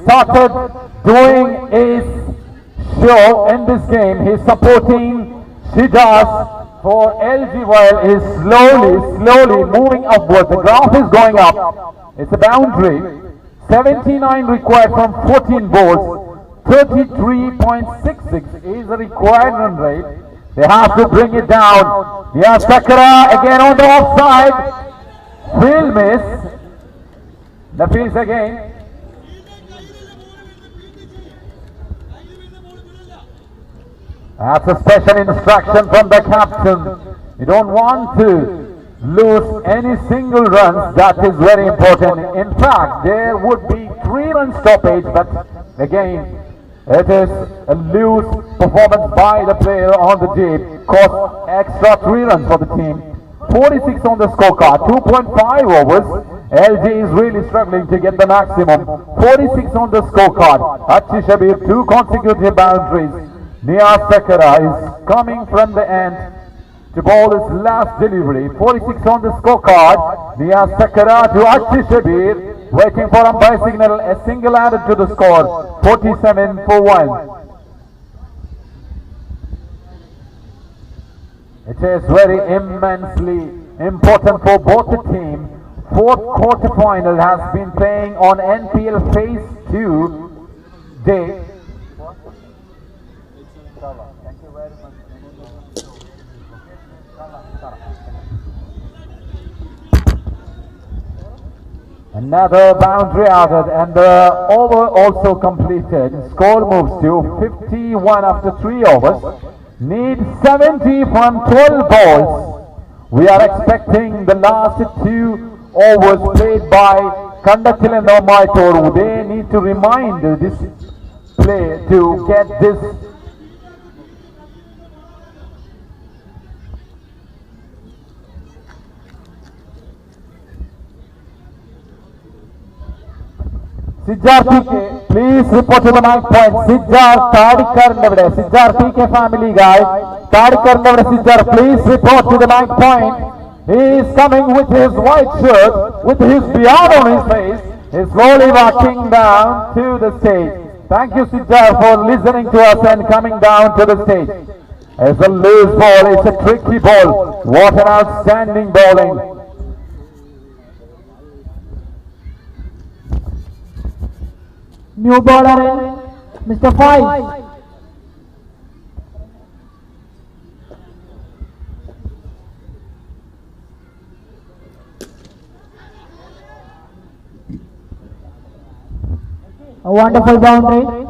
started doing his show in this game. He's supporting Shijas for LG while he's slowly moving upward. The graph is going up. It's a boundary. 79 required from 14 balls. 33.66 is the required run rate. They have to bring it down. Nia Sakara again on the offside. Field miss. The fields again. That's a special instruction from the captain. You don't want to lose any single runs. That is very important. In fact, there would be 3-run stoppage, but again, it is a loose performance by the player on the day. Cost extra 3 runs for the team. 46 on the scorecard, 2.5 overs. LG is really struggling to get the maximum. 46 on the scorecard. Hachi Shabir, 2 consecutive boundaries. Nia Sakara is coming from the end to bowl his last delivery. 46 on the scorecard. Nia Sakara to Hachi Shabir, waiting for umpire signal. A single added to the score. 47 for 1. It is very immensely important for both the teams. 4th quarter-final has been playing on NPL Phase 2 day. Thank you very much. Another boundary added and the over also completed. Score moves to 51 after 3 overs. Need 70 from 12 balls. We are expecting the last 2 overs played by Kandatil and Omaitor. They need to remind this play to get this Sidjar PK, please report to the mic point. Sidjar Tadikar Nevade. Sidjar PK family guy. Tadikar Nevade Sidjar, please report to the mic point. He is coming with his white shirt, with his beard on his face. He's slowly walking down to the stage. Thank you Sidjar for listening to us and coming down to the stage. It's a loose ball, it's a tricky ball. What an outstanding bowling. New bowler, Mr. 5. A wonderful boundary.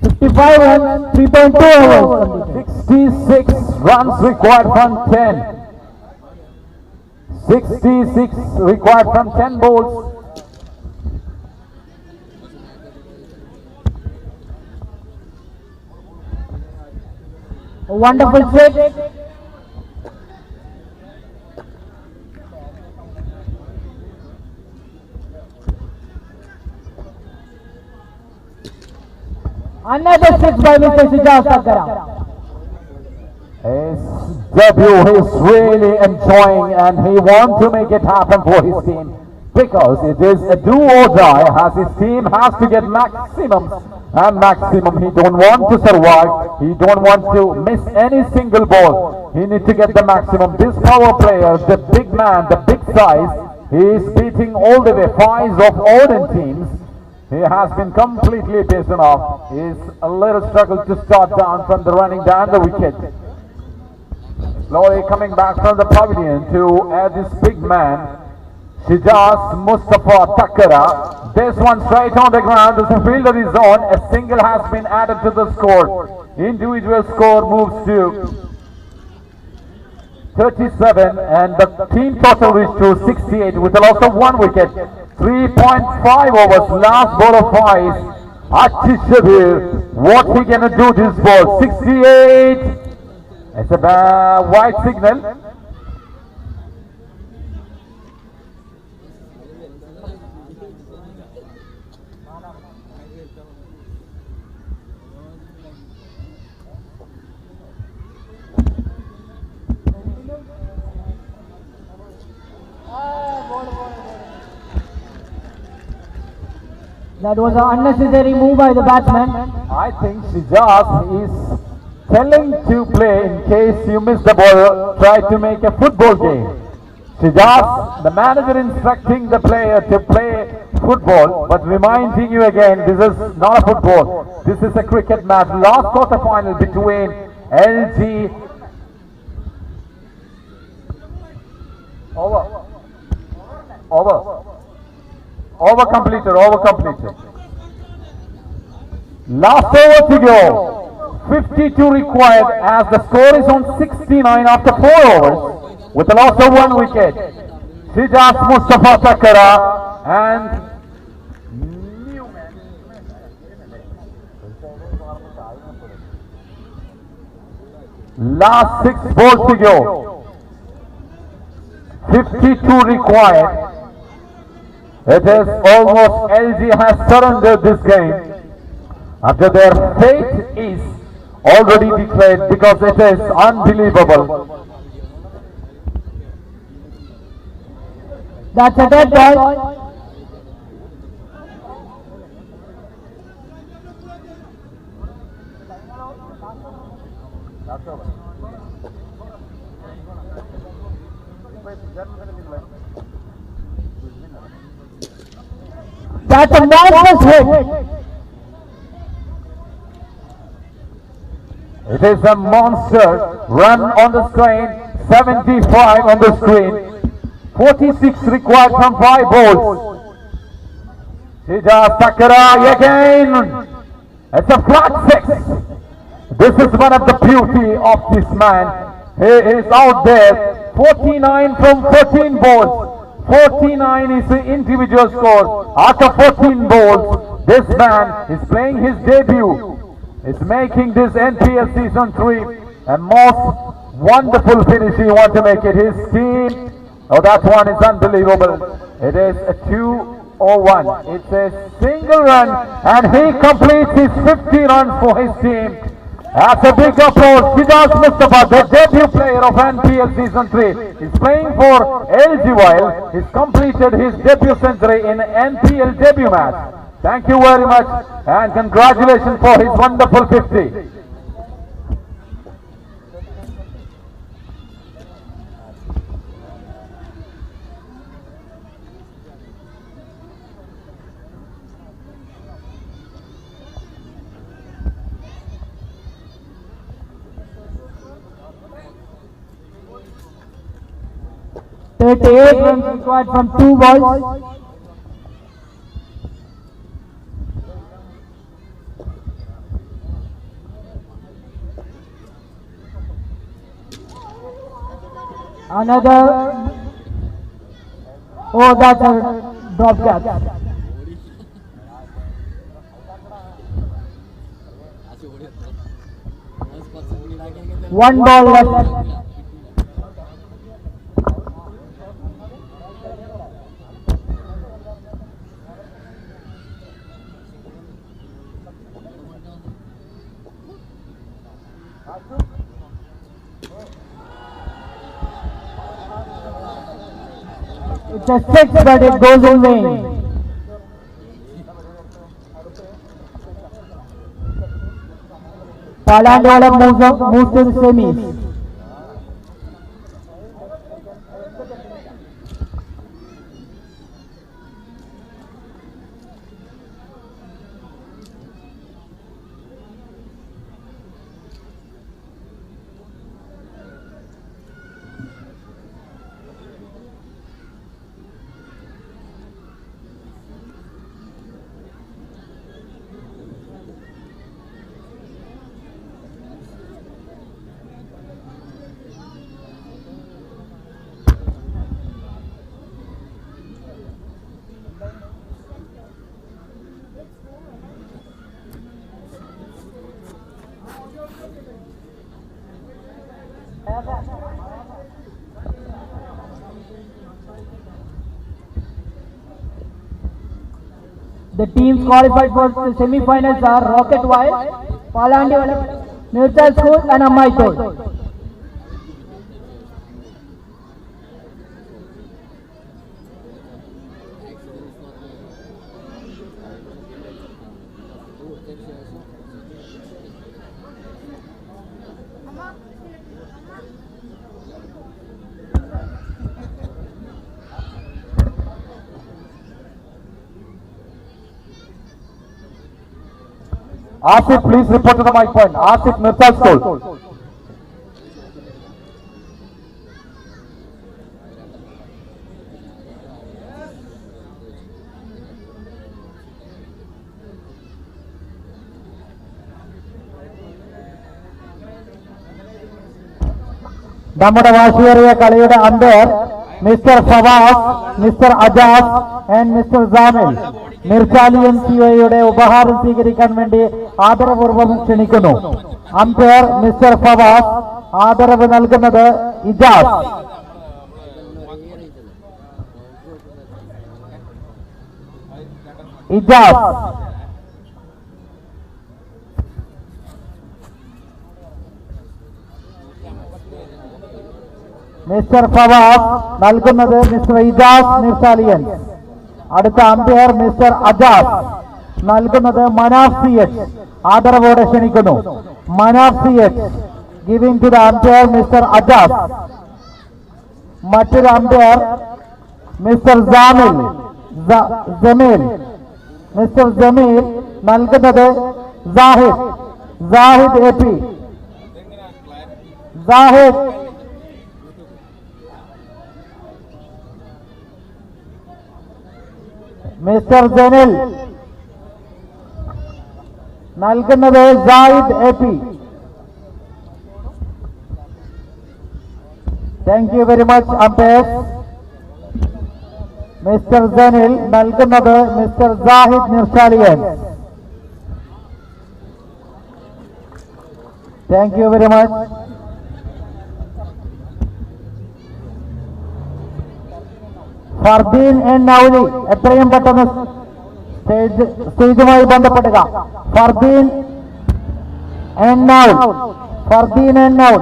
55 runs, 3.2 overs. 66 runs required from 10. 66 required from 10 balls. A wonderful six. Another 6 by Mr. Sidjar Sakara. His debut, he's really enjoying and he wants to make it happen for his team because it is a do or die as his team has to get maximum and maximum. He don't want to survive, he don't want to miss any single ball. He needs to get the maximum. This power player, the big man, the big size, he is beating all the way 5s of Odin teams. He has been completely beaten off. He's a little struggle to start down from the running down the wicket. Slowly coming back from the pavilion to add this big man, Shijas Mustafa Takara. This one straight on the ground. The fielder is on. A single has been added to the score. Individual score moves to 37 and the team total reached to 68 with a loss of 1 wicket. 3.5 overs. Last ball of 5. Hachi Shabir. What he gonna do this ball? 68. It's a white signal. That was an unnecessary move by the batsman. I think Shijaz is telling to play in case you miss the ball, try to make a football game. Shijaz, the manager instructing the player to play football, but reminding you again, this is not a football. This is a cricket match. Last quarter final between LG. Over completed. Last over to go. 52 required as the score is on 69 after 4 overs with a loss of 1 wicket. Shijaz Mustafa Takara and last 6 balls to go. 52 required. It is almost LG has surrendered this game after their fate is already declared because it is unbelievable. That's a dead ball. That's a monstrous hit. It is a monster run on the screen, 75 on the screen, 46 required from 5 balls. Shijaz Takara again. It's a flat 6. This is one of the beauty of this man. He is out there, 49 from 14 balls. 49 is the individual score. After 14 balls, this man is playing his debut. Is making this NPL season 3 a most wonderful finish. He want to make it. His team, oh, that one is unbelievable. It is a 2-0-1. It's a single run and he completes his 50 runs for his team. That's a big applause. Shijaz Mustafa, the debut player of NPL season 3, is playing for LG while he's completed his debut century in NPL debut match. Thank you very much and congratulations for his wonderful 50. Thirty-eight runs required from 2 balls. Another, oh, that's a drop catch. 1 ball left. It's a 6, but it goes in vain. Palandwala moves to the semis. The teams qualified for the semi-finals are Rocket Wild, Palandwala, Neutral School and Amaito. Asif, please report to the mic point. Asif, Mirsal School. നമ്മുടെ വാശിയേറിയ കളിയുടെ umpire mister Fawaz, mister Ajaz and mister Jamil Mirchalian സിഒയുടെ ഉപഹാരം സ്വീകരിക്കാൻ വേണ്ടി ആദരപൂർവ്വം ക്ഷണിക്കുന്നു. Umpire mister Fawaz, ആദരവ് നൽകുന്നത് ഇജാസ്. ഇജാസ് മിസ്റ്റർ ഫവാസ് നൽകുന്നത് മിസ്റ്റർ ഇജാസ് മിർസാലിയൻ. അടുത്ത അമ്പയർ മിസ്റ്റർ അജാസ് നൽകുന്നത് മനാഫ് സി എച്ച്. ആദരവോടെ ക്ഷണിക്കുന്നു. Manaf C H giving to the umpire mister Ajaz. മറ്റൊരു umpire mister Jameel. Mister Jameel നൽകുന്നത് Sahid. Sahid A P. Sahid mister Janil നൽകുന്നത് Sayid A P. Thank you very much umpires. Mister Janil നൽകുന്നത് mister Sahid Mirsalian. Thank you very much. Fardeen N Nauli, എത്രയും പെട്ടെന്ന് സ്റ്റേജുമായി ബന്ധപ്പെടുക. Fardeen N Naul. Fardeen N Naul.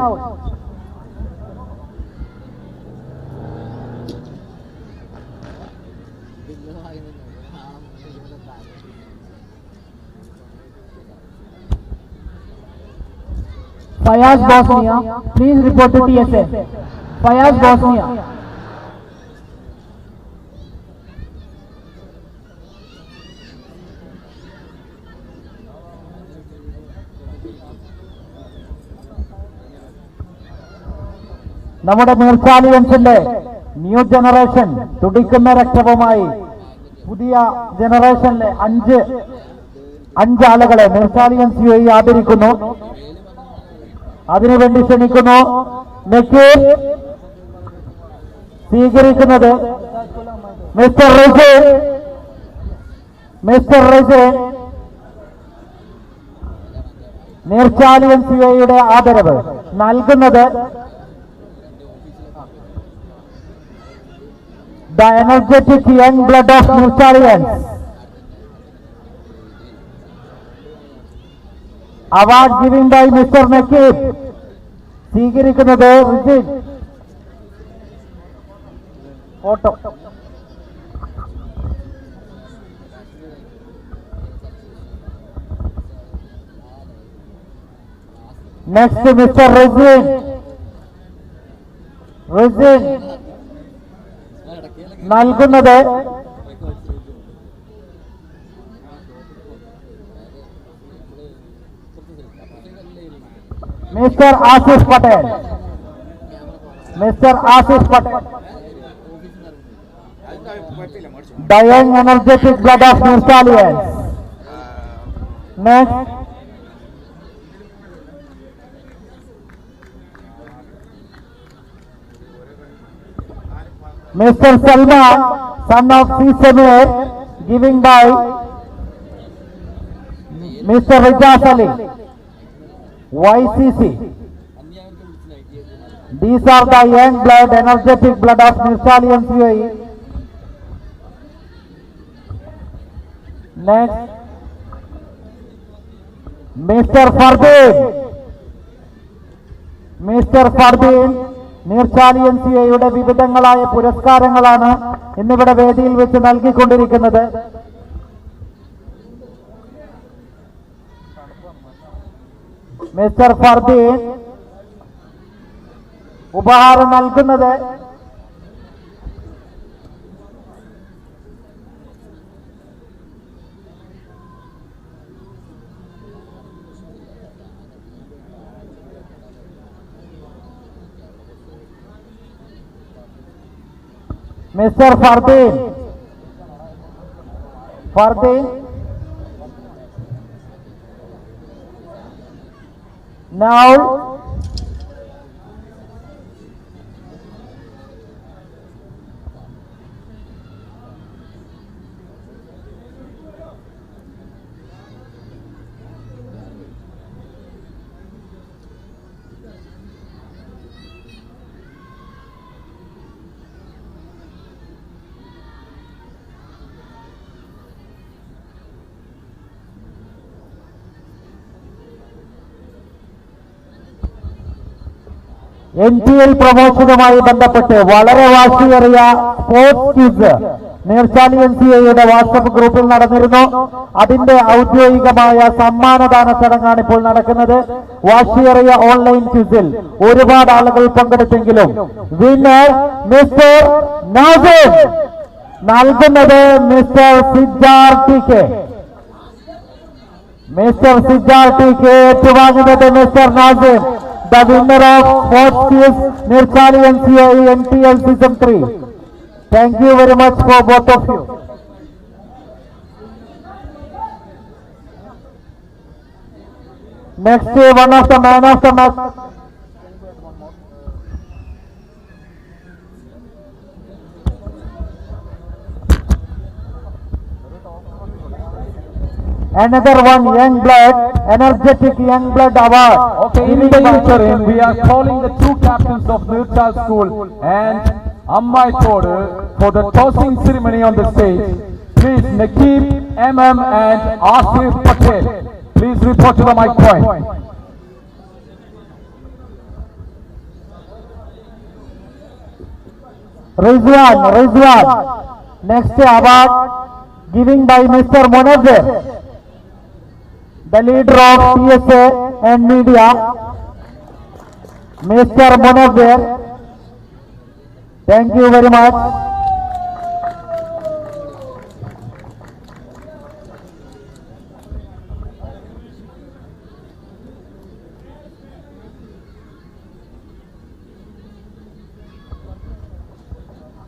Fayas Bosnia, please report to TSA. Fayas Bosnia. നമ്മുടെ മിർച്ചാലിയൻസിന്റെ ന്യൂ ജനറേഷൻ തുടിക്കുന്ന രക്തവുമായി പുതിയ ജനറേഷനിലെ അഞ്ച് ആളുകളെ മിർച്ചാലിയൻസ് വഴി ആദരിക്കുന്നു. അതിനുവേണ്ടി ക്ഷണിക്കുന്നു. നക്കീർ സ്വീകരിക്കുന്നത് മിസ്റ്റർ റസീൻ. മിസ്റ്റർ റസീൻ മിർച്ചാലിയൻസ് വഴിയുടെ ആദരവ് നൽകുന്നത് the energetic young blood of Mirsalians. Award given by Mr. Nakib. സ്വീകരിക്കുന്നത് Rijin. Photo. Next mister Rijin. Rijin നൽകുന്നത് mister Asif Patel. Mister Asif Patel, the young energetic blood of Mirsalians. Next, Mr. Salman, son of C. Samir, giving by Mr. Rijaz Ali, YCC. These are the young blood, energetic blood of Mirsalians UAE. Next, Mr. Fardeen. Mr. Fardeen, മിർച്ചാലിയൻ സിയുടെ വിവിധങ്ങളായ പുരസ്കാരങ്ങളാണ് ഇന്നിവിടെ വേദിയിൽ വെച്ച് നൽകിക്കൊണ്ടിരിക്കുന്നത്. Mister Fardeen ഉപഹാരം നൽകുന്നത് Mr. Fardeen. Fardeen. Now. NTL പ്രമോഷനുമായി ബന്ധപ്പെട്ട് വളരെ വാശിയേറിയ സ്പോർട്സ് ക്വിസ് നീർച്ചാലി NCAയുടെ വാട്സപ്പ് ഗ്രൂപ്പിൽ നടന്നിരുന്നു. അതിന്റെ ഔദ്യോഗികമായ സമ്മാനദാന ചടങ്ങാണ് ഇപ്പോൾ നടക്കുന്നത്. വാശിയേറിയ ഓൺലൈൻ ക്വിസിൽ ഒരുപാട് ആളുകൾ പങ്കെടുത്തെങ്കിലും വിന്നർ മിസ്റ്റർ നാസിം നൽകുന്നത് mister Sijar TK. Mister Sijar TK ഏറ്റുവാങ്ങുന്നത് mister Nasim, the winner of sports quiz Nirchali NCA NTL season 3. Thank you very much for both of you. Next, one of the man of the match. Another one, young blood, energetic young blood award. Okay, in the interim, we are calling the two captains of Nirchal School and Ammai Todu for the tossing ceremony on the stage. Please, Nakib, MM and Asif Patel, please report to the mic point. Rizwan. Next award giving by Mr. Munazir, the leader of PSA and media, Mr. Munazir. Thank you very much.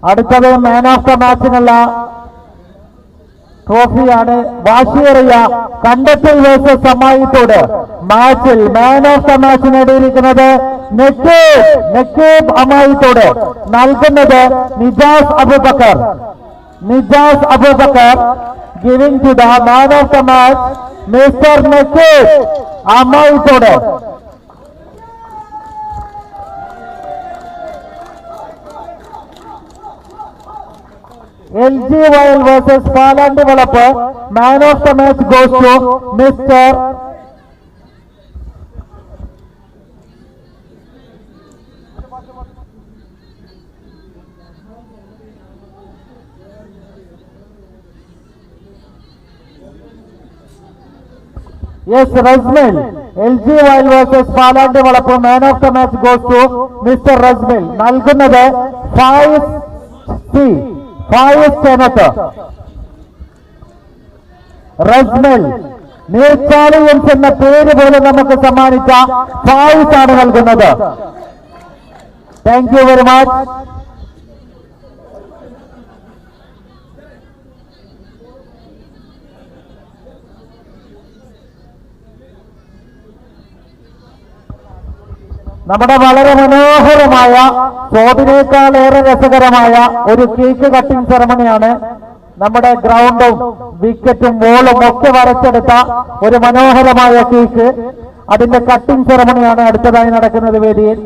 അടുത്തത് മാൻ of the മാച്ചിനുള്ള ട്രോഫിയാണ്. വാശിയേറിയ കണ്ടത്തിൽ versus അമ്മായിത്തോട് മാച്ചിൽ മാൻ of the match നേടിയിരിക്കുന്നത് നക്കീബ് അമ്മായിത്തോട് നൽകുന്നത് Nijas Aboobacker. Giving to the man of the match mister Nakeeb Ammaithodu. LG Wild versus Palan Developer. Man of the match goes to Mr. Yes, Razmil. LG Wild versus Palan Developer. Man of the match goes to Mr. Razmil. നൽകുന്നത് 5C. റസ്മൽ നീർച്ചാലിയൻസ് എന്ന പേര് പോലും നമുക്ക് സമ്മാനിച്ച ഫായിസ് ആണ് നൽകുന്നത്. Thank you very much. നമ്മുടെ വളരെ മനോഹരമായ ചോദിനേക്കാളേറെ രസകരമായ ഒരു കേക്ക് കട്ടിംഗ് സെറമണിയാണ്. നമ്മുടെ ഗ്രൗണ്ടും വിക്കറ്റും ബോളും ഒക്കെ വരച്ചെടുത്ത ഒരു മനോഹരമായ കേക്ക്, അതിന്റെ കട്ടിംഗ് സെറമണിയാണ് അടുത്തതായി നടക്കുന്നത് വേദിയിൽ.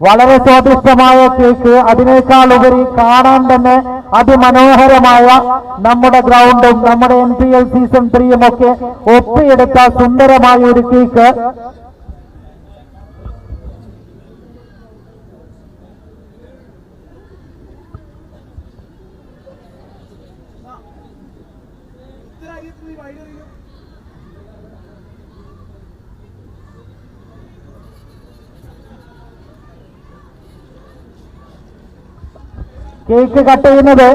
വളരെ സ്വാദിഷ്ടമായ കേക്ക്, അതിനേക്കാൾ ഉപരി കാണാൻ തന്നെ അതിമനോഹരമായ നമ്മുടെ ഗ്രൗണ്ടും നമ്മുടെ NPL സീസൺ 3 ഒക്കെ ഒപ്പിയെടുത്ത സുന്ദരമായ ഒരു കേക്ക്. കേക്ക് കട്ട് ചെയ്യുന്നത്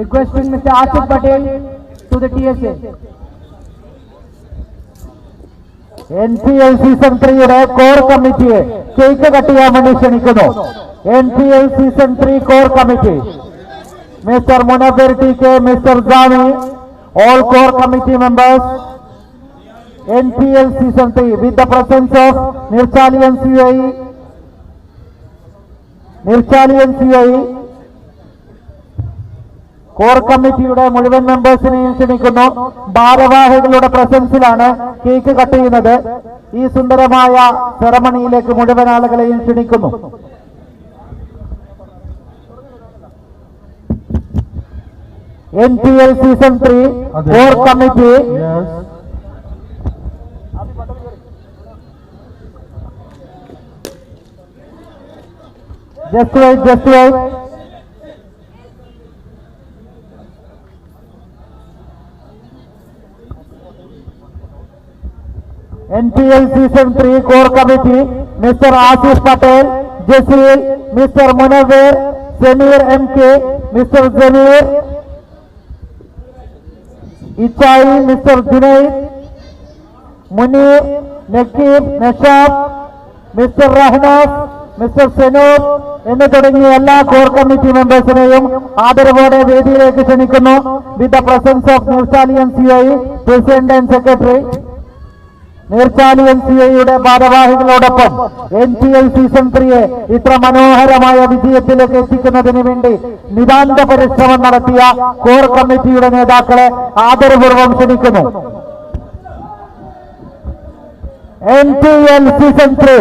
Requesting Mr. Asif Patel to the TSA. NPL season 3യുടെ കോർ കമ്മിറ്റിയെ കേക്ക് കട്ട് ചെയ്യാൻ വേണ്ടി ക്ഷണിക്കുന്നു. NPL season 3 core committee mister Munavar TK, mister Jami, all core committee members, NPL season 3 with the presence of Nirchalian CIE core കമ്മിറ്റിയുടെ മുഴുവൻ മെമ്പേഴ്സിനെയും ക്ഷണിക്കുന്നു. ഭാരവാഹികളുടെ പ്രസൻസിലാണ് cake cut ചെയ്യുന്നത്. ഈ സുന്ദരമായ സെറമണിയിലേക്ക് മുഴുവൻ ആളുകളെയും ക്ഷണിക്കുന്നു. NPL season 3 core committee just wait. NPL season 3 core committee, Mr. Asif Patel, Jasil, Mr. Munawir, Samir MK, Mr. Zamir, Ichai, Mr. Junaid, Munir, Nakib, Nashab, Mr. Rahnaf, Mr. Senor എന്ന് തുടങ്ങിയ എല്ലാ core committee മെമ്പേഴ്സിനെയും ആദരവോടെ വേദിയിലേക്ക് ക്ഷണിക്കുന്നു. With the presence of Nirchalian CIE president and secretary. Neerchalian CIE ഭാരവാഹികളോടൊപ്പം NPL season 3യെ ഇത്ര മനോഹരമായ വിജയത്തിലേക്ക് എത്തിക്കുന്നതിന് വേണ്ടി നിതാന്ത പരിശ്രമം നടത്തിയ കോർ കമ്മിറ്റിയുടെ നേതാക്കളെ ആദരപൂർവ്വം ക്ഷണിക്കുന്നു. NPL season 3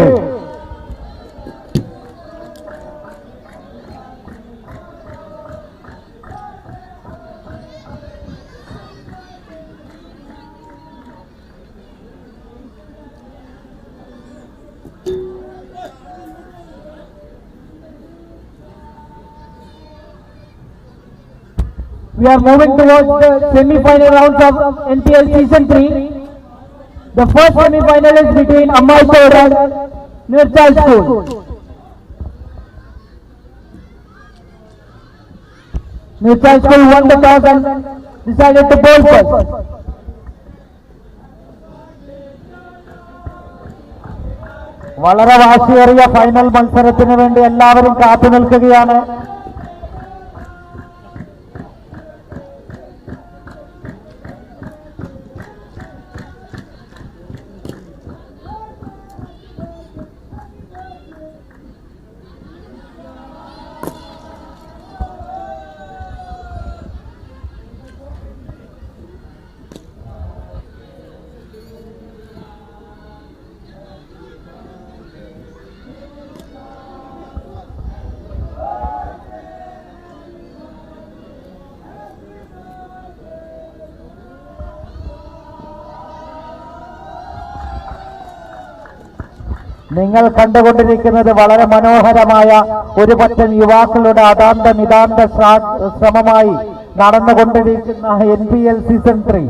We are moving towards the semi-final rounds of NPL season 3. The first semi-final is between Ammaitod and Nirchal School. Nirchal School won the toss and decided to bowl first. വളരെ വാശിയേറിയ final മത്സരത്തിന് വേണ്ടി എല്ലാവരും കാത്തു നിൽക്കുകയാണ്. നിങ്ങൾ കണ്ടുകൊണ്ടിരിക്കുന്നത് വളരെ മനോഹരമായ ഒരു പറ്റം യുവാക്കളുടെ അതാന്ത നിതാന്ത ശ്രമമായി നടന്നുകൊണ്ടിരിക്കുന്ന NPL സീസൺ 3.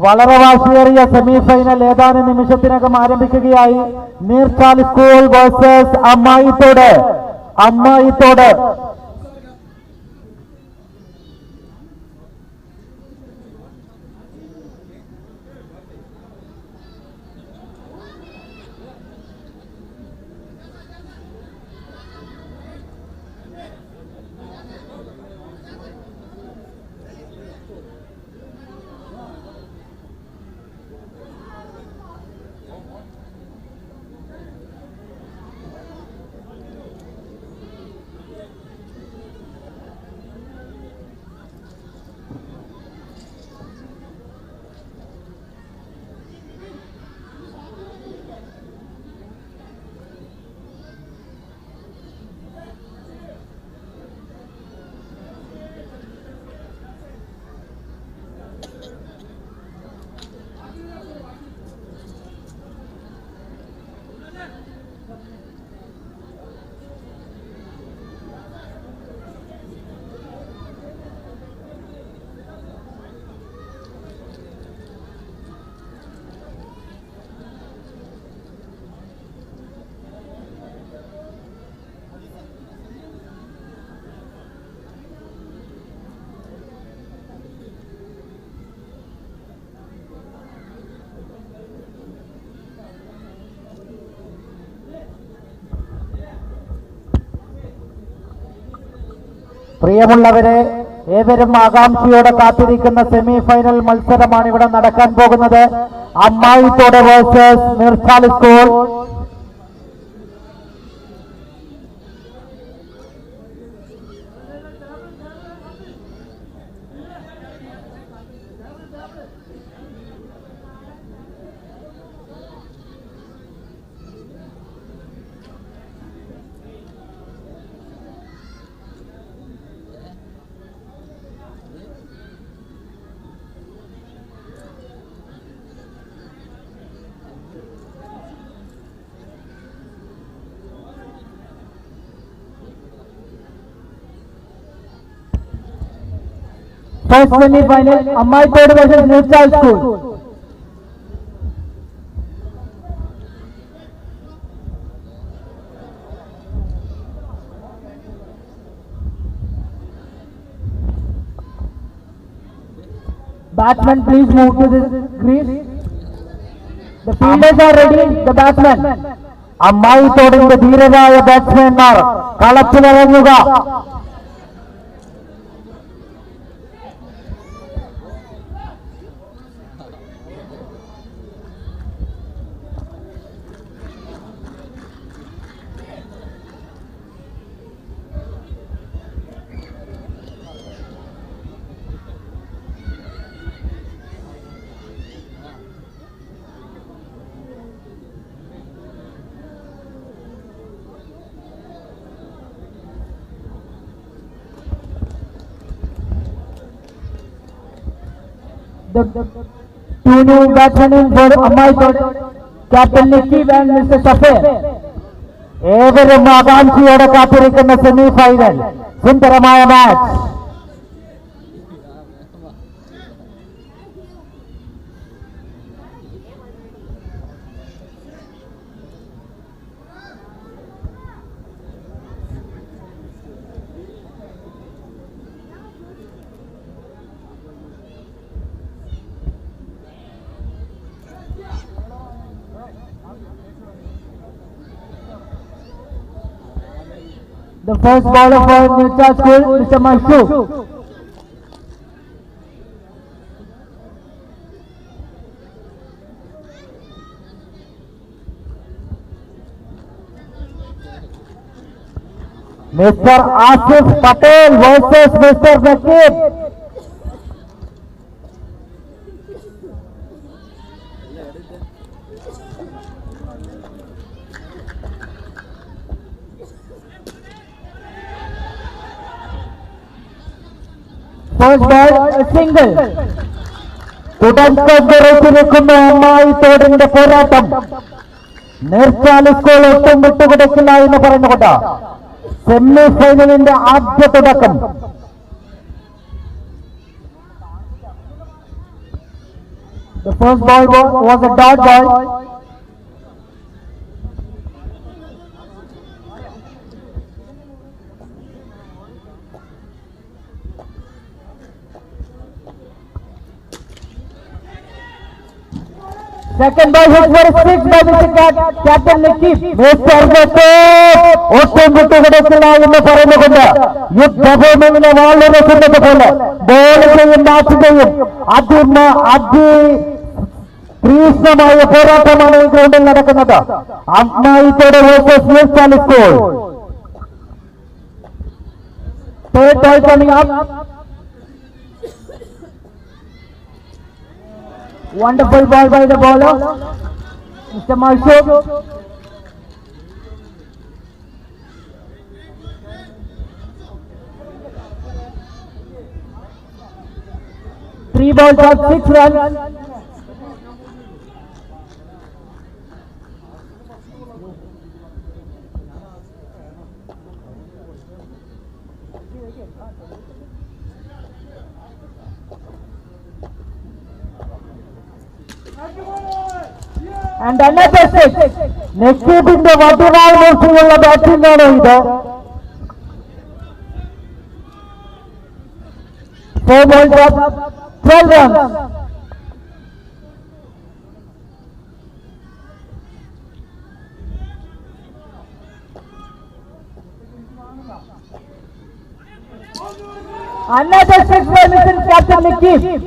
വളരെ വാശിയേറിയ സെമിഫൈനൽ ഏതാനും നിമിഷത്തിനകം ആരംഭിക്കുകയായി. നീർച്ചാൽ സ്കൂൾ വേഴ്സസ് അമ്മായിത്തോട്. പ്രിയമുള്ളവരെ, ഏവരും ആകാംക്ഷയോടെ കാത്തിരിക്കുന്ന സെമി ഫൈനൽ മത്സരമാണ് ഇവിടെ നടക്കാൻ പോകുന്നത്. Ammaithodu versus Neerchali school. First semi-final, Ammaithodu versus Neerchal School. Batsmen, please move to the crease. The fielders are ready. The batsmen. Ammaithodinte ധീരരായ ബാറ്റ്സ്മാൻമാർ കളത്തിലിറങ്ങുക. The two new batsmen in for Ammaithodu, Captain Nikib and Mr. Shafir. ഏവരും ആകാംക്ഷയോടെ കാത്തിരിക്കുന്ന semi final സുന്ദരമായ match. The first bowler for Neerchal School, Mr. Mashook. Mr. Asif Patel versus Mr. Nakib. First ball, a single. തുടക്കത്തിരിക്കുന്ന അമ്മായിത്തോടിന്റെ പോരാട്ടം. നീർച്ചാലി school ഒട്ടും വിട്ടുകൊടുക്കില്ല എന്ന് പറഞ്ഞുകൊണ്ട് semi ഫൈനലിന്റെ ആദ്യ തുടക്കം. The first ball was a dot ball. Second ball hit for a six by Mr. Captain Nikib. Mr. Nakib ഒട്ടും വിട്ടുകൊടുക്കില്ല എന്ന് പറഞ്ഞുകൊണ്ട് യുദ്ധഭൂമിയിലെ വാളിറക്കുന്നത് പോലെ ബോൾ ചെയ്യും ബാറ്റ് ചെയ്യും തീക്ഷ്ണമായ പോരാട്ടമാണ് ഈ ഗ്രൗണ്ടിൽ നടക്കുന്നത്. Ammaithodu versus Neerchali school. Third ball coming up. Wonderful ball by the bowler, Mr. Mashook. Three balls of 6 runs. And another six. Nakibinte വടിവാൾ മൂർച്ചയുള്ള ബാറ്റിംഗ് ആണ് ഇത്. 4 balls of 12 runs. Another 6 by Mr. Captain Nikki.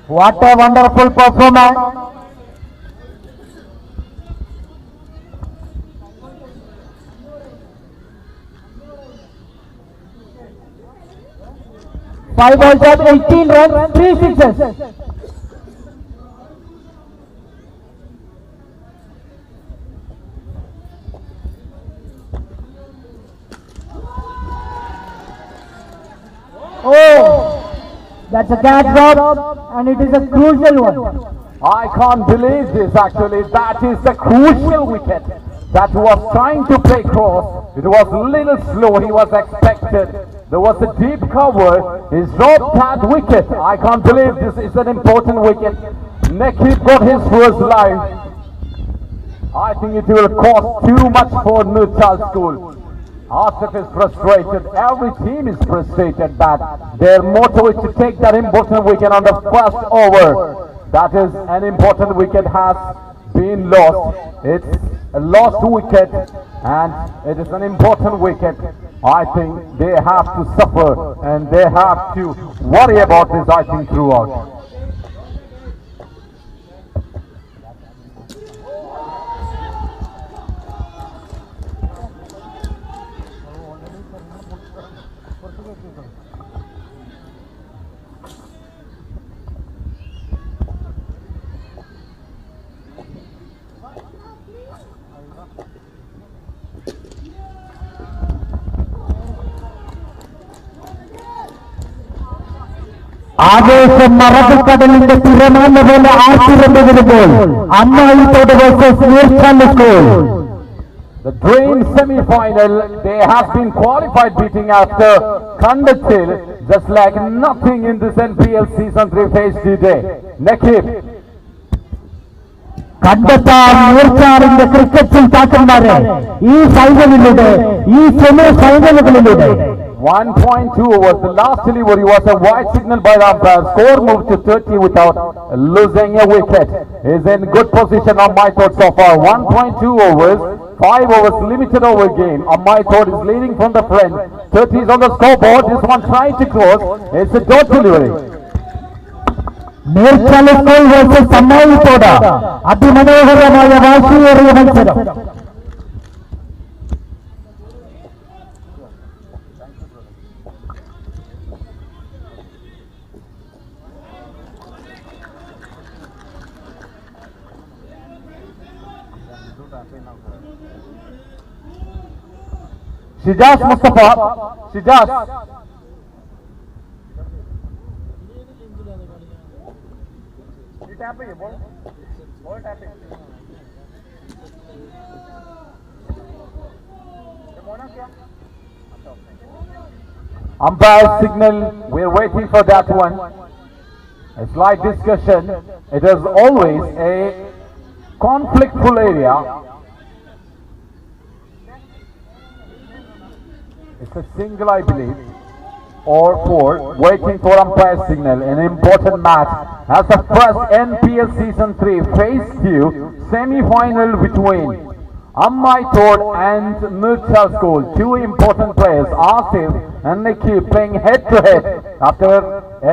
What a wonderful performance. Five balls of 18 runs, 3 sixes. Oh, that's a catch drop, and it is a crucial one. I can't believe this actually. That is the crucial wicket that was trying to play cross. It was a little slow, he was expected. There was a deep cover. He's dropped that wicket. I can't believe this is an important wicket. Nekip got his first line. I think it will cost too much for Nurchal School. Asif is frustrated. Every team is frustrated that their motto is to take that important wicket on the first over. That is an important wicket has been lost. It's a lost wicket and it is an important wicket. I think they have to suffer and they have to worry about this, I think, throughout. ആവേശം മറക്കടലിന്റെ തിരമാല പോലെ ആർത്തിരമ്പുമ്പോൾ Ammaithodu versus Neerchal school. The dream semi-final, they have been qualified beating after Kandatil, just like nothing in this NPL season 3 phase today. Nekip. കണ്ടെത്താൻ നീർച്ചാലിന്റെ cricket ചാക്കന്മാരെ ഈ ഫൈനലിലൂടെ ഈ semi ഫൈനലുകളിലൂടെ 1.2 overs. The last delivery was a wide signal by the umpire. Score moved to 30 without losing a wicket. Is in good position on my thought so far. 1.2 overs. 5 overs limited over game. On my thought is leading from the front. 30 is on the scoreboard. This one trying to close. It's a dot delivery. Neerchal school versus Ammaithodu അതിമനോഹരമായ വാശിയേറിയ മത്സരം. Shijaz Mustafa. Shijaz. Umpire signal, we're waiting for that one. A slight discussion. It is always a conflictful area. It's a single, I believe, or 4, waiting for umpire signal. An important match as the first NPL season 3 phase 2 semi-final between Ammai Tod and Nurchal School. Two important players, Asif and Nikki, playing head to head after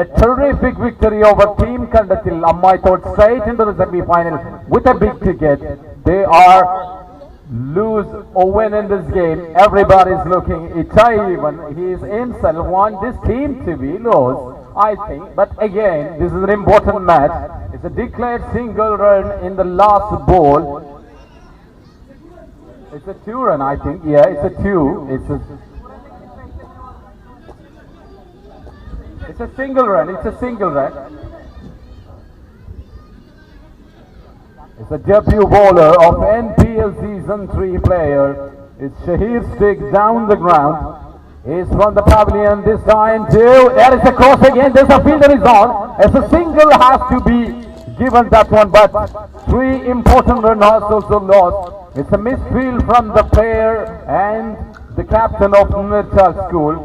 a terrific victory over Team Kandatil. Ammai Tod straight into the semi-final with a big ticket. They are lose or win in this game. Everybody is looking. Itai even he is himself want this team to be lost, I think. But again, this is an important match. It's a declared single run in the last ball. It's a 2 run, I think. Yeah, it's a 2. It's a single run. It's a single run. It's a debut bowler of NPL season 3 player. It's Shahir stick down the ground. He's from the pavilion this time too. There is a cross again. There's a fielder is on. As a single has to be given that one, but 3 important runs also lost. It's a misfield from the player and the captain of Nurchal School.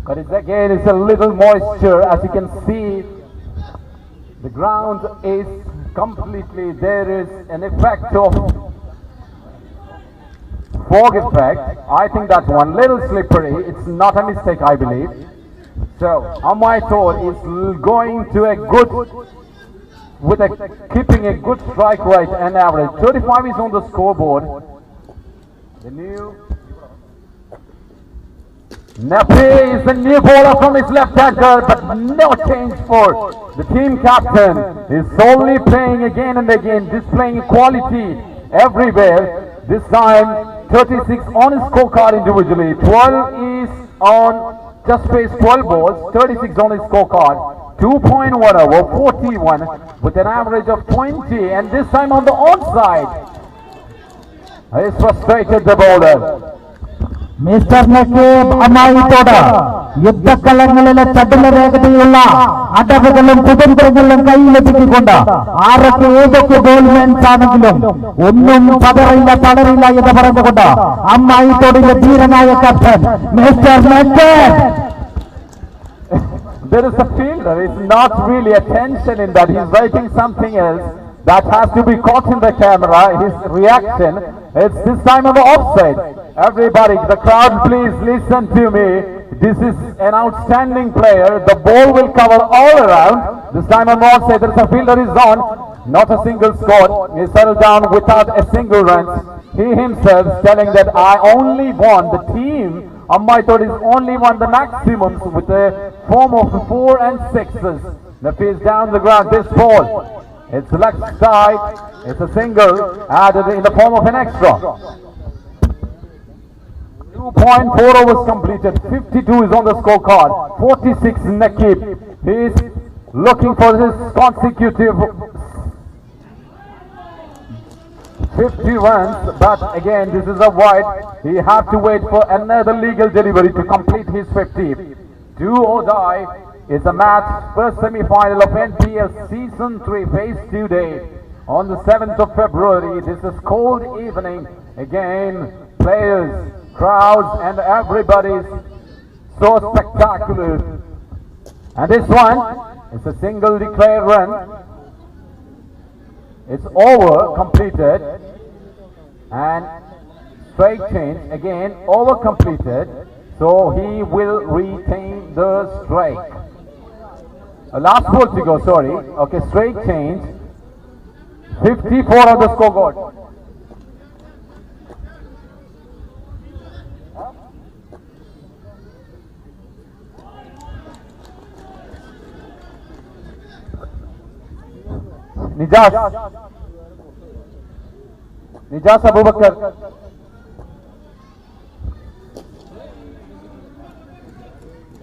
But it's again, it's a little moisture, as you can see. The ground is completely, there is an effect of fog effect. I think that's one little slippery. It's not a mistake, I believe. So Ammai Tod is going to a good, keeping a good strike rate and average. 35 is on the scoreboard. The new Napi is the new bowler from his left hander, but no change for the team captain. Is solely playing again and again, displaying quality everywhere. This time 36 on his scorecard individually, 12 is on just faced 12 balls, 36 on his scorecard, 2.1 over 41 with an average of 20, and this time on the onside. He's frustrated the bowler. Mister Nakeeb Ammaithodu യുദ്ധക്കളങ്ങളിലെ ചടുല വേഗതയുള്ള അടവുകളും കുതന്ത്രങ്ങളും കയ്യിലെത്തിക്കൊണ്ട് ആരൊക്കെ ഏതൊക്കെ ബോൾമെൻസ് ആണെങ്കിലും ഒന്നും പതറില്ല തളരില്ല എന്ന് പറഞ്ഞുകൊണ്ട് അമ്മായിത്തോടിന്റെ ധീരനായ captain mister Nakeeb. There is a fielder. It's not really attention in that. He's writing something else that has to be caught in the camera. His reaction. It's this time on the offside. Everybody, the crowd, please listen to me. This is an outstanding player. The ball will cover all around. This time on the offside, there is a fielder is on. Not a single score. He settled down without a single run. He himself telling that I only won. The team, Ammai Tod is only won the maximums with a form of 4 and 6s. The face down the ground. This ball. It's left side. It's a single added in the form of an extra. 2.4 overs completed. 52 is on the scorecard. 46 Nakib. He is looking for his consecutive 50 runs. But again, this is a wide. He have to wait for another legal delivery to complete his 50. Do or die. It's a match, first semi-final of NPL Season 3 Phase 2 day on the 7th of February. This is cold evening. Again, players, crowds and everybody's so spectacular. And this one is a single declared run. It's over, completed. And straight change, again, over completed. So he will retain the strike. Last ball to go, sorry. Okay, straight change. 54 on the scoreboard. Nijas Abubakar.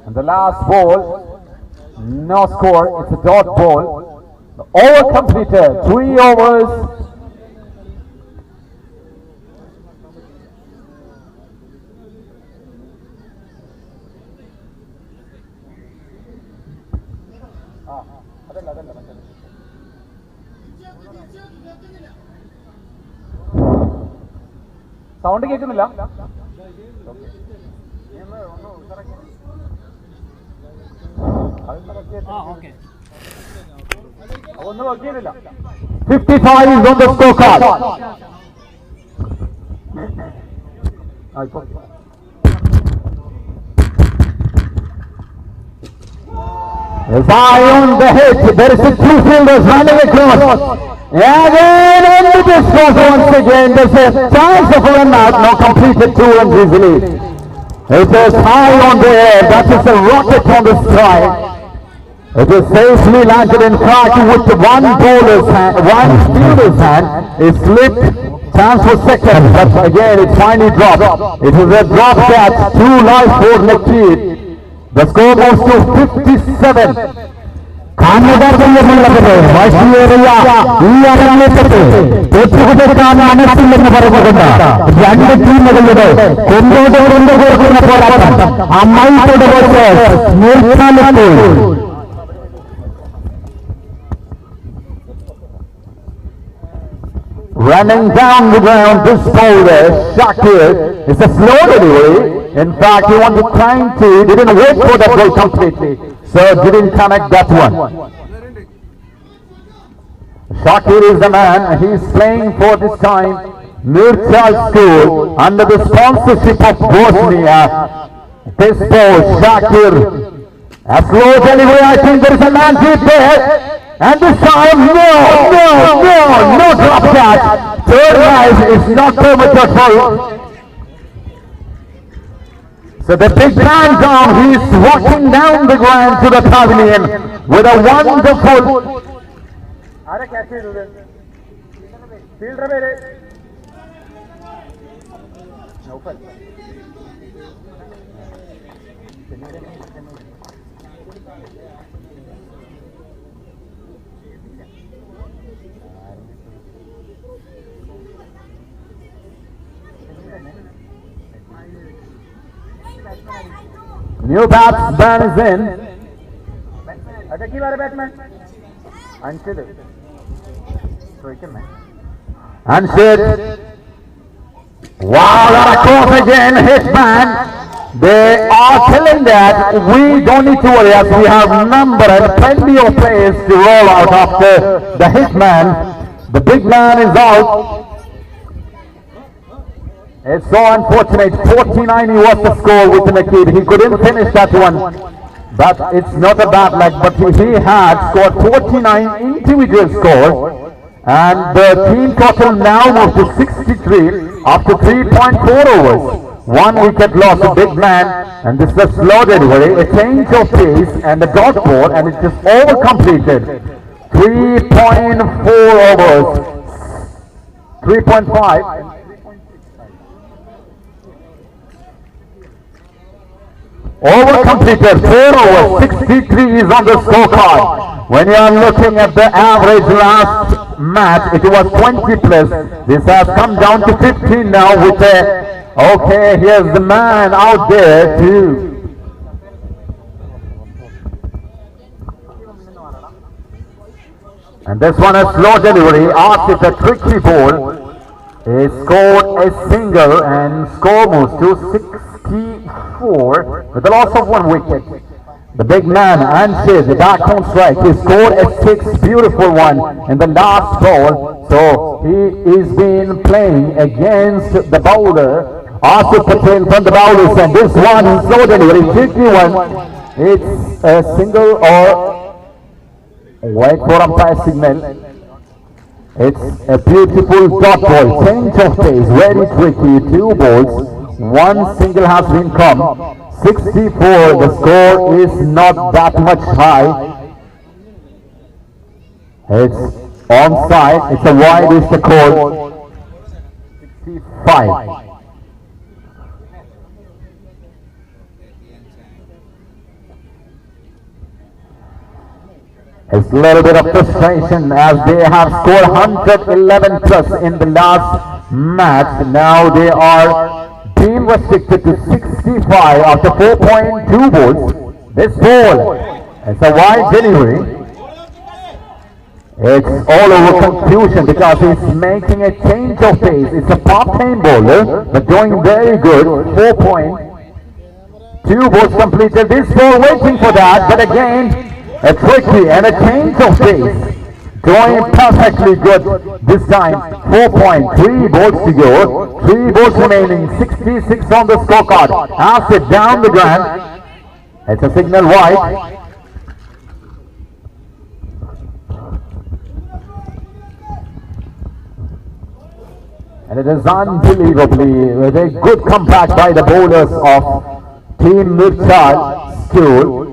And the last ball, no score, it's a dot ball. The over completed, 3 overs. Sound കേൾക്കുന്നില്ല. ഒന്നും നോക്കിയിട്ടില്ല. 55 is on the scorecard. His eye on the hit. There is a 2 fielders running across. Again, only this goes once again. There's a chance of a run out. Now completed 2 runs easily. It is high on the air. That is a rocket on the strike. It is safely landed in fact with one bowler's hand, one fielder's hand. It slipped. Chance for second, but again it finally dropped. It was a drop catch. 2 live for Nakib. The score moves to 57. കാണുകാർക്കുള്ളത് വാശിയേറിയ ഈ അരങ്ങേറ്റത്തെ തോറ്റുകൊടുക്കാൻ മനസ്സില്ലെന്ന് പറഞ്ഞുകൊണ്ട് 2 ടീമുകളുടെ കൊണ്ടോട് കൊണ്ടുപോകുന്ന പോരാട്ടം അമ്മായിത്തോട് നിർത്താനെത്തി. Running down the ground, this bowler, Shakir, is a slow delivery. In fact, he wanted trying to, didn't wait for that ball completely, so didn't connect that one. Shakir is the man, he's playing for this time Nurchal School under the sponsorship of Bosnia. This ball, Shakir. A slow delivery, I think there is a man hit there. And this time, no drop catch. Third rise is not permitted for. So the big man down, he is walking down the ground to the pavilion with a wonderful. New batsman is in. Anshid. Wow, that across again, Hitman. They are telling that we don't need to worry as we have number and plenty of players to roll out after the Hitman. The big man is out. It's so unfortunate. 49 he was the score with Nakib. He couldn't finish that one. But it's not a bad luck. But he had scored 49 individual score. And the team total now moved to 63 after 3.4 overs. 1 wicket loss, a big man. And this is a slow delivery, a change of pace and a dot ball. And it is all completed. 3.4 overs. 3.5. Over completed, 4 overs, 63 is on the scorecard. When you are looking at the average last match, it was 20 plus. This has come down to 15 now with a, okay, here's the man out there too. And this one a slow delivery, asked it a tricky ball. He scored a single and score moves to 64 with the loss of 1 wicket. The big man, Anshid, the back on strike, he scored a 6, beautiful one in the last ball. So he is been playing against the bowler, Asif Patel from the bowlers, and this one is slow delivery, tricky one. It's a single or wait for umpire signal. It's a beautiful dot ball, change of pace, very tricky, 2 balls, 1 single has been come. 64, the score is not that much high. It's onside, it's a wide is the call. 65. It's a little bit of frustration as they have scored 111 plus in the last match. Now they are being restricted to 65 after 4.2 balls. This ball, it's a wide delivery. It's all over confusion because he's making a change of pace. It's a part-time bowler, but doing very good. 4.2 balls completed. This ball waiting for that, but again, a tricky and a change of pace. Doing perfectly good this time. 4.3 balls to go. 3 balls remaining. 66 on the scorecard. As it down the ground. It's a signal wide. And it is unbelievably with a good comeback by the bowlers of Team Nurchal School.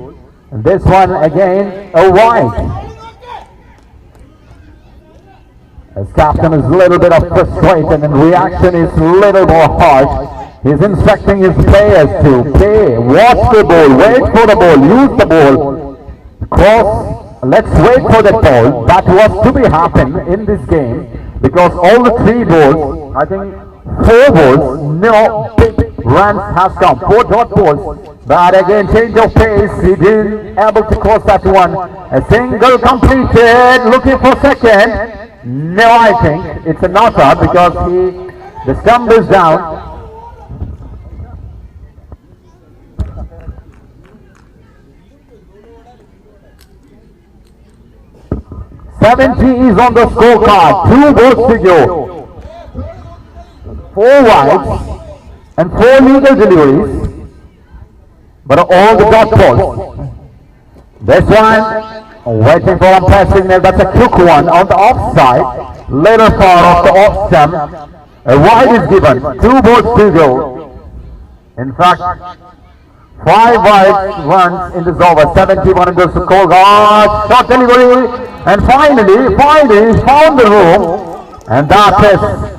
And this one again a wide. As captain is a little bit of frustration and reaction is a little more harsh. He's instructing his players to play, watch the ball, wait for the ball, use the ball, cross, let's wait for the ball. That was to be happen in this game because all the 3 balls, I think 4 balls, no big runs has come, 4 dot balls. But again, change of pace, he didn't able to cross that one. A single completed, looking for second. No, I think it's a not out because the stump is down. '70 is on the scorecard. 2 balls to go. 4 wides and 4 legal deliveries, but all the dot balls. This one, waiting for umpire signal, that's a quick one on the offside, later part of the off stump. A wide is given, 2 balls to go. In fact, 5 wide runs in this over, 71 in the score. Shot delivery, and finally found the room, and that is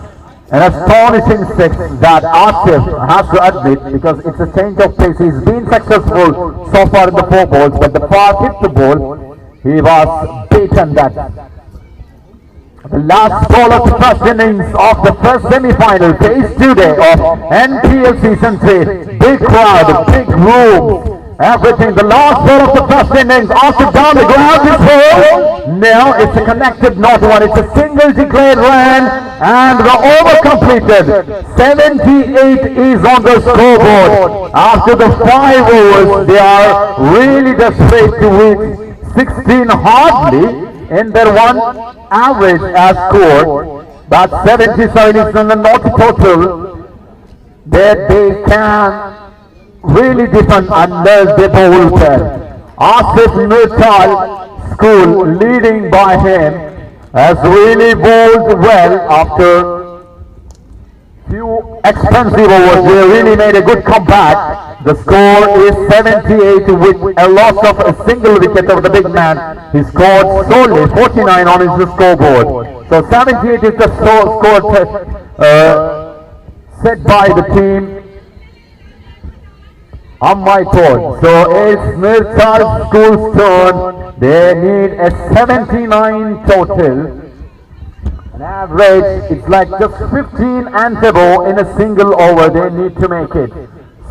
an astonishing six that Asif has to admit, because it's a change of pace. He's been successful so far in the 4 balls, but the 5th ball, he was beaten that. The last ball of the first innings of the first semi-final, phase 2 day of NPL Season 3. Big crowd, big room, everything. The last ball of the first innings, Asif down the ground is home. Now it's a connected not one, it's a single declared run, and the over completed. 78 is on the scoreboard. After the 5 overs, they are really desperate to win 16 hardly. In their one average as scored, but 77 is on the not total that they can really defend unless they bowl well. Asif Nurtal School, leading by him, has really bowled well after few expensive overs. They really made a good comeback. The score is 78 with a loss of a single wicket of the big man. He scored solely 49 on his scoreboard. So 78 is the score set by the team on my board. So it's Nirtal School's turn. They need a 79 total. An average, it's like just 15 and above in a single over. They need to make it.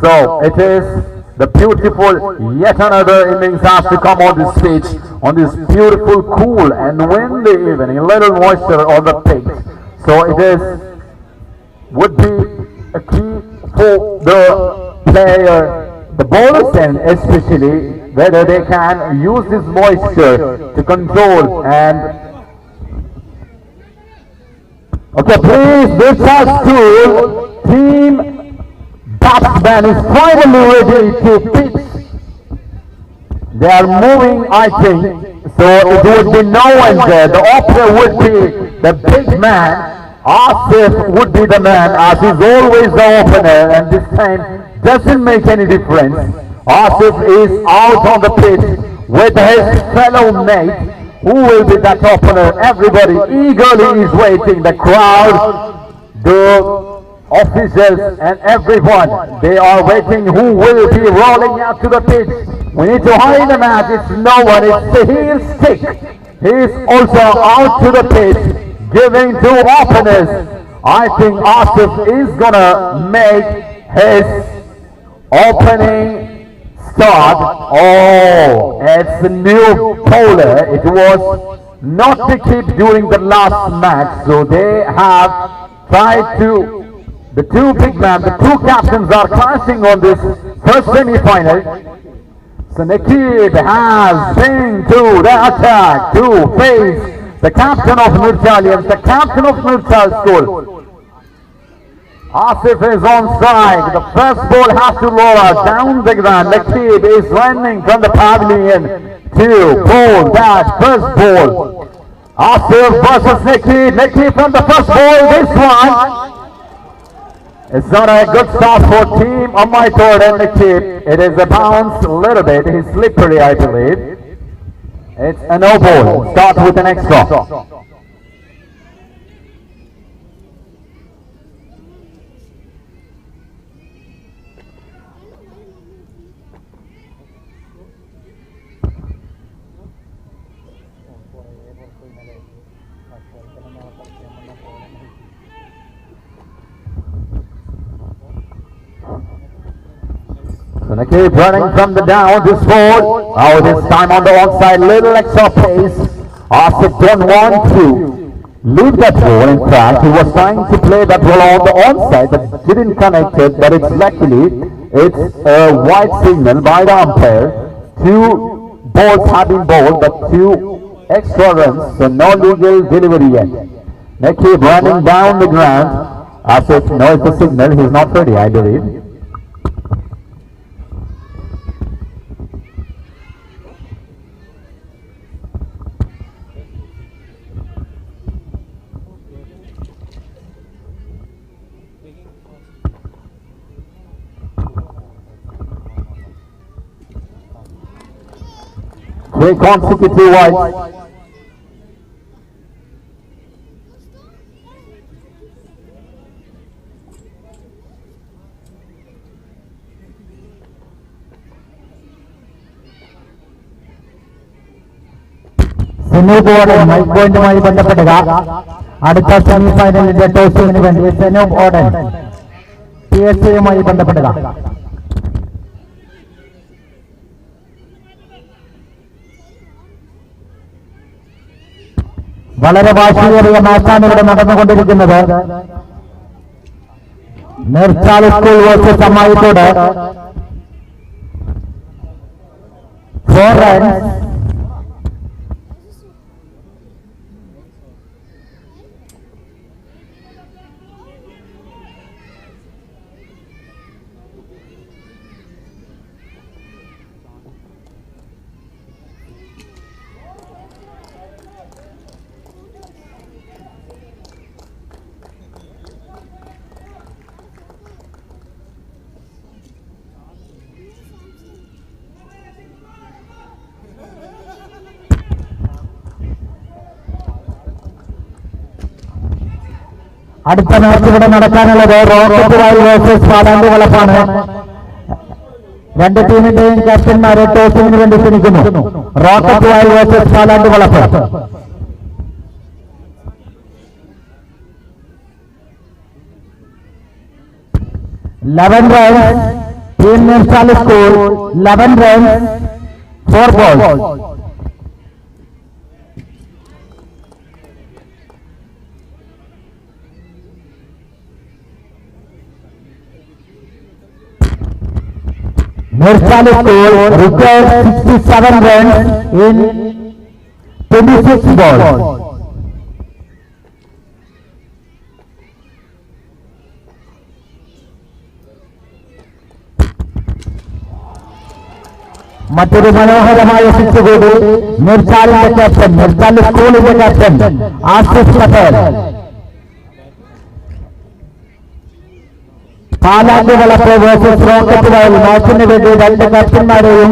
So it is the beautiful, yet another innings has to come on this pitch, on this beautiful, cool and windy evening, a little moisture on the pitch. So it is, would be a key for the player, the bowlers end especially, whether they can use this moisture to control and... Okay, please, this has school, team batsman is finally ready to pitch. They are moving, I think, so it would be no one there. The opener would be the big man. Asif would be the man, as is always the opener, and this time doesn't make any difference. Asif is out on the pitch with his fellow mate. Who will be that opener? Everybody eagerly is waiting. The crowd, the officials and everyone, they are waiting who will be rolling out to the pitch. We need to hurry the match. It's no one, it's the heel stick. He is also out to the pitch, giving 2 openers. I think Asif is gonna make his opening start. Oh, it's a new bowler. It was not to keep during the last match, so they have tried to. The 2 big men, the 2 captains are clashing on this first semi-final. So Nakib has been to the attack to face the captain of Nurtalians, the captain of Nurtal School. Asif is on side. The first ball has to lower down the ground. Nakib is running from the pavilion to bowl that first ball. Asif versus Nakib. Nakib from the first ball. This one. It's not a good start for team on my third and Nakib. It is a bounce a little bit. He's slippery, I believe. It's a no ball. Start with an extra. So Nakib running from the down, this ball, now this time on the onside, little extra pace. Asif don't want to leave that ball. In fact, he was trying to play that ball on the onside, but didn't connect it, but it's luckily, it's a white signal by the umpire. 2 balls have been bowled, but 2 extra runs, so no legal delivery yet. Nakib running down the ground. Asif, no, it's a signal. He's not ready, I believe. Three consecutive wides. Senoob mic പോയിന്റുമായി ബന്ധപ്പെടുക. അടുത്ത semi ഫൈനലിന്റെ ടോസിങ്ങിന് വേണ്ടി സെനൂബ് ഓടൻ PSAയുമായി ബന്ധപ്പെടുക. വളരെ വാശിയേറിയ മാച്ചാണ് ഇവിടെ നടന്നുകൊണ്ടിരിക്കുന്നത്. Nirchal school versus Ammaithodu 4 runs. അടുത്ത മാച്ച് ഇവിടെ നടക്കാനുള്ളത് റോക്കറ്റ് റോയൽ വേഴ്സസ് പാലാണ്ട് വളപ്പാണ്. രണ്ട് ടീമിന്റെയും ക്യാപ്റ്റന്മാരെ ടോസിങ്ങിന് വേണ്ടി ക്ഷണിക്കുന്നു. Rocket royal versus Paland Valapp. 11 runs. Team Nirchal school 11 runs, 4 balls. Mirchal School required 67 runs in 26 balls. മറ്റൊരു മനോഹരമായ സിക്സ് കൂടി മിർച്ചാലിന്റെ ക്യാപ്റ്റൻ, മിർച്ചാൽ സ്കൂളിന്റെ ക്യാപ്റ്റൻ ആസിഫ് പട്ടേൽ. പാലാണ്ട് വളപ്പ് വേഴ്സസ് റോക്കറ്റ് റോയൽ മാച്ചിന് വേണ്ടി രണ്ട് ക്യാപ്റ്റന്മാരെയും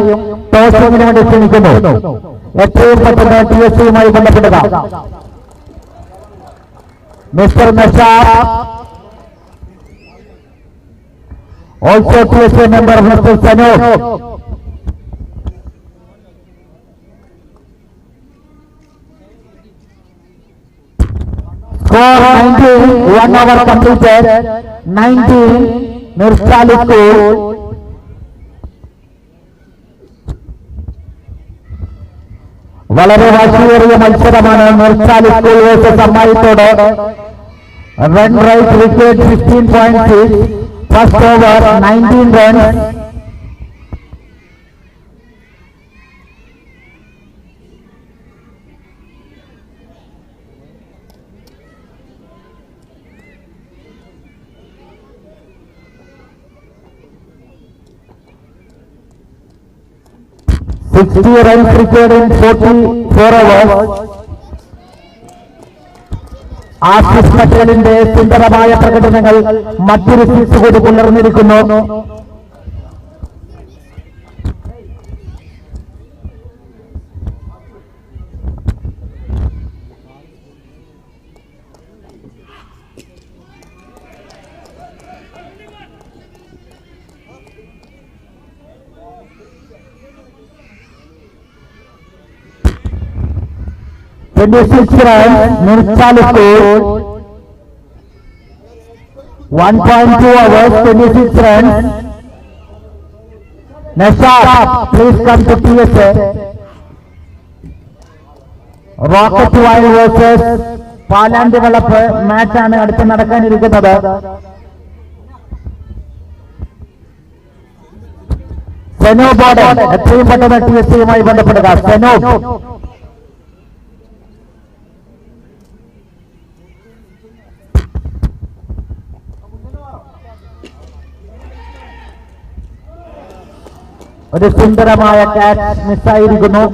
ടോസിങ്ങിന് വേണ്ടി ക്ഷണിക്കുന്നു. എത്രയും പെട്ടെന്ന് TSAയുമായി ബന്ധപ്പെടുക. Mister Nashad, also TSA member mister Sanoop. Score 19, 1 over completed, 19, Mirchal School. വളരെ വാശിയേറിയ മത്സരമാണ് Mirchal school versus Ammayithode. Run rate wicket 15.6, first over 19 runs. Sixty runs required in 44 overs. Asif പട്ടേലിന്റെ സുന്ദരമായ പ്രകടനങ്ങൾ മറ്റൊരു സിക്സ് കൂടി പുലർന്നിരിക്കുന്നു. runs, Mirchal School. 1.2 overs, 26 runs. Nashad, please come to TSA. Rocket Wild versus Palan Developer മാച്ചാണ് അടുത്ത് നടക്കാനിരിക്കുന്നത്. സെനൂബ് ഓടൻ എത്രയും പെട്ടെന്ന് TSAയുമായി ബന്ധപ്പെടുക. സെനൂബ്, ഒരു സുന്ദരമായ catch മിസ്സായിരിക്കുന്നു.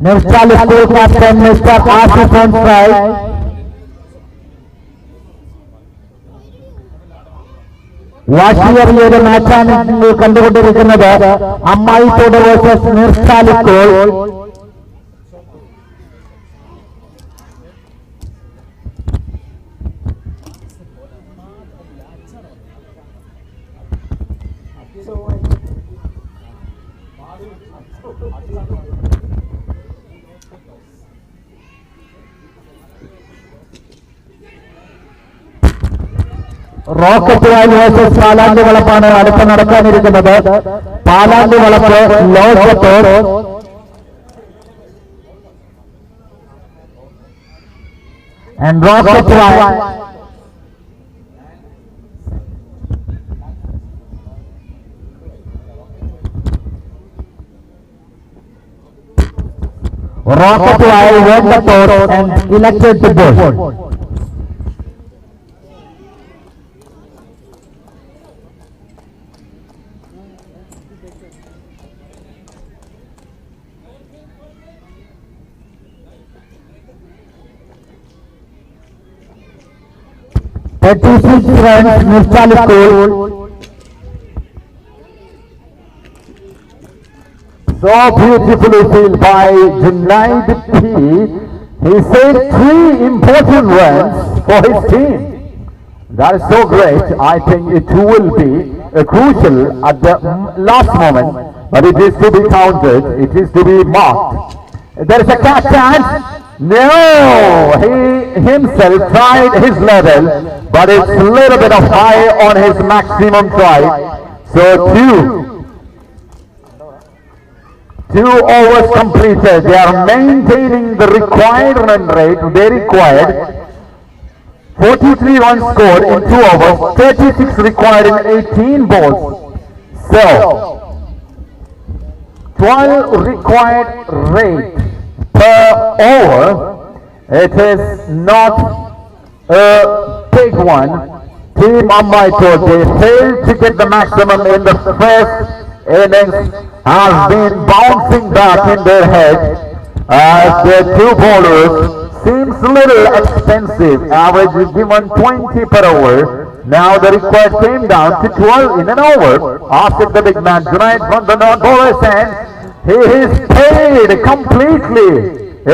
Nirchal School Captain Mr. Asif on strike. വാശിയേറിയ ഒരു മാച്ചാണ് നിങ്ങൾ കണ്ടുകൊണ്ടിരിക്കുന്നത്. Ammayithode versus Nirchal school. Rocket valley versus Palandi വളപ്പാണ് അടുത്ത് നടക്കാനിരിക്കുന്നത്. പാലാണ്ടി വളപ്പ് ലോകത്തോട് and rocket വാലി വേണ്ടത്തോട് and elected to ball. runs, Nirchal School. So beautifully filled by Junaid P. He saved 3 important runs for his team. That is so great. I think it will be crucial at the last moment, but it is to be counted. It is to be marked. There is a catch chance. No, he himself tried his level, but it's a little bit of high on his maximum try. So two overs completed. They are maintaining the required run rate. They required 43 runs scored in 2 overs, 36 required in 18 balls. So 12 required rate per over. It is not a big one. Team Ambaito, they failed to get the maximum in the first innings, has been bouncing back in their head as their 2 bowlers seems little expensive. Average is given 20 per over. Now the required came down to 12 in an over. After the big man Junaid from the non-bowler's end, he is paid completely.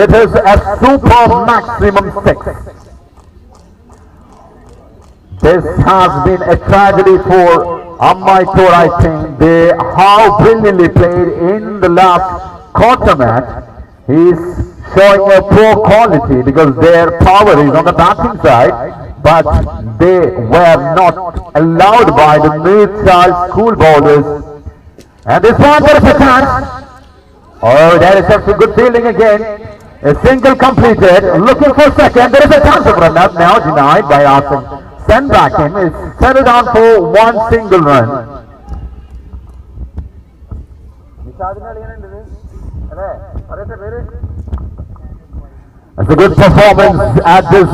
It is a super maximum 6. This has been a tragedy for Ambaito. I think they have brilliantly played in the last quarter match. He is showing a poor quality because their power is on the batting side, but they were not allowed by the Nirchal School bowlers. And this one, there is a chance. Oh, there is such a good feeling again. A single completed, looking for second. There is a chance of run out now, denied by Asim. Send back him. It's settled down for 1 single run. It's a good performance at this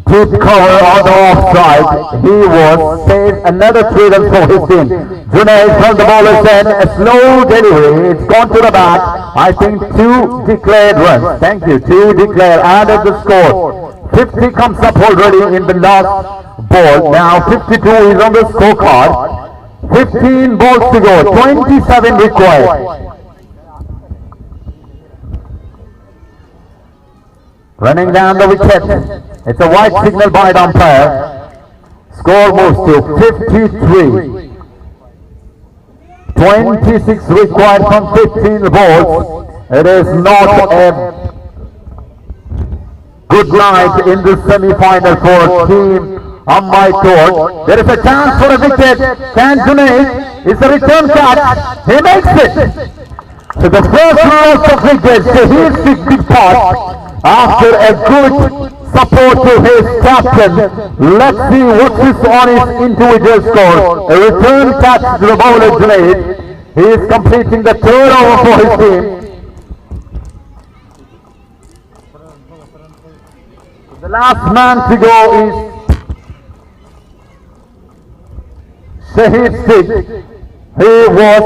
deep cover on the offside. He was saved another 3 runs for his team. Junaid from the bowler's end, a slow delivery. It's gone to the back. I think 2 declared runs. Thank you. 2 declared, added the score. 50 comes up already in the last ball. Now 52 is on the scorecard. 15 balls to go. 27 required. Running down the wicket. It's a white signal by the umpire. Score moves to 53. 26 required from 15 balls. It is not a good night in the semi-final for Team Ambaito. There is a chance for a wicket. Can Junaid? It's a return catch. He makes it. So the first loss of wickets. So here's the big part. After a good support to his captain, let's see what is on his individual score. A return catch to the bowler Junaid. He is completing the 3rd over for his team. The last man to go is Shahid Singh. He was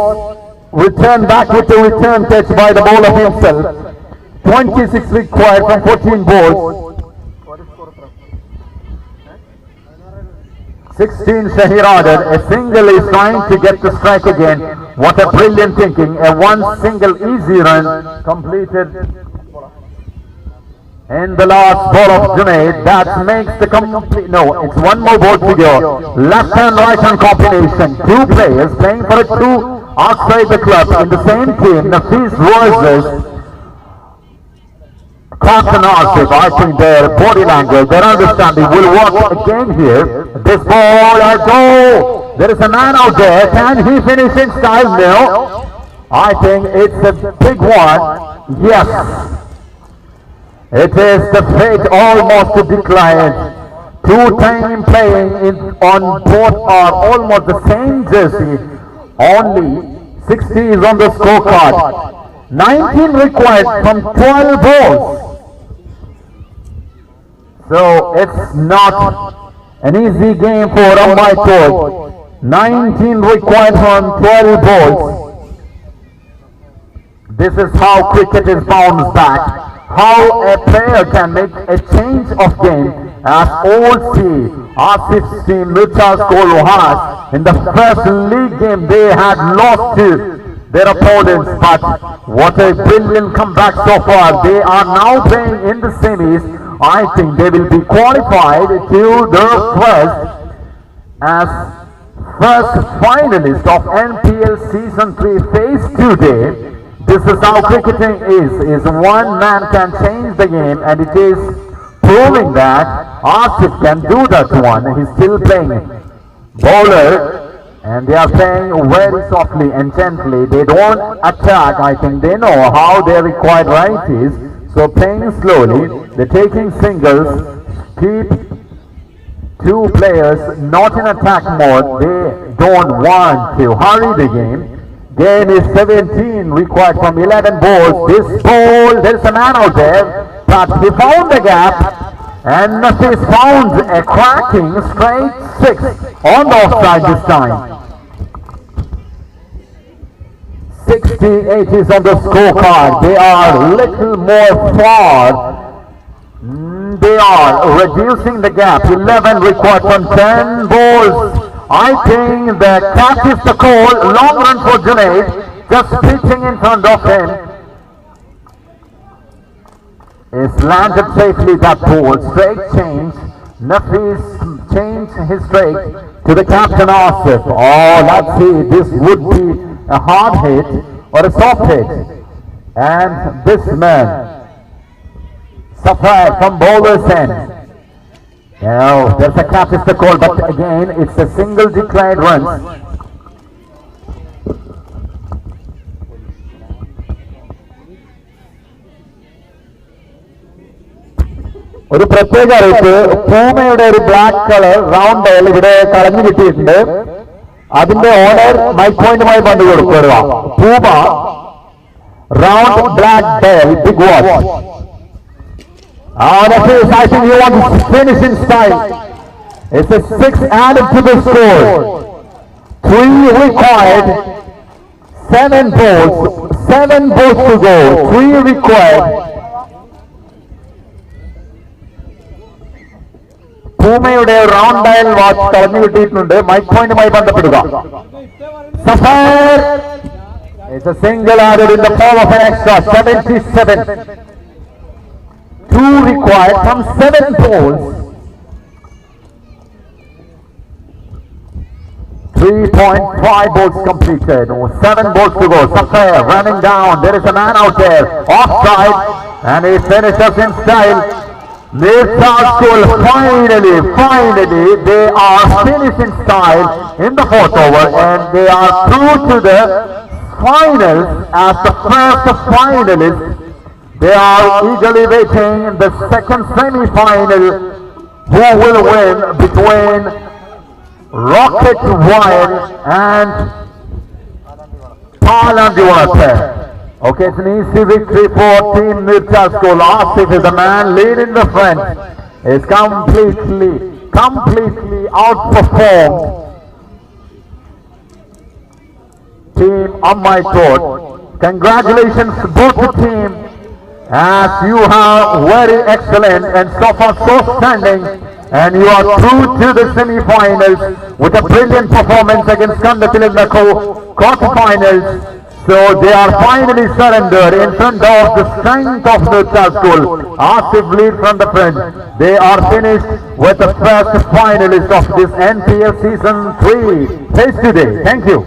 returned back with the return catch by the bowler himself. 26 required from 14 balls. 16 Shahir ordered. A single is trying to get the strike again. What a brilliant thinking. A one single easy run completed in the last ball of Junaid. That makes the complete. No, it's one more ball to go. Left and right hand combination. Two players playing for a two outside the club in the same team. Nafis versus Captain Asif. I think their body language, their understanding will work again here. This ball, go! There is a man out there. Can he finish in style? No. I think it's a big one. Yes. It is the fate almost to decline. Two-time playing on both are almost the same jersey. Only 60 is on the scorecard. 19 required from 12 balls. So it's not an easy game for Alba. 19 required from 12 balls. This is how cricket is bounced back. How a player can make a change of game, as old Asif's team, Mircha's goal has. In the first league game they had lost to their opponents, but what a brilliant comeback so far. They are now playing in the semis. I think they will be qualified to the first finalist of NPL Season 3 Phase 2 day. This is how cricketing is one man can change the game, and it is proving that Asif can do that one. He's still playing bowler, and they are playing very softly and gently. They don't attack. I think they know how their required right is. So playing slowly, they're taking singles, keep two players not in attack mode. They don't want to hurry the game. Game is 17 required from 11 balls. This ball, there's a man out there, but he found the gap, and Nafis found a cracking straight 6 on the offside this time. 68 is on the scorecard. They are a little more far. They are reducing the gap. 11 required from 10 balls. I think that catches the call. Long run for Junaid. Just pitching in front of him. It's landed safely, that ball. Straight change. Nafis changed his straight to the captain Asif. Oh, let's see. This would be a hard hit or a soft hit, and this man Safar from bowler's end. Now there's a catch is the call, but again it's a single declined run. ഒരു പ്രത്യേക അറിയിപ്പ്, പൂമയുടെ ഒരു black colour round dial ഇവിടെ കളഞ്ഞു കിട്ടിയിട്ടുണ്ട്. അതിന്റെ order mic പോയിന്റുമായി പണ്ട് കൊടുക്കുക. Puma round black dial big watch. I think he wants to finish in style. It's a 6 added to the score. 3 required, 7 balls to go. 3 required. പൂമയുടെ round dial watch കളഞ്ഞു കിട്ടിയിട്ടുണ്ട്. മൈക്ക് പോയിന്റുമായി ബന്ധപ്പെടുക. സഫാർ is a single added in the form of an extra. 77. 2 required from 7 balls. 3.5 balls completed. 7 balls to go. Safar running down. There is a man out there. Offside. And he finishes in style. Mircha's goal, finally, they are finishing style in the 4th over, and they are through to the finals as the first finalists. They are eagerly waiting in the second semi-final, who will win between Rocket Wine and Palandiwate. Okay, it's an easy victory for Team Mircha's goal. Asif is the man leading the front. is completely outperformed Team Ammaitod. Congratulations both the team, as you have very excellent and so far so standing, and you are through to the semi-finals with a brilliant performance against Kandathil quarter-finals. So they are finally surrendered in front of the strength of Nurchal School. Asif lead from the front. They are finished with the first finalist of this NPL Season 3 face today. Thank you.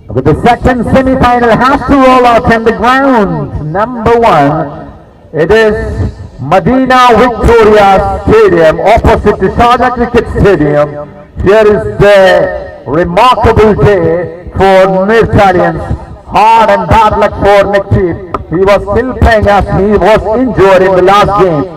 But the second semi-final has to roll out on the ground. Number 1, it is Medina Victoria Stadium opposite to Sharjah Cricket Stadium. Here is the remarkable day for Nirchalians. Hard and bad luck for Nikchip. He was still playing as he was injured in the last game.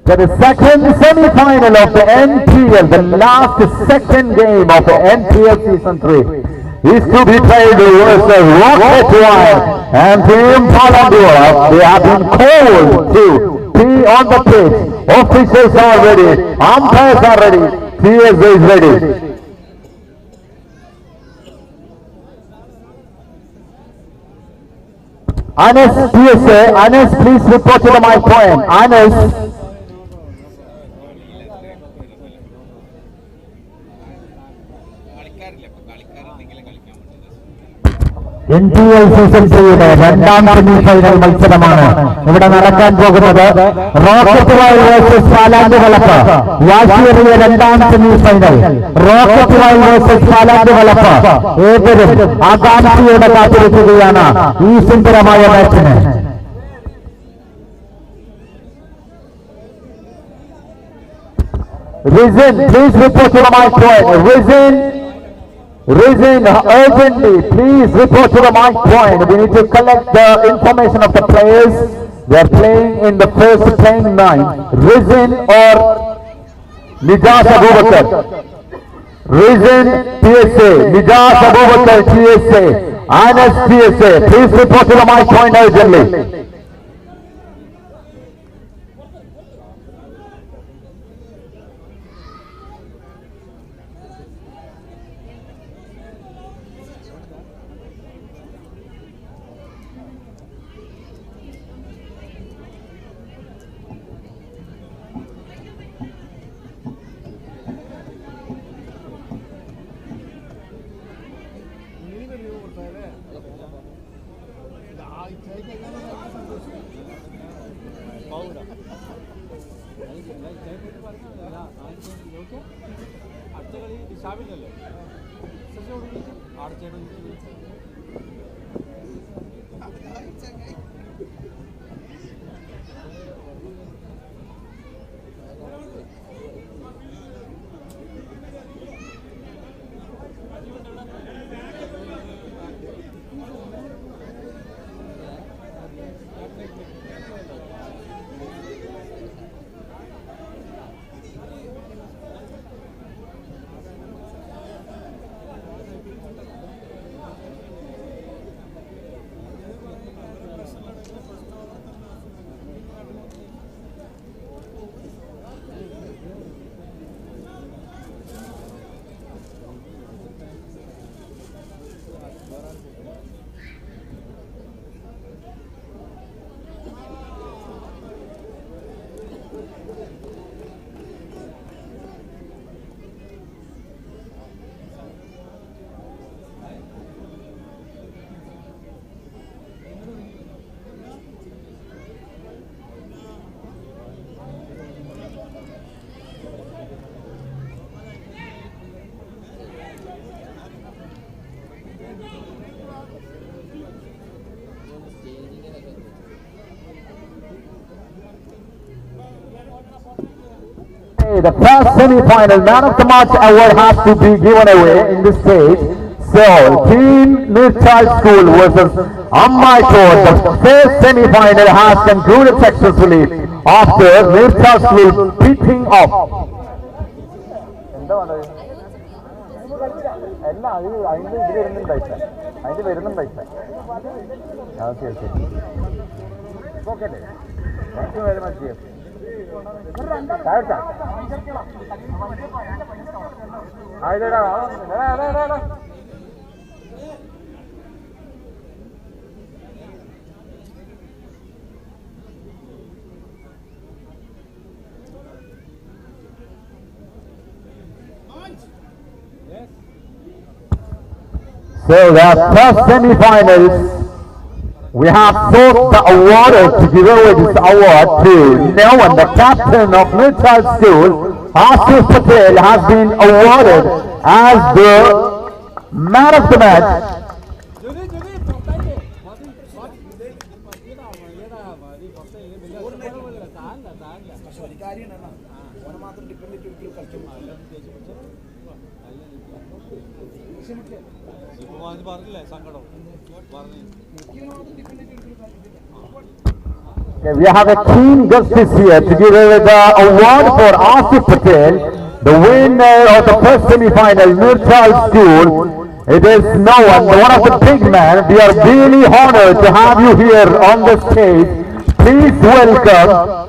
For the second semi-final of the NPL, the last second game of the NPL Season 3 is to be played versus Rocket Wine and Team Palandura. They have been called to be on the pitch. Officials are ready, umpires are ready, TSA is ready. Anas, TSA, Anas, please report to the mic point. Anas. NPL Season 3-യുടെ രണ്ടാം semifinal മത്സരമാണ് ഇവിടെ നടക്കാൻ പോകുന്നത്. Rocket while versus Paland വളപ്പ്, വാശിയേറിയ രണ്ടാം semifinal. Rocket while versus Paland വളപ്പ് ഏവരും ആകാംക്ഷയോടെ കാത്തിരിക്കുകയാണ് ഈ സുന്ദരമായ മാച്ചിന്. Rizin, please report to the mic point. Rizin, urgently, please report to the mic point. We need to collect the information of the players. They are playing in the first playing 9. Rizin or Nijas Abubakar? Rizin, TSA. Nijas Abubakar, TSA. Anas, TSA. Please report to the mic point urgently. the first semi-final man of the match award has to be given away in this stage. So, Team Nirchal School versus Ammaikot, the first semi-final has concluded successfully after Nirchal School beating off. Thank you very much, dear. So the first semi-finals, we have sought the award to give away this award to Nevan, the captain of Nirchal School. Asif Patel has been awarded as the man of the match. Okay, we have a keen justice here to give away the award for Asif Patel, the winner of the first semi-final, Nirchal School. It is Noah, one of the big men. We are really honored to have you here on the stage. Please welcome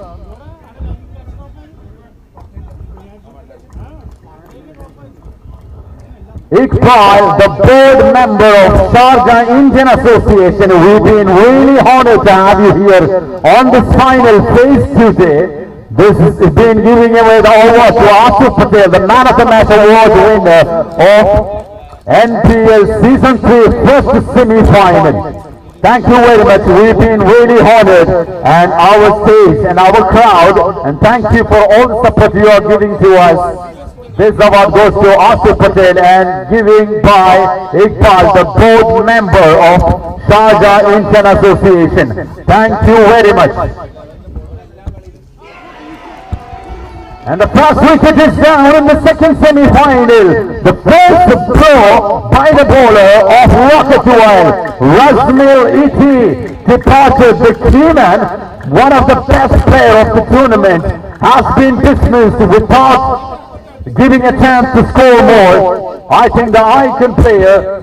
Iqbal, the board member of Sharjah Indian Association. We've been really honored to have you here on this final phase today. This has been giving away the award to Asif Patel, the man of the match award winner of NPL Season 3 first semi-final. Thank you very much. We've been really honored, and our stage and our crowd, and thank you for all the support you are giving to us. This award goes to Asif Patel and giving by Iqbal, the board member of Sharjah Indian Association. Thank you very much. And the first wicket is down in the second semi-final. The first throw by the bowler of Rocket Wild, Razmil Iti, departed the keyman, one of the best players of the tournament, has been dismissed without giving a chance to score more. I think the icon player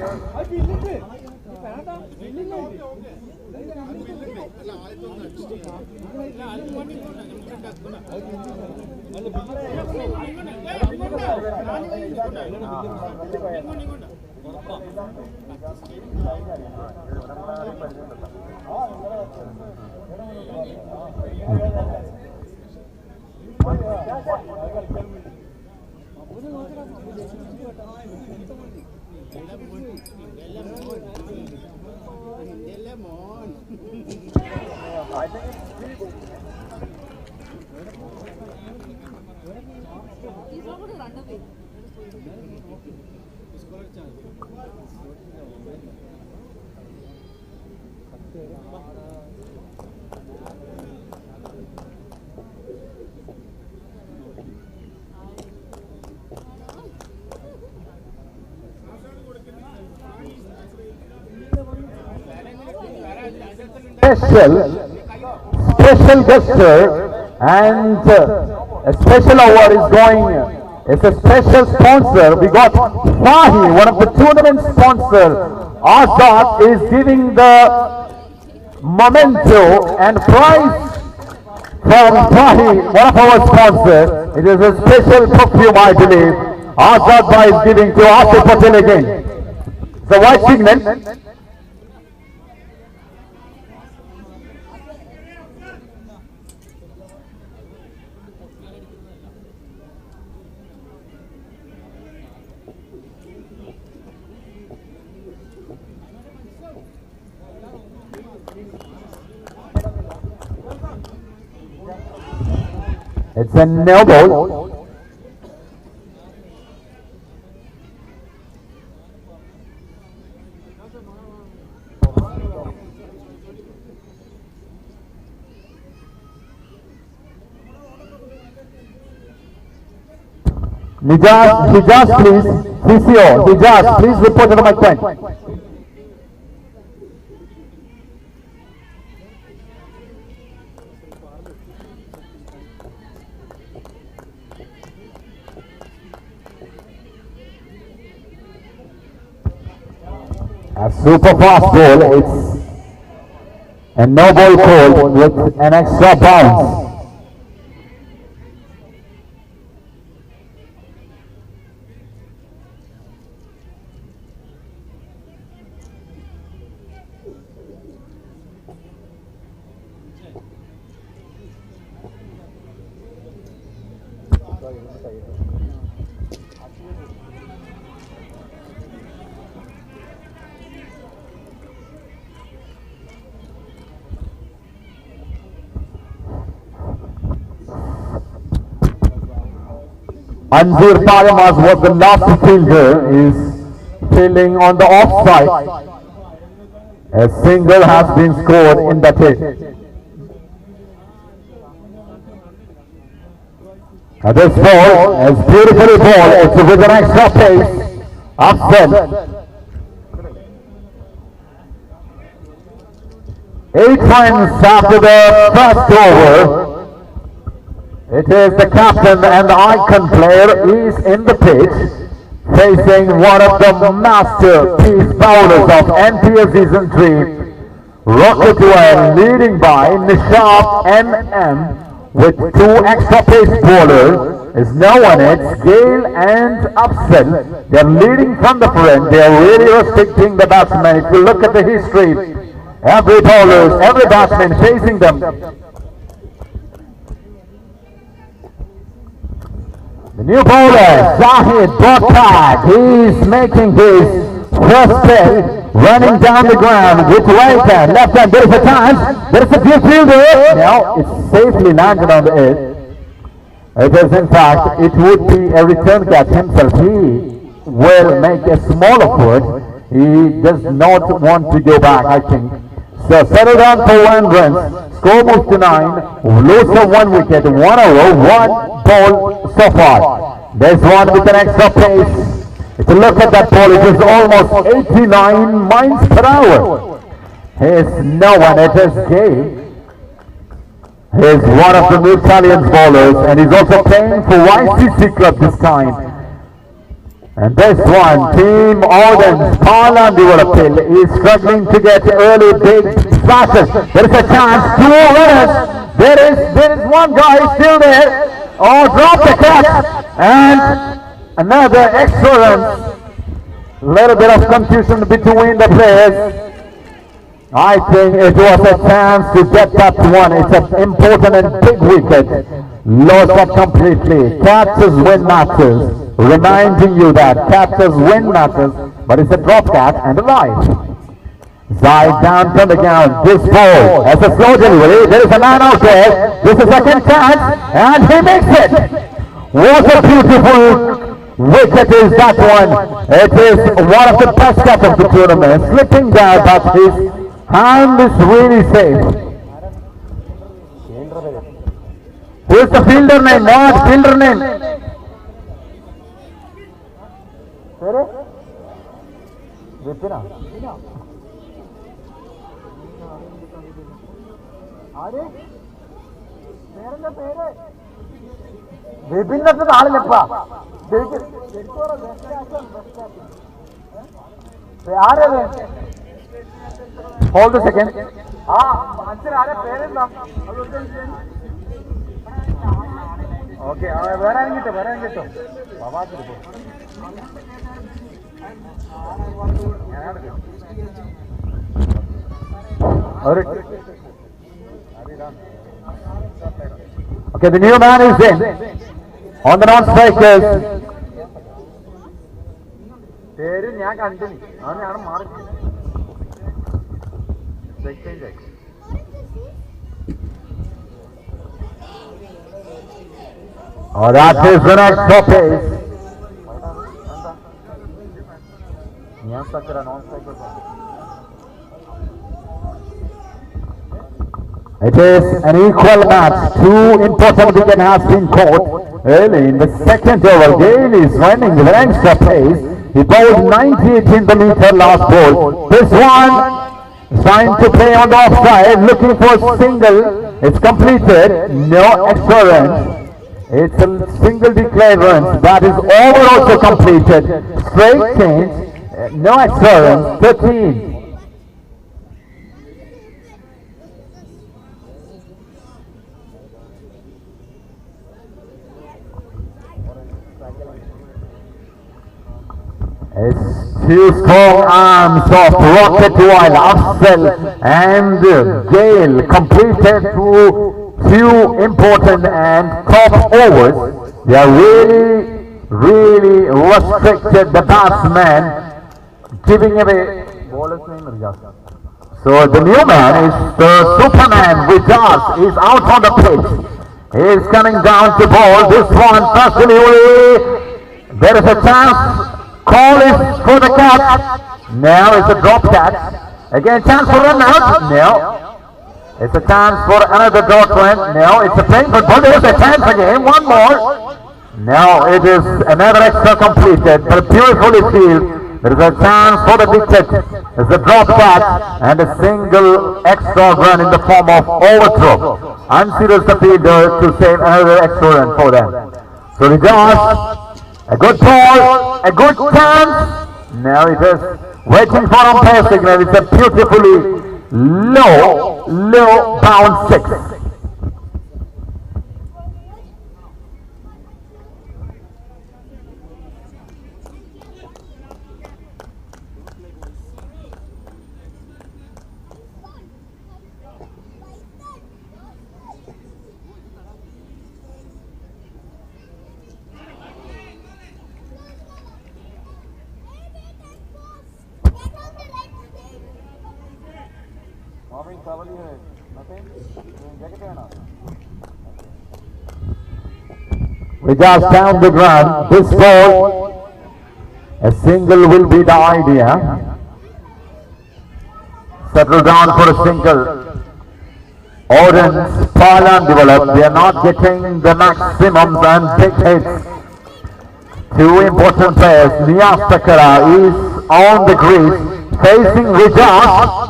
special gesture, and a special award is going. It's a special sponsor. We got Fahi, one of the tournament sponsors. Azad is giving the memento and prize from Fahi, one of our sponsors. It is a special perfume, I believe. Azad Bhai is giving to Asif Patel again. The white signal. It's a no ball. Hijaz, please. Physio, Hijaz, please report to the mic point. A super fast ball. It's a no ball called with an extra bounce. Anzir Palamas was the last fielder, is fielding on the offside. A single has been scored in that hit. This ball is beautifully ball. It's with an extra pace. Upset. 8 runs after the first over. It is the captain and the icon player is in the pitch, facing one of the masterpiece bowlers of NPL Season 3, Rocketware, leading by Nishab MM with 2 extra pace bowlers. Is now on it, Gale and Upsell. They are leading from the front. They are really restricting the batsmen. If you look at the history, every bowler, every batsman facing them. The new bowler, Zahid Botak, he's making his first play, running down the ground with right hand, left hand, there is a chance, there is a deep fielder. Now it's safely landed on the edge. It is in fact, it would be a return catch himself. He will make a smaller foot. He does not want to go back, I think. So settle down for 1 run. Score moves to 9. Lose of 1 wicket. 1 over, 1 ball so far. There's one with an extra pace. If you look at that ball, it is almost 89 miles per hour. Here's no one. It is Gay. He's one of the new Italian bowlers, and he's also playing for YCC club this time. And this one, Team Orange, Palandivarappil, is struggling to get early big flashes. There is a chance, 2 runners. There is one guy still there. Oh, drop the catch, and another extra run. Little bit of confusion between the players. I think it was a chance to get that one. It's an important and big wicket. Lost that completely. Catches win matches. Reminding you that catches win matches, but it's a drop catch and a line. Side down from the ground. This ball as a slow delivery. There is a man out there. This is a second chance, and he makes it. What a beautiful wicket is that one. It is one of the best catches of the tournament. Slipping there, but his hand is really safe. Who is the fielder name? What fielder name? വിപിന്നത്തെ ആളില്ലപ്പാ ആരത് hold second ആ മനസ്സിലാരെ പേരെന്താ okay വേറെ കിട്ടും Okay, the new man is in. On the non-strikers. Oh, that is the next pace. It is an equal match. 2 important wickets has been caught. early in the second over. Gale is running with an extra pace. He bowled 98 in the meter last ball. This one is trying to play on the offside, looking for a single. It's completed. No extra runs. It's a single declared runs. That is over also completed. Straight change. No extra runs. 13. It's two strong arms of Rocket while Afzal and Gale completed two important and top overs. They are really restricted the batsman, giving away. So the new man is the Superman. Vijay is out on the pitch. He is coming down to bowl. This one, personally, there is a chance. Call is for the catch. Now it's a drop catch. Again, chance for run out. No. It's a chance for another drop run. No, it's a plain football. There's a chance again. One more. Now it is another extra completed. But beautifully field. There is a chance for the wicket. It's a drop catch and a single extra run in the form of overthrow. Unserious the fielder to save another extra run for them. So the Josh. A good ball, a good chance. Now it is waiting for umpire signal. It's a beautifully low bound 6. We just down the ground. This ball, a single will be the idea. Settle down for a single. Orange, Palan developed. They are not getting the maximums and big hits. Two important players. Niyaz Takara is on the crease, facing Vijay.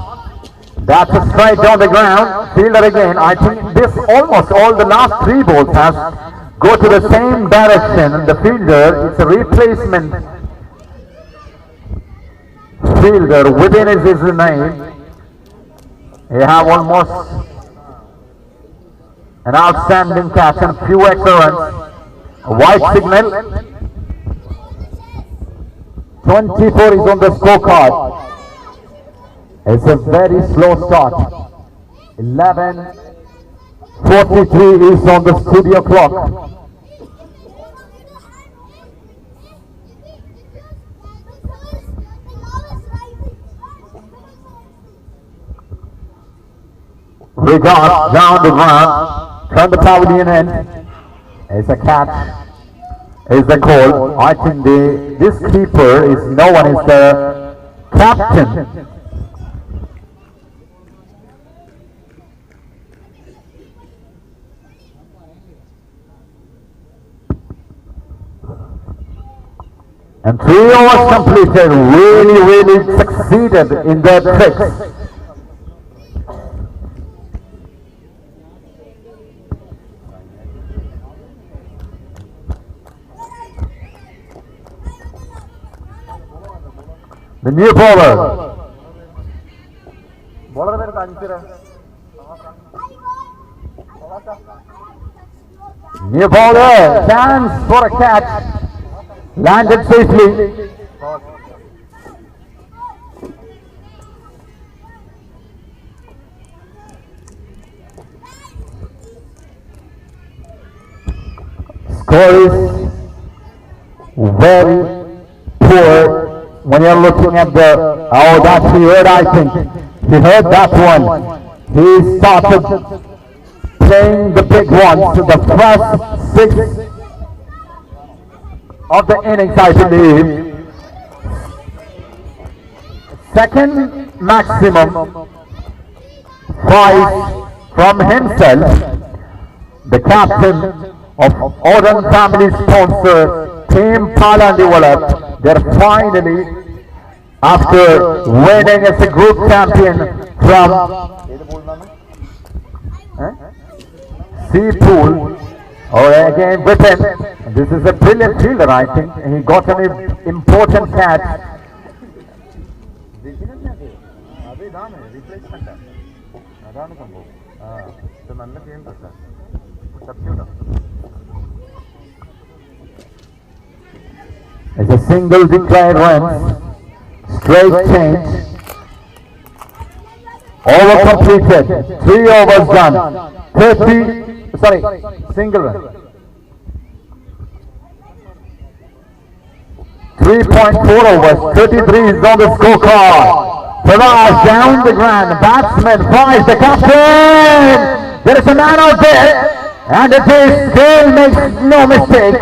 That's a straight down the ground. Fielder again. I think this almost all the last 3 balls has go to the same direction. The fielder, it's a replacement fielder within his name. You have almost an outstanding catch and few extra runs. A white signal. 24 is on the scorecard. It's a very slow start. 11:43 is on the studio clock. We got down the ground, turn the pavilion in. It's a catch. Is the call. I think this keeper is no one is the captain. And 3 overs completed, really succeeded in their tricks. The new bowler. New bowler, chance for a catch. Landed safely. Score is very poor when you're looking at the, oh, that's he heard, I think. He heard that one. He started playing the big ones, the first 6 of the innings, I believe. Second maximum 5 from himself. The captain of Oran family sponsor Team Pala developed. They're finally, after winning as a group champion from C Pool, or again Britain. This is a brilliant fielder, I think. He got an important catch. It's a single declared runs, straight change, over completed, 3 overs done, 30, single run. 3.4 overs, 33 is on the scorecard. Faraj down the ground, batsman finds the captain. There is a man out there, and it is still makes no mistake.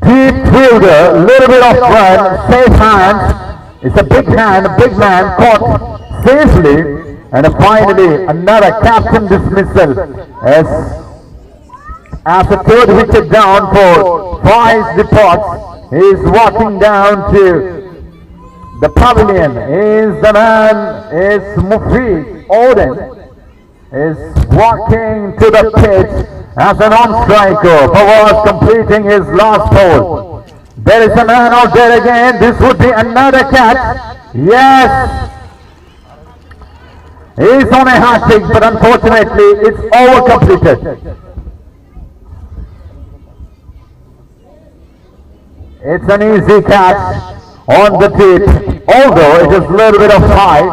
Deep fielder, little bit of run, safe hands. It's a big hand, a big man caught safely, and finally another captain dismissal as a third wicket down for Faiz Depots. He is walking down to the pavilion. Is the man, is Mufid Odin, is walking to the pitch as a non-striker. Fawaz completing his last hole. There is a man out there again. This would be another catch. Yes. He is on a hat-trick, but unfortunately it's over completed. It's an easy catch on the tip, although it is a little bit of high.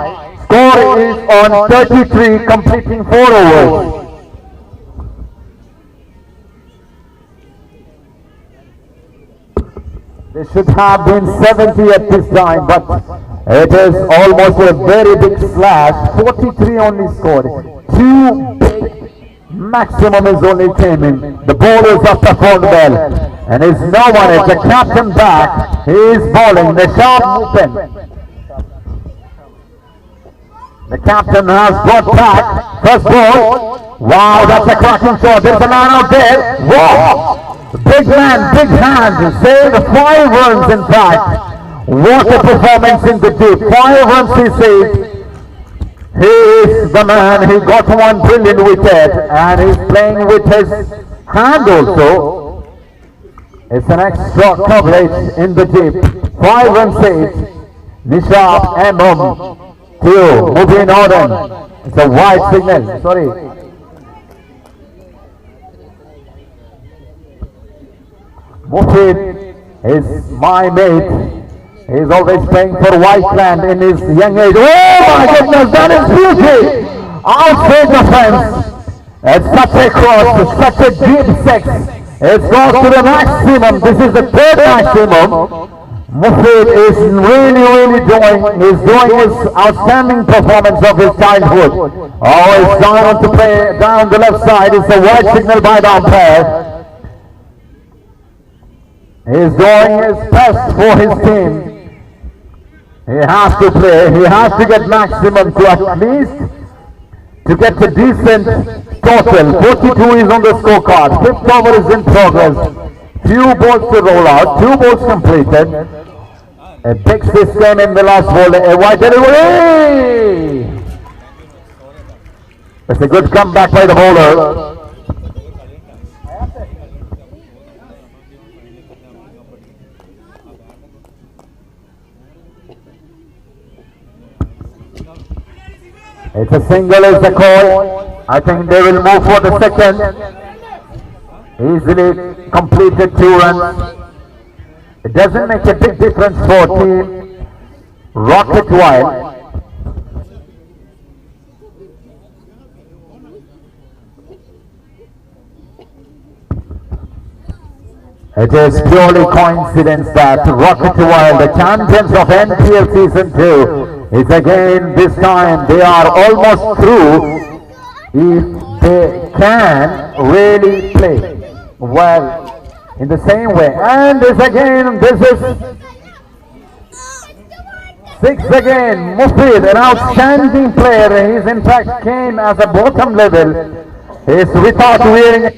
Score is on 33, completing 4 overs. They should have been 70 at this time, but it is almost a very big slash. 43 only scored. 2 big maximum is only came in. The bowlers have performed well. And is no one, it's the captain back. He is bowling, the sharp movement. The captain has brought back first ball. Wow, that's a cracking shot. There's a man out there. Wow! Big man, big hand. Saved 5 runs in fact. What a performance in the deep. 5 runs he saved. He is the man. He got one brilliant wicket and he's playing with his hand also. It's an extra coverage in the deep. 5 runs saved. Nishab MM to Mubin Odin. It's a wide signal. Sorry. Mufid is my mate. He is always playing for Whiteland in his young age. Oh my goodness, that is beauty! Outside the fence. It's such a cross, such a deep six. It's gone to the maximum. This is the 3rd maximum. Mufid is really doing his outstanding performance of his childhood. Oh, it's down to play down the left side. It's a white signal by the umpire. He's doing his best for his team. He has to play. He has to get maximum to at least to get a decent total. 42 is on the scorecard. 5th over is in progress. Few balls to roll out. 2 balls completed. A big system in the last ball. A wide delivery. It's a good comeback by the bowler. It's a single is the call. I think they will move for the second. Easily completed 2 runs. It doesn't make a big difference for team Rocket Wild. It is purely coincidence that Rocket Wild, the champions of NPL Season 2, is again this time they are almost through if they can really play well in the same way. And this again, this is 6 again. Mufid, an outstanding player. He's in fact came as a bottom level. He's without wearing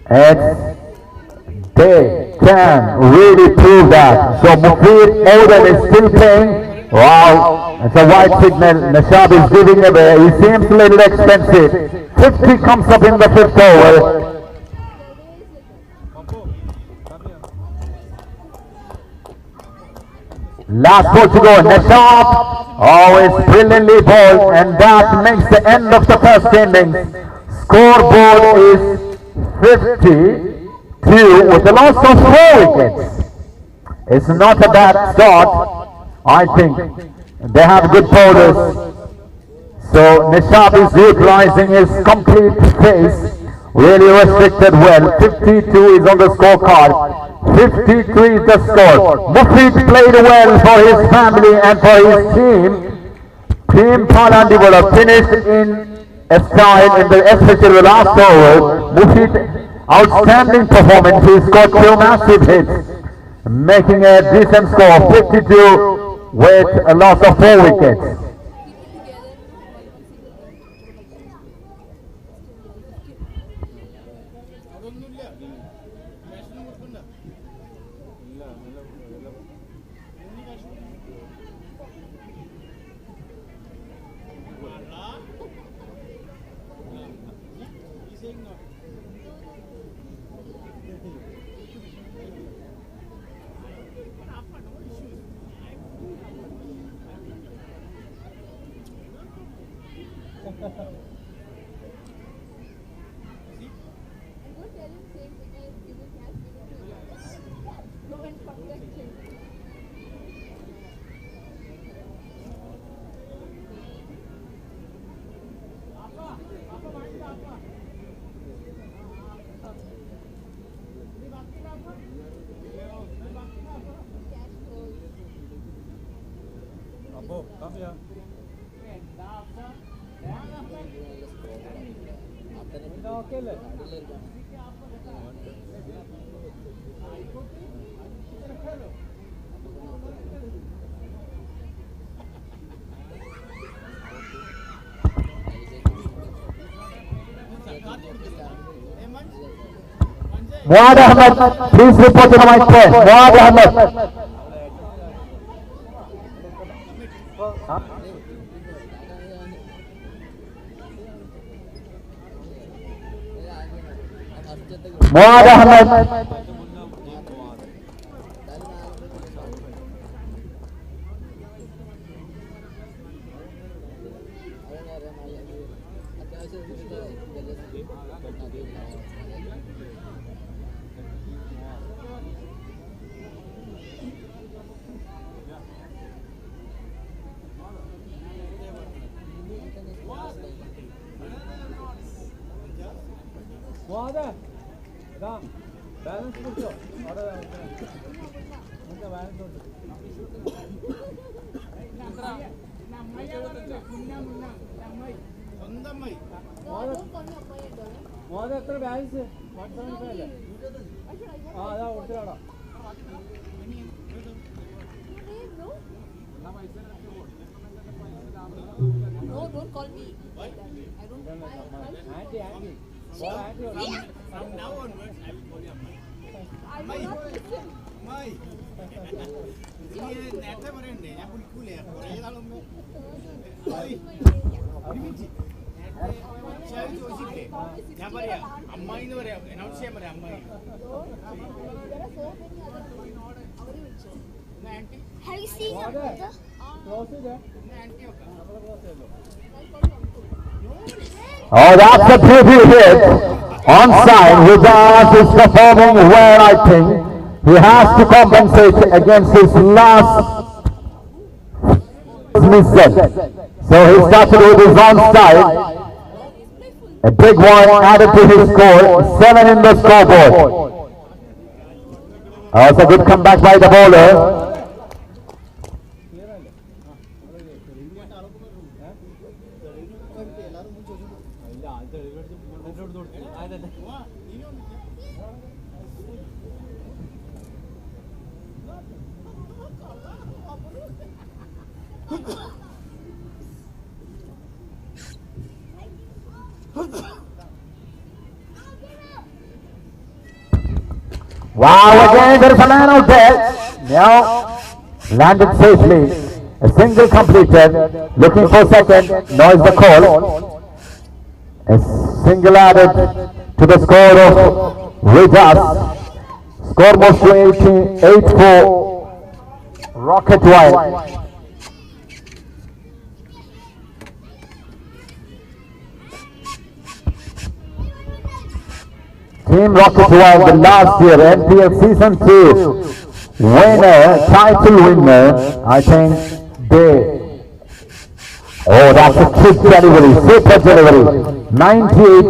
And they can really prove that. So Mufid Oden is still playing. Wow, it's a white signal. Nashab is giving away. He seems a little expensive. 50 comes up in the fifth over. Last ball to go. Nashab always brilliantly bowled, and that makes the end of the first innings. Scoreboard is 52 with a loss of 4 wickets. It's not a bad start. I think they have good bowlers. So Nishab is utilizing his complete pace. Really restricted well. 52 is on the scorecard. 53 is the score. Mufid played well for his family and for his team. Team Palandi would have finished in a style in the especially the last over. Mufid, outstanding performance. He scored 2 massive hits, making a decent score. 52 with a loss of 4 wickets. Come here. Muad Ahmed, please report to the mic there. Muad Ahmed. Muad Ahmed. Balance put balance. No, don't call me. I don't. Auntie. From now onwards, I will call you Amma. I will not listen. Mai. ये नेता बरेंडे या पुल कूले या पुरे ये दालों में Mai. अभिमिची चाय जो सीखे क्या बरेया अम्मा ही तो बरेया announce किया बरेया अम्मा ही there are so many other going on our which ना auntie have you seen close है auntie होगा Oh, that's a beauty hit. Onside. Hujaz is performing well, I think. He has to compensate against his last missile. So he started with his onside. A big one added to his score. 7 in the scoreboard. Also good comeback by the bowler. Wow, again there is a man out there. Now landed safely. A single completed. Looking for second. Now is the call. A single added to the score of Rijas. Score moves to 8 for Rocket Wild. Team Rocket Wild, the last year NPL Season 2 winner, title winner. I think they... Oh, that's a chip delivery, super delivery. 98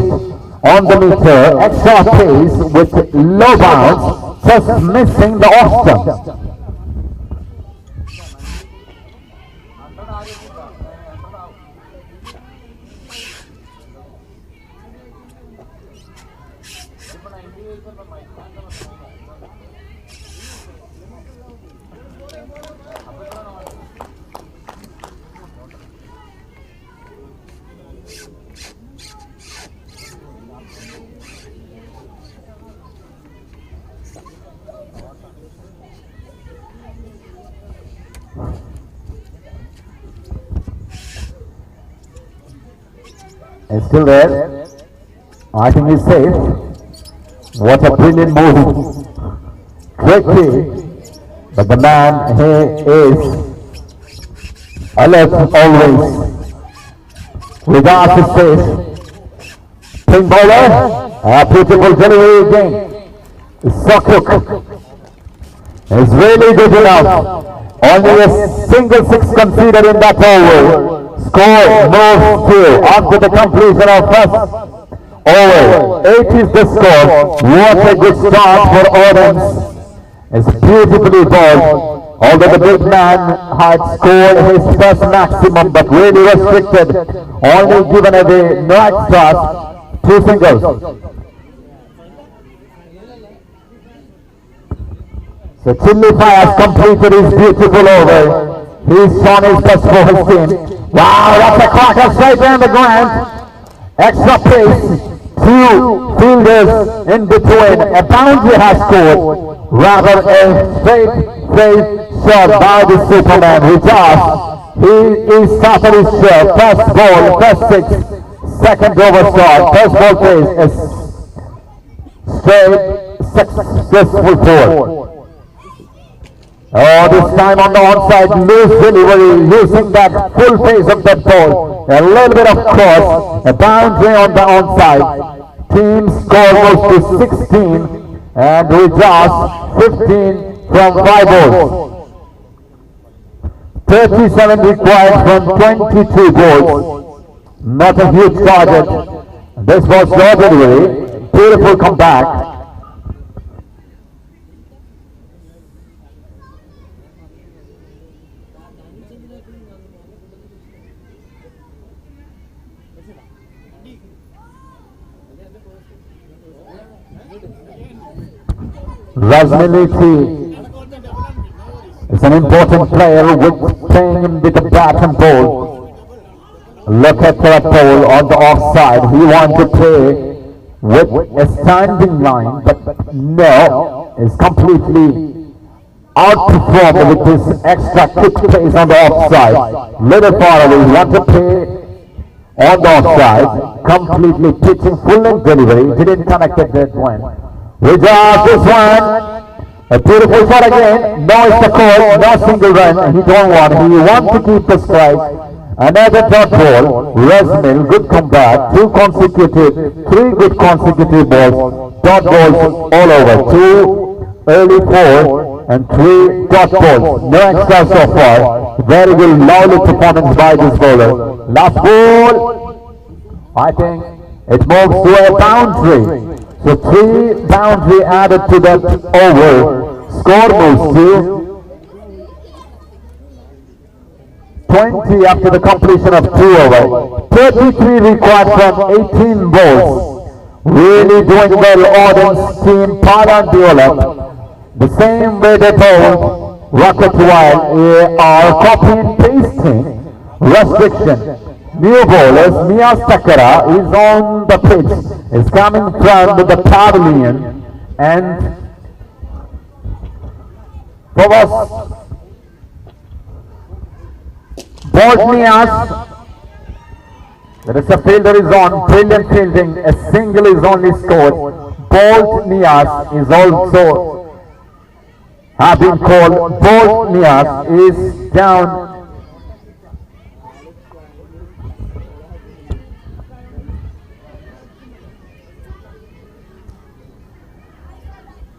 on the meter, extra pace with low bounce, just missing the off stump. It's still there. I think he's safe. What a brilliant move. Tricky. But the man, he is alert always. Regards his face. Ping bowler. A beautiful delivery again. Sokuk is really good enough. Only a single six conceded in that over. Score moves to after the completion of first over. 8 is the score. What a good start for Orange. It's beautifully bowled. Although the big man had scored his first maximum but really restricted. Only given away no extras. 2 singles. So Chilli has completed his beautiful over. He's shown his best for his team. Wow, that's a cracker straight down the ground. Extra pace. 2 fielders in between. A boundary has scored. Rather a straight shot by the Superman. He started his shot. First ball, first 6. Second over start. First ball pace is straight successful 4. Oh, this time on the onside, loose delivery, using that full phase of that ball. A little bit of cross, a boundary on the onside. Team score goes to 16 and Rijas 15 from 5 balls. 37 required from 22 balls. Not a huge target. This was no delivery. Beautiful comeback. Razmiliti is an important player with playing with the bat and ball. Look at that ball on the offside. He wants to play with a standing line, but no, is completely outperformed with this extra quick pace on the offside. Little far away, he wants to play on the offside, completely pitching full length delivery. Didn't connect at that point. Rijas this one. A beautiful shot again. No, it's the call. No single run. He don't want. He wants to keep the strike. Another dot ball. Resmil, good comeback. 3 good consecutive balls. Dot balls all over. 2 early 4 and 3 dot balls. No extra so far. Very good, lovely performance by this bowler. Last ball. I think it moves to a boundary. So 3 boundary added to that over. Score moves to 20 after the completion of 2 overs. 33 required from 18 balls. Really doing well, Orange team, Paran Develop. The same way they bowled Rocket Wild, they are copy and pasting restriction. New bowlers, Mia Sakara is on the pitch, is coming from the pavilion, and Fawaz Bosnias. There is a fielder is on, brilliant fielding, a single is only scored. Bolt Nias is also have been called. Bolt Nias is down.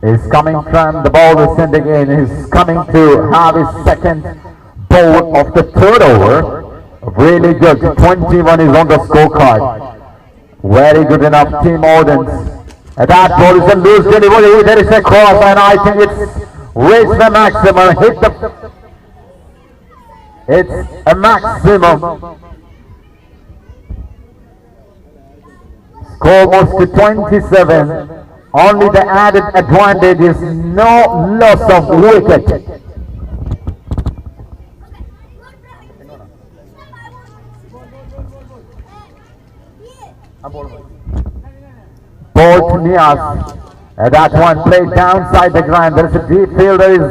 Is coming from the ball is sent again. Is coming to have his second ball of the third over. Really good. 21 is on the scorecard. Very good enough, Team Ordens. That ball is a loose delivery. There is a cross, and I think it's reached the maximum. Hit the. It's a maximum. Score almost to 27. Only the added advantage is no loss of wicket. Bolt Nias. That one played downside the ground. There is a deep fielder is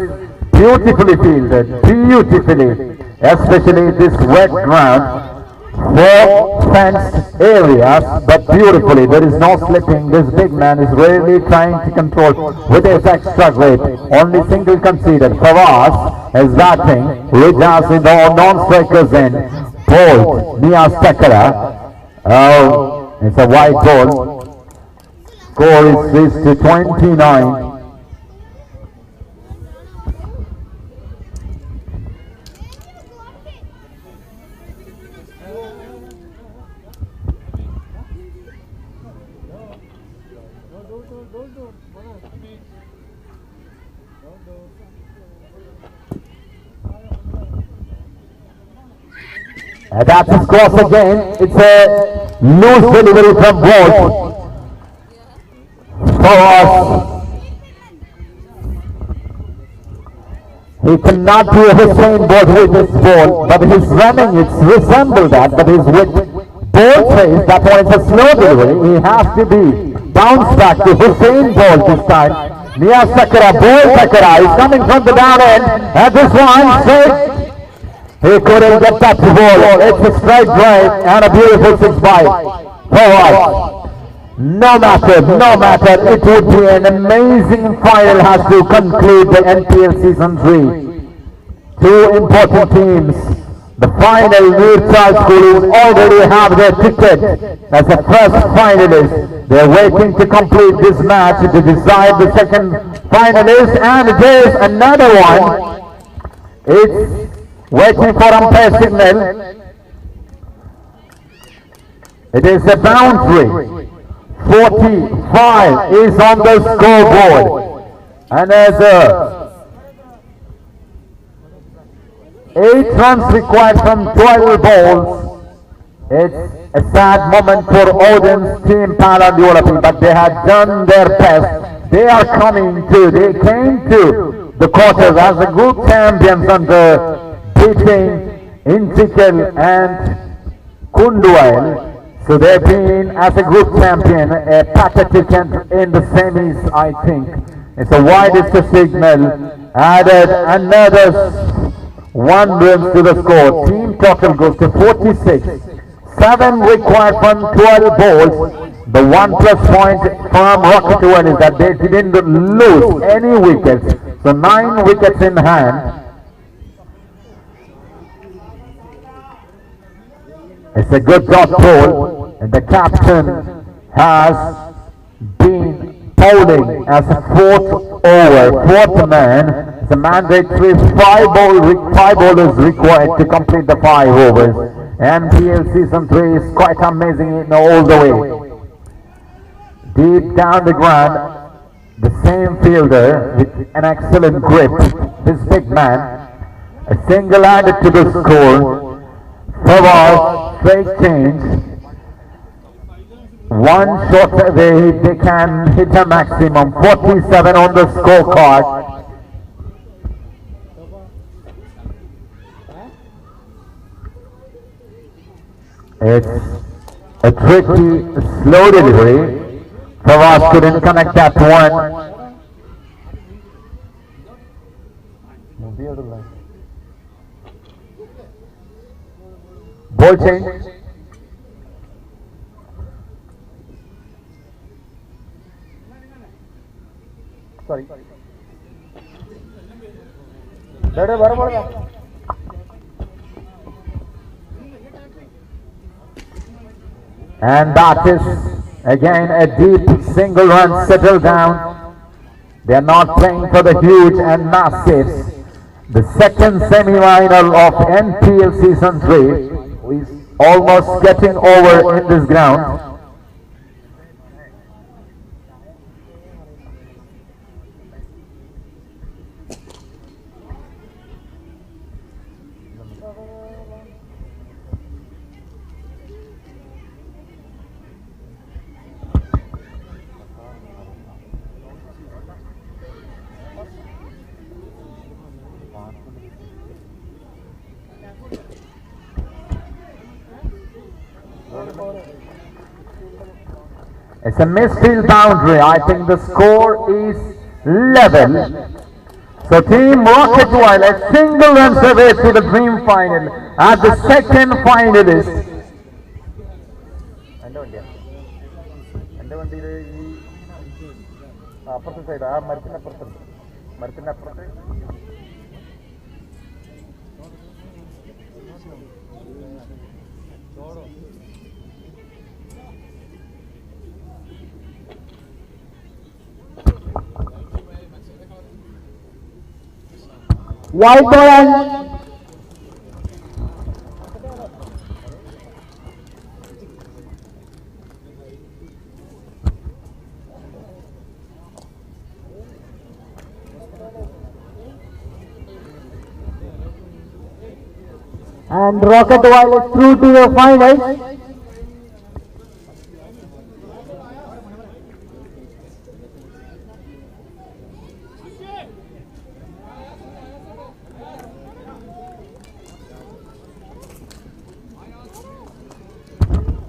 beautifully fielded. Beautifully. Especially this wet ground. 4 fenced areas, but beautifully. There is no slipping. This big man is really trying to control with his extra grip. Only single conceded. Fawaz is batting. Rijas in the non-strikers end. Bolt Nias Takara. Oh, it's a wide ball. Score is reached to 29. And that's his cross again. It's a loose delivery from Bolt. Fawaz. He cannot do a Hussein Bolt with this ball, but his running, it's resemble that, but his with Bolt says that one is a slow delivery. He has to be bounced back to Hussein Bolt this time. Nias Takara, Bolt Takara is coming from the down end, and this one straight. He couldn't get that ball. It's a straight drive and a beautiful 6-5. Fawaz. No matter, it would be an amazing final has to conclude the NPL Season 3. 2 important teams. The final Neerchal School already have their ticket as a first finalist. They are waiting to complete this match to decide the second finalist, and there is another one. It's waiting for umpire signal. It is a boundary. 45 is on the scoreboard. And there's 8 runs required from 12 balls. It's a sad moment for Odin's team Paradeveloping, but they had done their best. They came to the quarters as the group champions under beating Intikal and Kunduel. So they've been, as a group champion, a pathetic in the semis, I think. It's a widest signal. Added another 1 run to the score. Team total goes to 46. 7 required from 12 balls. The 1+ point from Rocketwell is that they didn't lose any wickets. So 9 wickets in hand. It's a good dot ball, and the captain has been bowling as a 4th over, 4th man. It's a mandatory 5 bowlers required to complete the 5 overs. NPL Season 3 is quite amazing in all the way. Deep down the ground, the same fielder with an excellent grip, this big man, a single added to the score. Fawaz, straight change. 1 shot away, they can hit a maximum. 47 on the scorecard. It's a tricky, slow delivery. Fawaz couldn't connect that one. Ball change. Sorry. And that is again a deep single run settle down. They are not playing for the huge and massive. The second semi-final of NPL Season 3 is almost getting over in this ground. It's a midfield boundary. I think the score is level. So Team Rocket Violet single runs away to the dream final as the second finalist. White ball. And Rocket Violet through to the finals.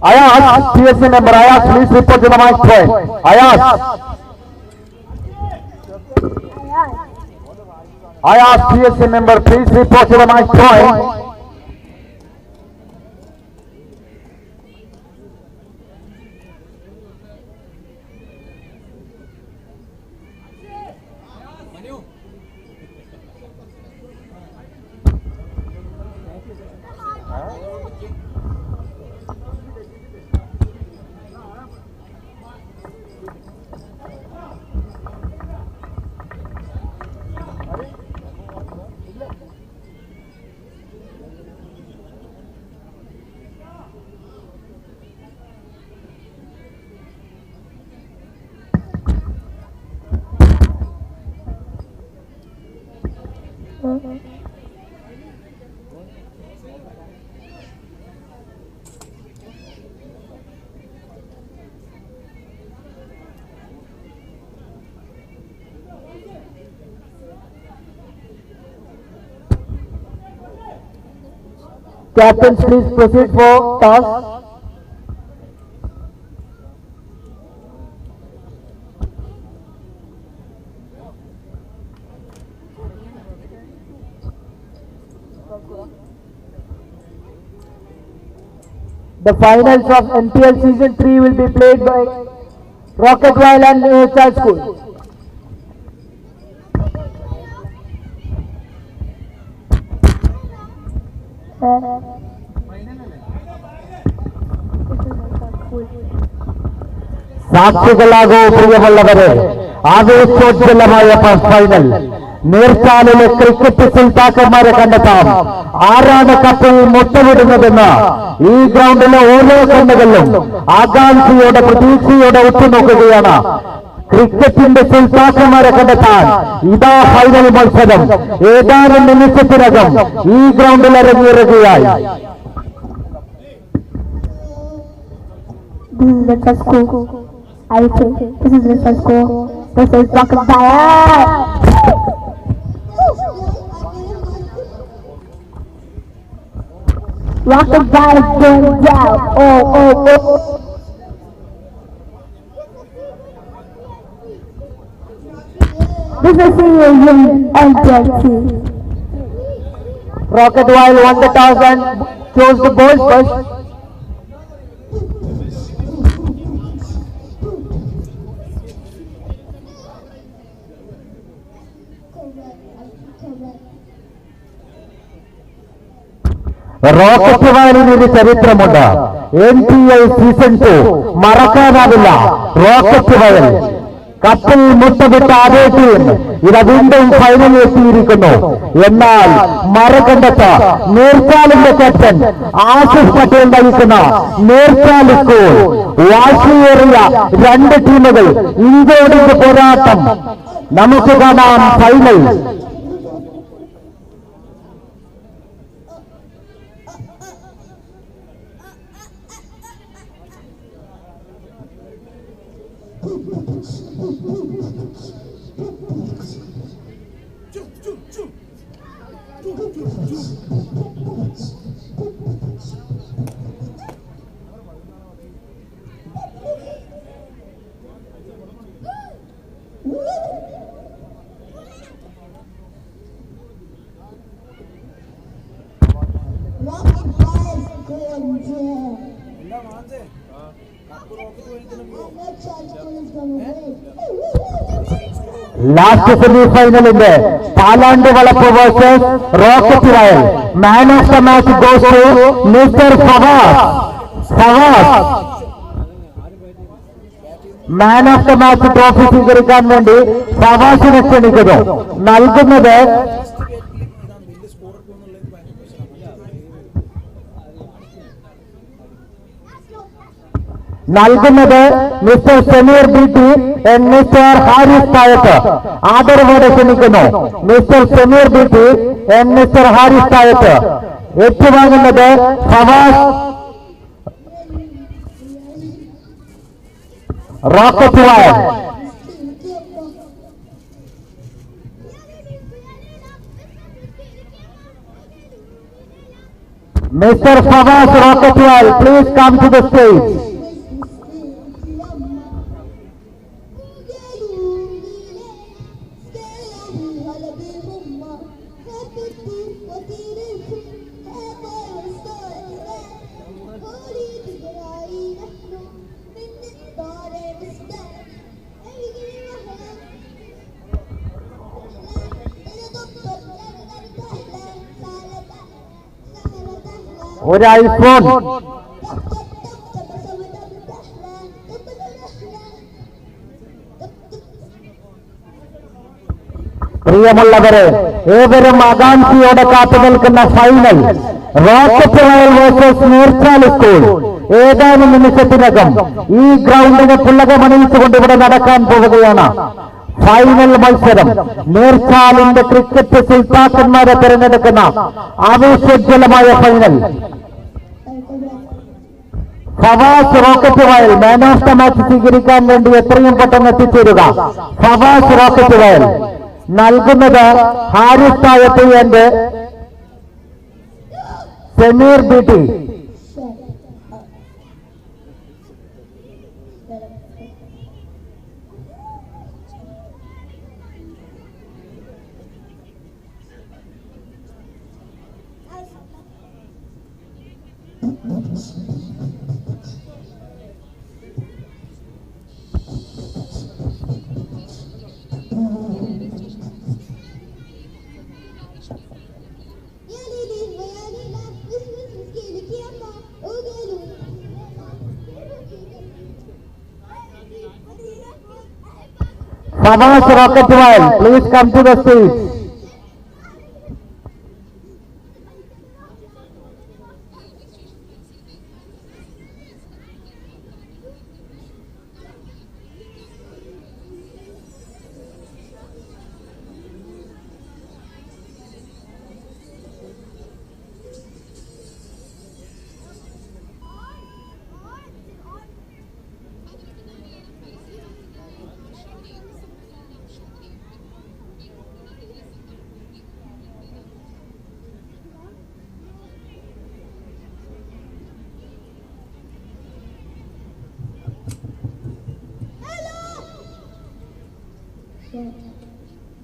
Ayaz, TSC member Ayaz, please report to the mic point. Ayaz, TSC member, please report to the mic point. Captains, please proceed for toss. The finals of NPL Season 3 will be played by Rocket Violet and Child School. സാക്ഷികളാകോ പ്രിയമുള്ളവരെ, ആവേശോജ്വലമായ final. നീർച്ചാലിലെ cricket സുൽത്താക്കന്മാരെ കണ്ടെത്താം. ആരാണ് കപ്പിൽ മുട്ടവിടുന്നതെന്ന് ഈ ഗ്രൗണ്ടിലെ ഓരോ കണ്ണുകളിലും ആകാംക്ഷയോടെ പ്രതീക്ഷയോടെ ഉറ്റുനോക്കുകയാണ്. ക്രിക്കറ്റിന്റെ സുൽത്താക്കന്മാരെ കണ്ടെത്താൻ ഇതാ ഫൈനൽ മത്സരം ഏതാനും നിമിഷത്തിനകം ഈ ഗ്രൗണ്ടിൽ ഇറങ്ങിയിറങ്ങുകയായി. I think this is the first goal. This is Rocket Violet. Rocket Violet going down. Oh. This is the NPL team. Rocket Wild won the toss and chose the ball first. Rocket വാലിനൊരു ചരിത്രമുണ്ട്. NPL season 2 മറക്കാനാവില്ല. Rocket വയൽ കപ്പിൽ മുട്ടമിട്ട അതേ team ഇത് വീണ്ടും ഫൈനലിൽ എത്തിയിരിക്കുന്നു. എന്നാൽ മറുകണ്ടത്ത് നേർച്ചാലിന്റെ ക്യാപ്റ്റൻ ആസിഫ് പട്ടേൽ നയിക്കുന്ന നേർച്ചാൽ സ്കൂൾ വാശിയേറിയ രണ്ട് ടീമുകൾ ഇഞ്ചോടിഞ്ച് പോരാട്ടം. നമുക്ക് കാണാം ഫൈനൽ. ലാസ്റ്റ് സെമിഫൈനലിന്റെ പാലാണ്ട് വളപ്പ് versus rocket Vayal. Man of the match goes to mister Fawaz. Man of the match trophy സ്വീകരിക്കാൻ വേണ്ടി ഫവാസിനെ ക്ഷണിക്കുന്നു. നൽകുന്നത് mister Sameer BT and mister Haris Thayath. ആദരവോടെ ക്ഷണിക്കുന്നു mister Sameer BT and mister Haris Thayath. ഏറ്റുവാങ്ങുന്നത് Fawaz rocket Vayal. Mr. Fawaz Rocketwell, please come to the stage. ഒരു iPhone. പ്രിയമുള്ളവരെ, ഏവരും ആകാംക്ഷയോടെ കാത്തു നിൽക്കുന്ന final rocket Vayal versus Neerchal school ഏതാനും നിമിഷത്തിനകം ഈ ഗ്രൗണ്ടിനെ പുളകമണിയിച്ചുകൊണ്ട് ഇവിടെ നടക്കാൻ പോവുകയാണ്. ഫൈനൽ മത്സരം നീർച്ചാലിന്റെ ക്രിക്കറ്റ് സുൽത്താക്കന്മാരെ തിരഞ്ഞെടുക്കുന്ന ആവേശോജ്വലമായ final. Fawaz rocket Vayal man of the match സ്വീകരിക്കാൻ വേണ്ടി എത്രയും പെട്ടെന്ന് എത്തിച്ചേരുക. ഫവാസ് റോക്കറ്റ് വയൽ. നൽകുന്നത് Haris Thayath and Sameer BT. Fawaz Rocketwell, please come to the stage.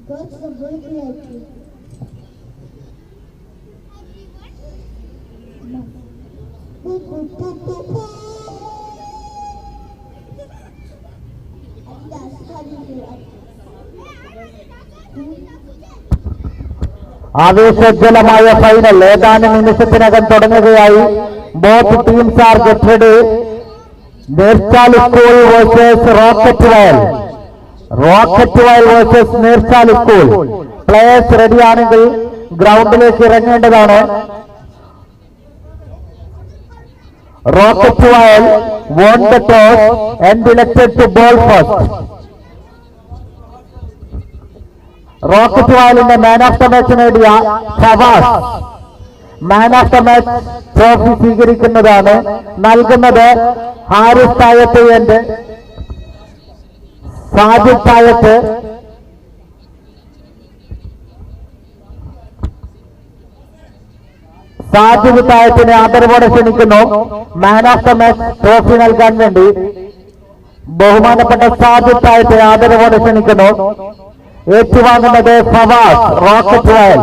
Go to the birthday. ആവേശോജ്വലമായ ഫൈനൽ ഏതാനും നിമിഷത്തിനകം തുടങ്ങുകയായി. Both teams are get ready. Neerchali school versus rocket Vayal. Rocket Vayal versus Neerchali school. Players റെഡിയാണെങ്കിൽ ഗ്രൗണ്ടിലേക്ക് ഇറങ്ങേണ്ടതാണ്. Rocket Vayal won the toss and elected to bowl first. Rocket വയലിന്റെ man of the match നേടിയ Fawaz man of the match trophy സ്വീകരിക്കുന്നതാണ്. നൽകുന്നത് Haris Thayath and Sajid Thayath. Sajid തായത്തിനെ ആദരവോടെ ക്ഷണിക്കുന്നു man of the match trophy നൽകാൻ വേണ്ടി. ബഹുമാനപ്പെട്ട സാജിദ് തായത്തെ ആദരവോടെ ക്ഷണിക്കുന്നു. ഏറ്റുവാങ്ങുന്നത് ഫവാസ് റോക്കറ്റ് വയൽ.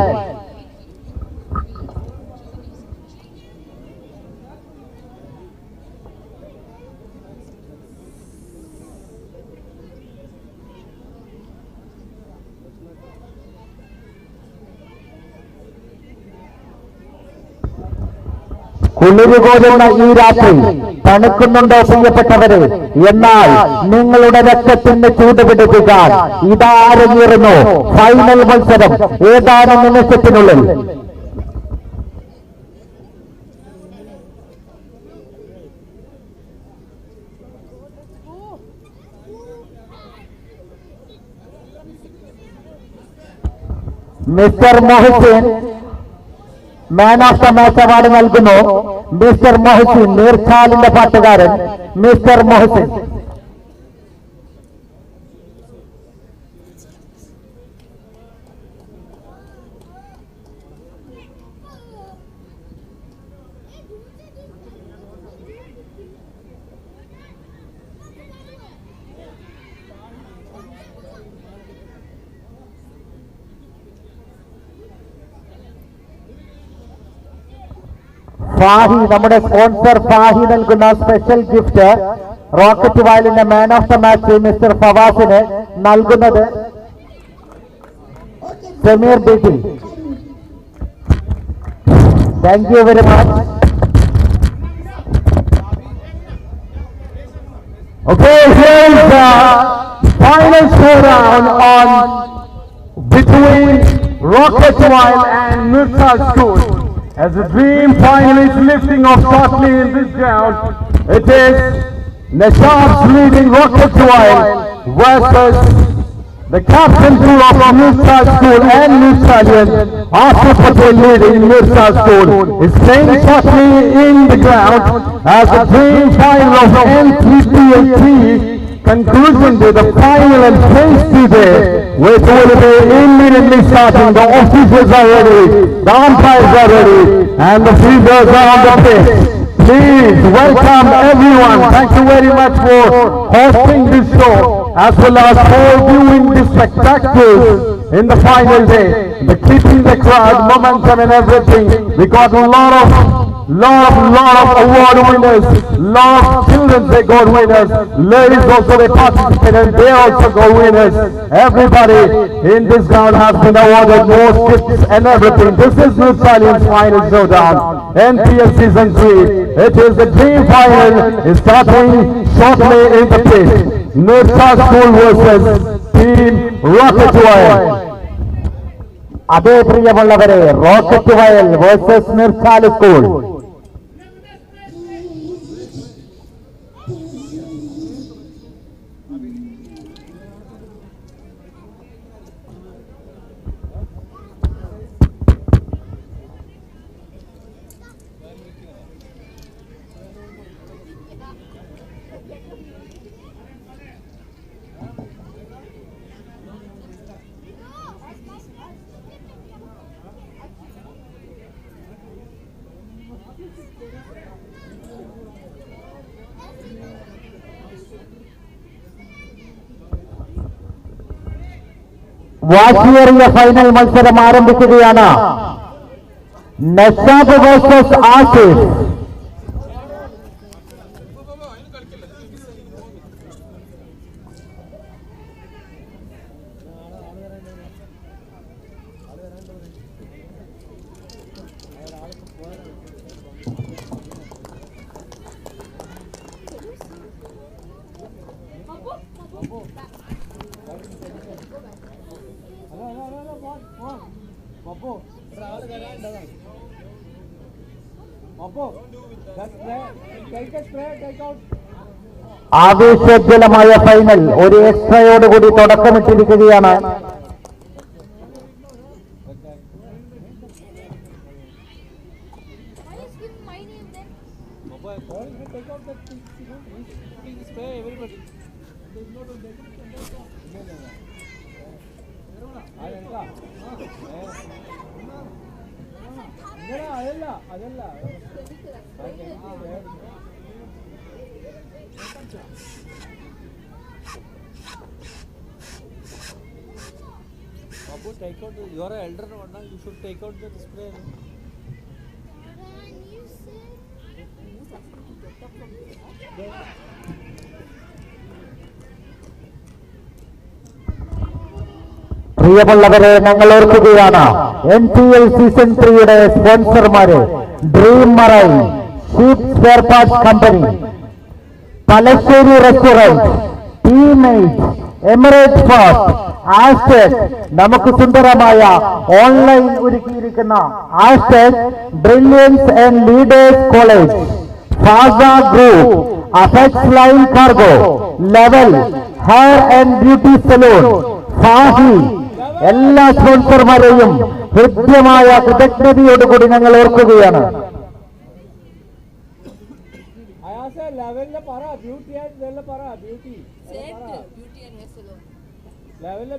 കുളിരുകോരുന്ന ഈ രാത്രി തണുക്കുന്നുണ്ടോ പ്രിയപ്പെട്ടവരെ? എന്നാൽ നിങ്ങളുടെ രക്തത്തിന് ചൂട് പിടിപ്പിക്കാൻ ഇതാരങ്ങേറുന്നു ഫൈനൽ മത്സരം ഏതാനും നിമിഷത്തിനുള്ളിൽ. Mister Mohsin man of the match award നൽകുന്നു. മിസ്റ്റർ മൊഹസിൻ, നീർച്ചാലിന്റെ പാട്ടുകാരൻ മിസ്റ്റർ മൊഹസിൻ. ഫാഹി, നമ്മുടെ സ്പോൺസർ ഫാഹി നൽകുന്ന സ്പെഷ്യൽ ഗിഫ്റ്റ് റോക്കറ്റ് വയലിന്റെ man of the match mister ഫവാസിന് നൽകുന്നത് Sameer BT. Thank you very much. Okay, here is the final showdown on between Rocket Wild and Nursal School. As the dream final is lifting off shortly in this ground, it is Nashab's leading Rocket Wild versus the captain pool of Nursal School and Nursalian, Asif Patel leading Nursal School, is playing shortly in the ground as the dream final of N3PL3 conclusion to the final and phase today, which will be immediately starting. The officials are ready, the umpires are ready, and the fielders are on the pitch. Please welcome everyone. Thank you very much for hosting this show, as well as for viewing this spectacle in the final day. The keeping the crowd, momentum and everything. We got a lot of award winners, lot of children they got winners, ladies also they participated, they also got winners. Everybody in this ground has been awarded more gifts and everything. This is Nursalian's final showdown, NPL season 3. It is the dream final, is starting shortly in the pitch. Nursal School versus Team Rocket Wild. അതേ പ്രിയമുള്ളവരെ, rocket Vayal versus Neerchal school. വാശിയേറിയ final മത്സരം ആരംഭിക്കുകയാണ്. Nashad versus Asif. ആവേശോജ്വലമായ final ഒരു എക്സ്ട്രയോടുകൂടി തുടക്കമിട്ടിരിക്കുകയാണ്. Take out you are an elder one, you should take out the display. പ്രിയമുള്ളവരെ, ഞങ്ങൾ ഓർക്കുകയാണ് NPL season 3യുടെ സ്പോൺസർമാര് dream marine, ship spare parts company, Thalassery restaurant, teammate, emirate fast, ആസ്റ്റേഡ്, നമുക്ക് സുന്ദരമായ ഓൺലൈൻ ഒരുക്കിയിരിക്കുന്ന ആസ്റ്റേഡ് brilliance and leaders college, Faza group, Apex line cargo, level hair and beauty salon, Fahi, എല്ലാ സ്പോൺസർമാരെയും ഹൃദ്യമായ കൃതജ്ഞതയോടുകൂടി ഞങ്ങൾ ഓർക്കുകയാണ്.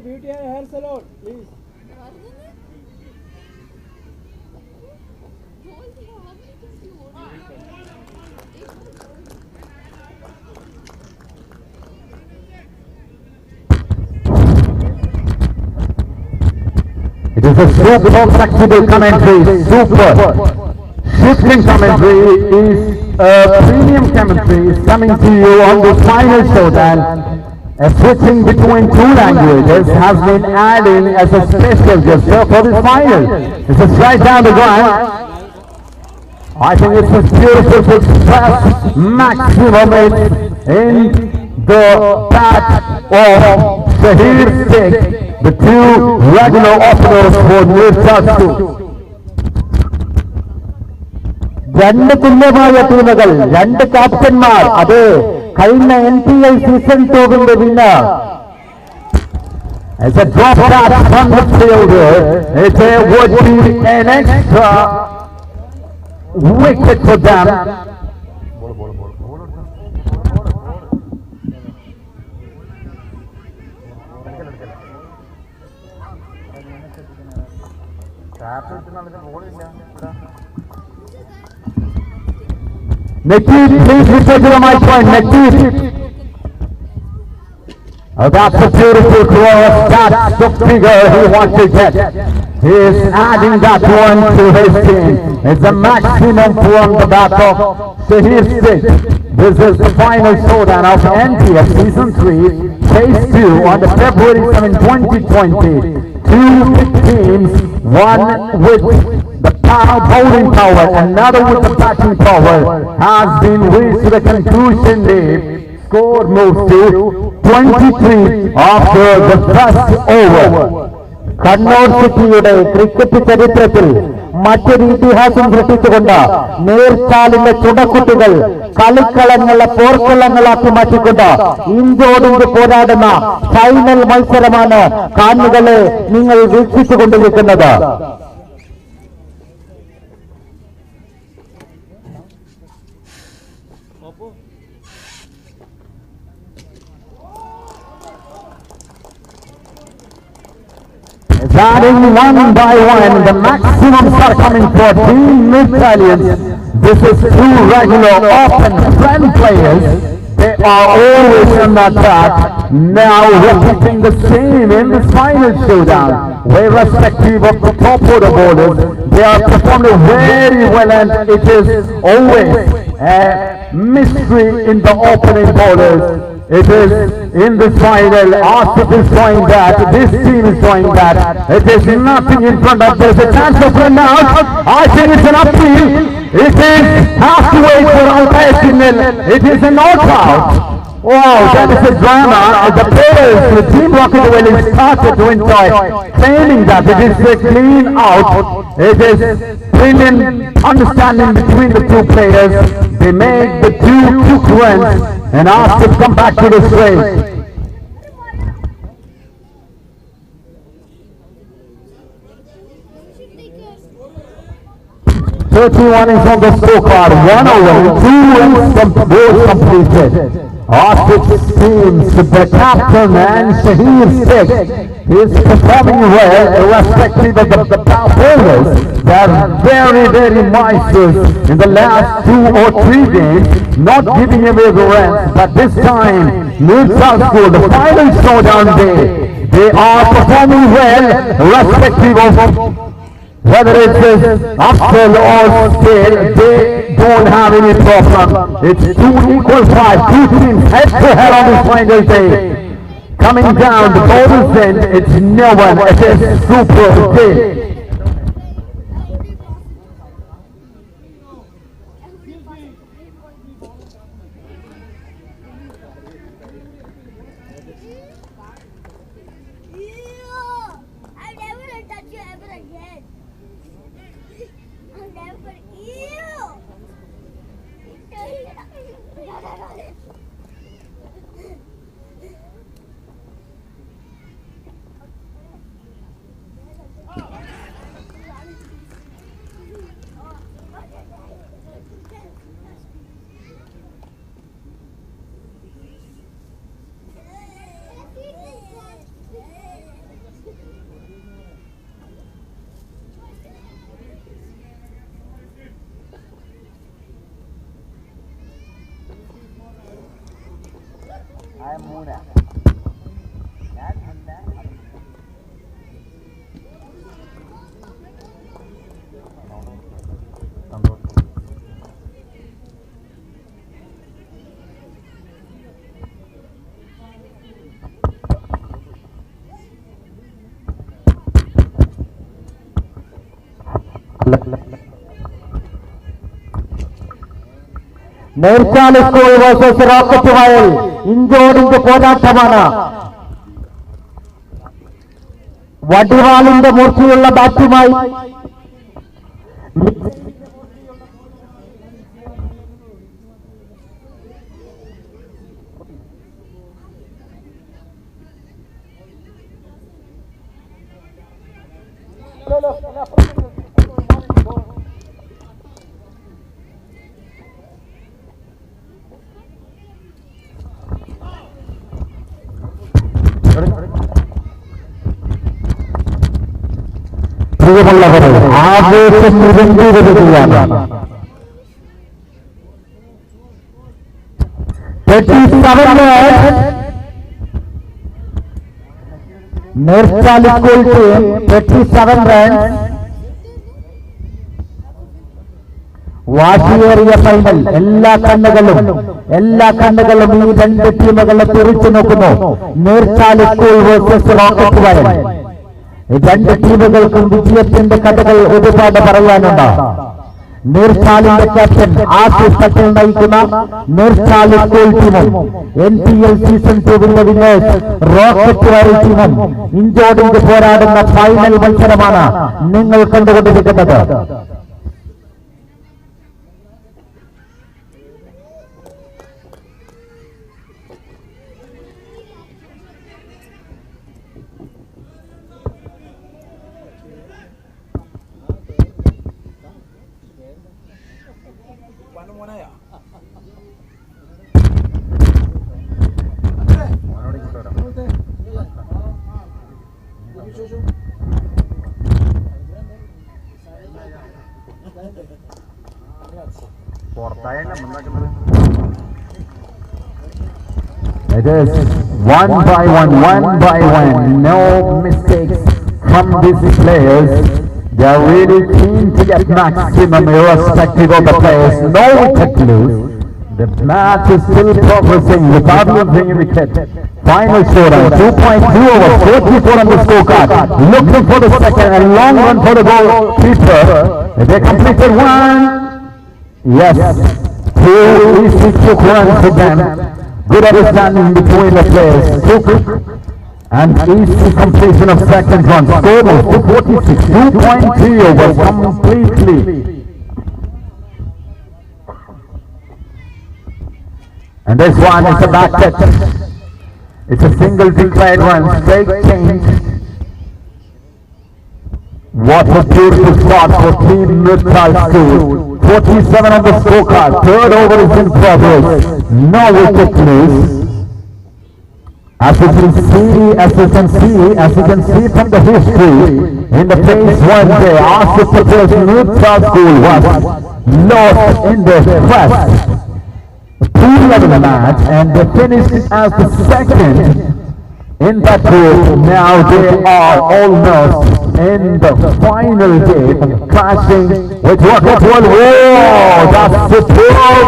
Beauty and hair salon, please. It is a super flexible commentary, super shifting commentary is a premium commentary is coming to you on this final showdown. A switching between two languages has been added as a special gesture for this final. This is right down the ground. I think it's a beautiful to express maximum in the path of Shahir Singh, the two regular openers for Nirchal. രണ്ട് തുല്യമായ ടീമുകൾ, രണ്ട് ക്യാപ്റ്റന്മാർ. അത് കഴിഞ്ഞ NPL season 2ന്റെ winner. As a drop pass from the fielder, it would be an extra wicket for them. Nakib, please return to the mic point. Nakib. Oh, that's a beautiful cross. That's the figure he wants to get. He is adding that one to his team. It's a maximum from the back of Shahir Singh. This is the final showdown of NPL Season 3, Phase 2 on the February 7, 2020. Two teams, one with the bowling power, another with the batting power, has been reached to the conclusion. The score moves to 23 after the first over. Kannur സിറ്റിയുടെ cricket ചരിത്രത്തിൽ മറ്റൊരു ഇതിഹാസം സൃഷ്ടിച്ചുകൊണ്ട് നേർച്ചാലിന്റെ ചുടക്കുട്ടികൾ കളിക്കളങ്ങളെ പോർക്കളങ്ങളാക്കി മാറ്റിക്കൊണ്ട് ഇഞ്ചോടിഞ്ച് പോരാടുന്ന final മത്സരമാണ് കാണികളെ നിങ്ങൾ വീക്ഷിച്ചുകൊണ്ടിരിക്കുന്നത്. Batting one by one, the maximums are coming for Team Italians. This is two regular open friend players. They are always on the attack. Now repeating the same in this final showdown. Irrespective of the top order bowlers, they are performing very well, and it is always a mystery in the opening bowlers. It is in this final, Asif is showing that, this team is showing that, it is nothing in front of, there is a chance of run out. I think it's an upfield. It is, have to wait for Alba. It is a knockout. Wow, that is a drama. The players, the team Rocket Valley started to enjoy, claiming that it is a clean out. It is brilliant understanding between the two players. They made the two quick runs and asked to come back to the straight. 31 is on the scorecard, 1 over, 2 runs both completed. Our 6 teams, the captain and Shahir Sheikh is performing well, irrespective of the bowlers. They are very maestros in the last 2 or 3 games, not giving away the runs. But this time, Neutral School, the final showdown day, they are performing well, irrespective of whether it's uphill or scale, they don't have any problem. It's 2 equal fight, 2 teams head to head on this final day. Coming down the total end, it's no one, it is super day. Neutral School versus Rocket Valley, ഇഞ്ചോടിന്റെ പോരാട്ടമാണ്. വടിവാളിന്റെ മൂർച്ചയുള്ള ബാറ്റുമായി പ്രിയമുള്ളവരെ ആവേശം നിരന്തരം വരികയാണ്. 37 Neutral School team 37 runs. വാശിയേറിയ final. എല്ലാ കണ്ണുകളും ഈ 2 ടീമുകളെ തുറിച്ചു നോക്കുന്നു. Neutral School വേഴ്സസ് റോക്കറ്റ് വയൽ. 2 ടീമുകൾക്കും വിജയത്തിന്റെ കഥകൾ ഒരുപാട് പറയാനുണ്ട്. നീർച്ചാലിന്റെ ക്യാപ്റ്റൻ ആസിഫ് പട്ടേൽ നയിക്കുന്ന നീർച്ചാൽ സ്കൂൾ ടീമും NPL സീസൺ 2 വിന്നേഴ്സ് റോക്കറ്റ് വയൽ ടീമും ഇഞ്ചോടിഞ്ച് പോരാടുന്ന ഫൈനൽ മത്സരമാണ് നിങ്ങൾ കണ്ടുകൊണ്ടിരിക്കുന്നത്. It is one by one, no mistakes from these players. They are really keen to get maximum irrespective of the players. No wicket lose. The match is still progressing without losing a wicket. Final scoreline 2.2 over 44 on the scorecard. Looking for the second and long run for the goalkeeper. They completed 1. Yes, 2 easy quick runs for them. Good understanding between the players. Took and easy completion of second run. Score was 246. 2.3 overs completely. And this one is a back touch. It's a single declared run. Straight change. What a beautiful start for Team Neutral School. 47 on the scorecard. Third over is in progress. No wicket loose. As you can see from the history, in the phase 1 day, our supporters Neutral School was lost in the first 2-11 match, and they finished as the second in that group. Now they are almost in the final game, clashing with Rocket World. Whoa, that's superb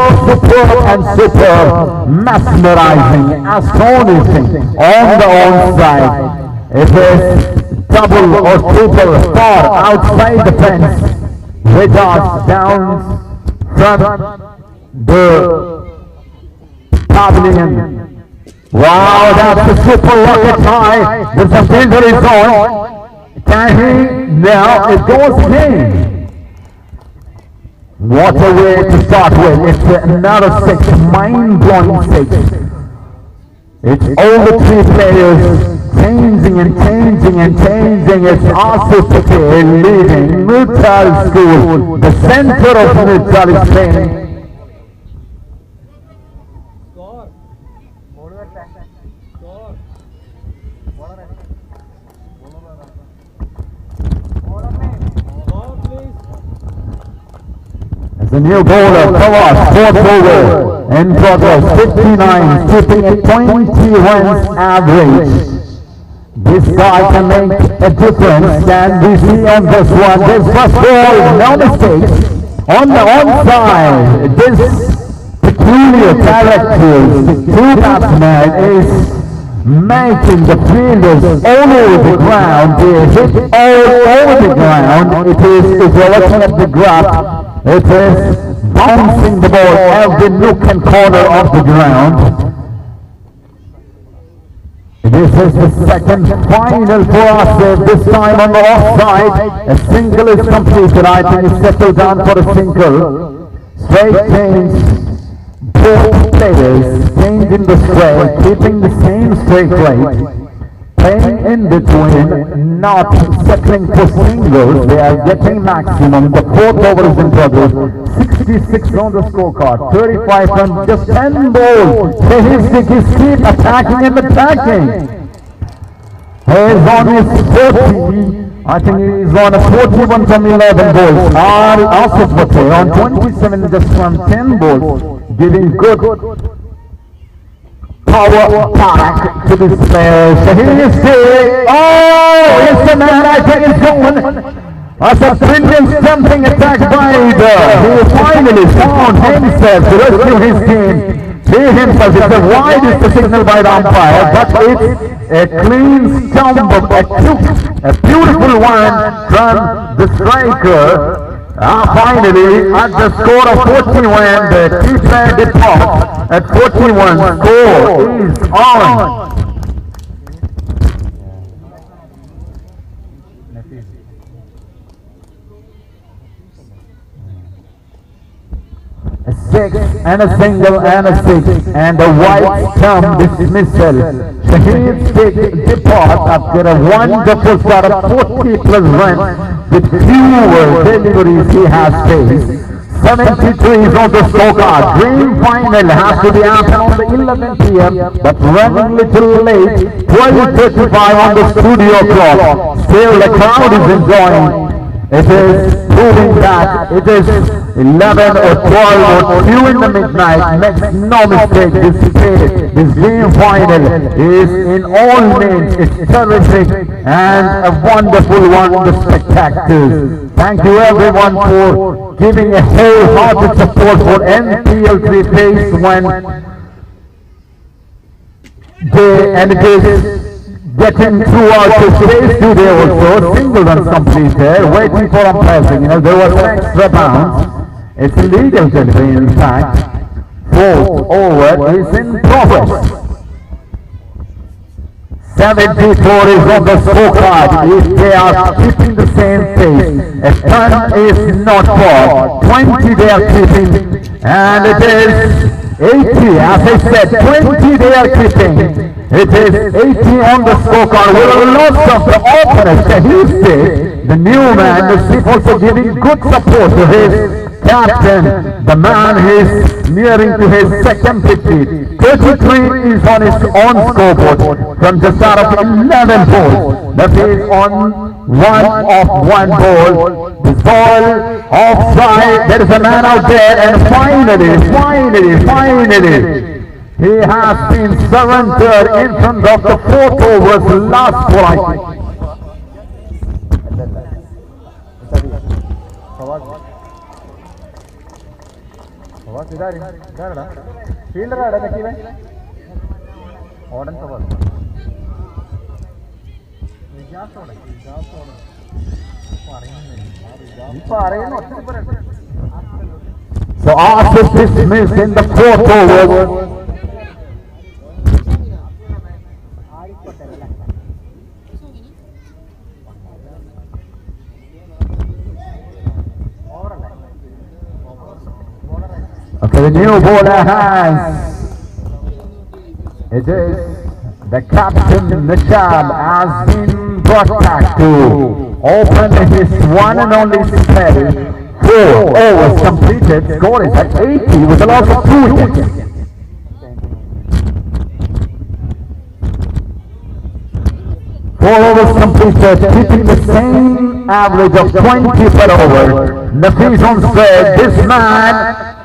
and superb, mesmerizing, astonishing on the onside. It is double or triple far outside the fence, with us down from the pavilion. Wow, that's a super rocket high. There's a injury zone. Can he? Now it goes again. What a way to start with. It's another 6, mind-blowing 6. It's all the 3 players changing and changing and changing. It's Asif leading Neutral School. The center of Neutral is playing. The new bowler, Kawas, fourth over, in progress, 59, keeping at 20 runs average. This guy can make a difference, and we see on this one, this first ball, no mistakes, on the onside. This peculiar character, the 2 batsmen is making the fielders all over the ground. They hit all over the ground. It is, if you're looking at the graph, it is bouncing the ball every nook and corner of the ground. This is the second final for us. This time on the offside, a single is completed. I think it's settled down for a single. Straight change. Both players changing the square, keeping the same straight rate. Playing in between, not settling for singles. They are getting maximum. The fourth over is in progress. 66 on the scorecard. 35 from just 10 balls. He's keep attacking and attacking. He's on his 40. I think he's on a 41 from 11 balls. Asif Patel on 27 just from 10 balls. Giving good power back to this player. So he is still. Oh, it's the man. I think it's going. That's a brilliant jumping attack by he finally found himself to rescue his team. He himself is the widest signal by the umpire, but it's a clean stump, a beautiful one from the striker. Finally, at the score of 41, the key departs at 41. Score is on. A 6 and a single and a 6 and a white stump dismissal. Shahid Sheikh departs after a wonderful start of 40 plus runs with fewer deliveries he has faced. 73 is on the scorecard. Dream final has to be happened on the 11 p.m. but running little late. 12:35 on the studio clock. Still the crowd is enjoying. It is proving that it is 11 or 12 or 2 in the midnight. Makes no mistake, this game final is in all means, it's terrific and a wonderful one, the spectaculars. Thank you everyone for giving a wholehearted support for NPL3 Phase 1 day, and it is getting throughout the day today also. Single runs completed, waiting for umpiring. There was an extra bounce. It's illegal delivery in fact. fourth over is in progress. 74 is on the scorecard. If they are keeping the same pace, a ton is not for 20 they are keeping, and it is 80. As I said, 20 they are keeping. It is 80 on the scorecard. With a loss of the opener, Houston, the new man, is also giving good support to his captain, the man is nearing to his second victory. 33 is on his own scoreboard from just out of 11 balls. That is on one ball. The ball offside. There is a man out there, and finally, he has been surrendered in front of the fourth overs last ball, I think. So Arthur dismissed in the fourth over. Okay, the new bowler has, it is the captain, Nishab, has been brought back to open his one and only spell. 4 overs completed, score is at 80 with a loss of 2 wickets. 4 overs completed, keeping the same average of 20 per over. Nafis on spread, this man,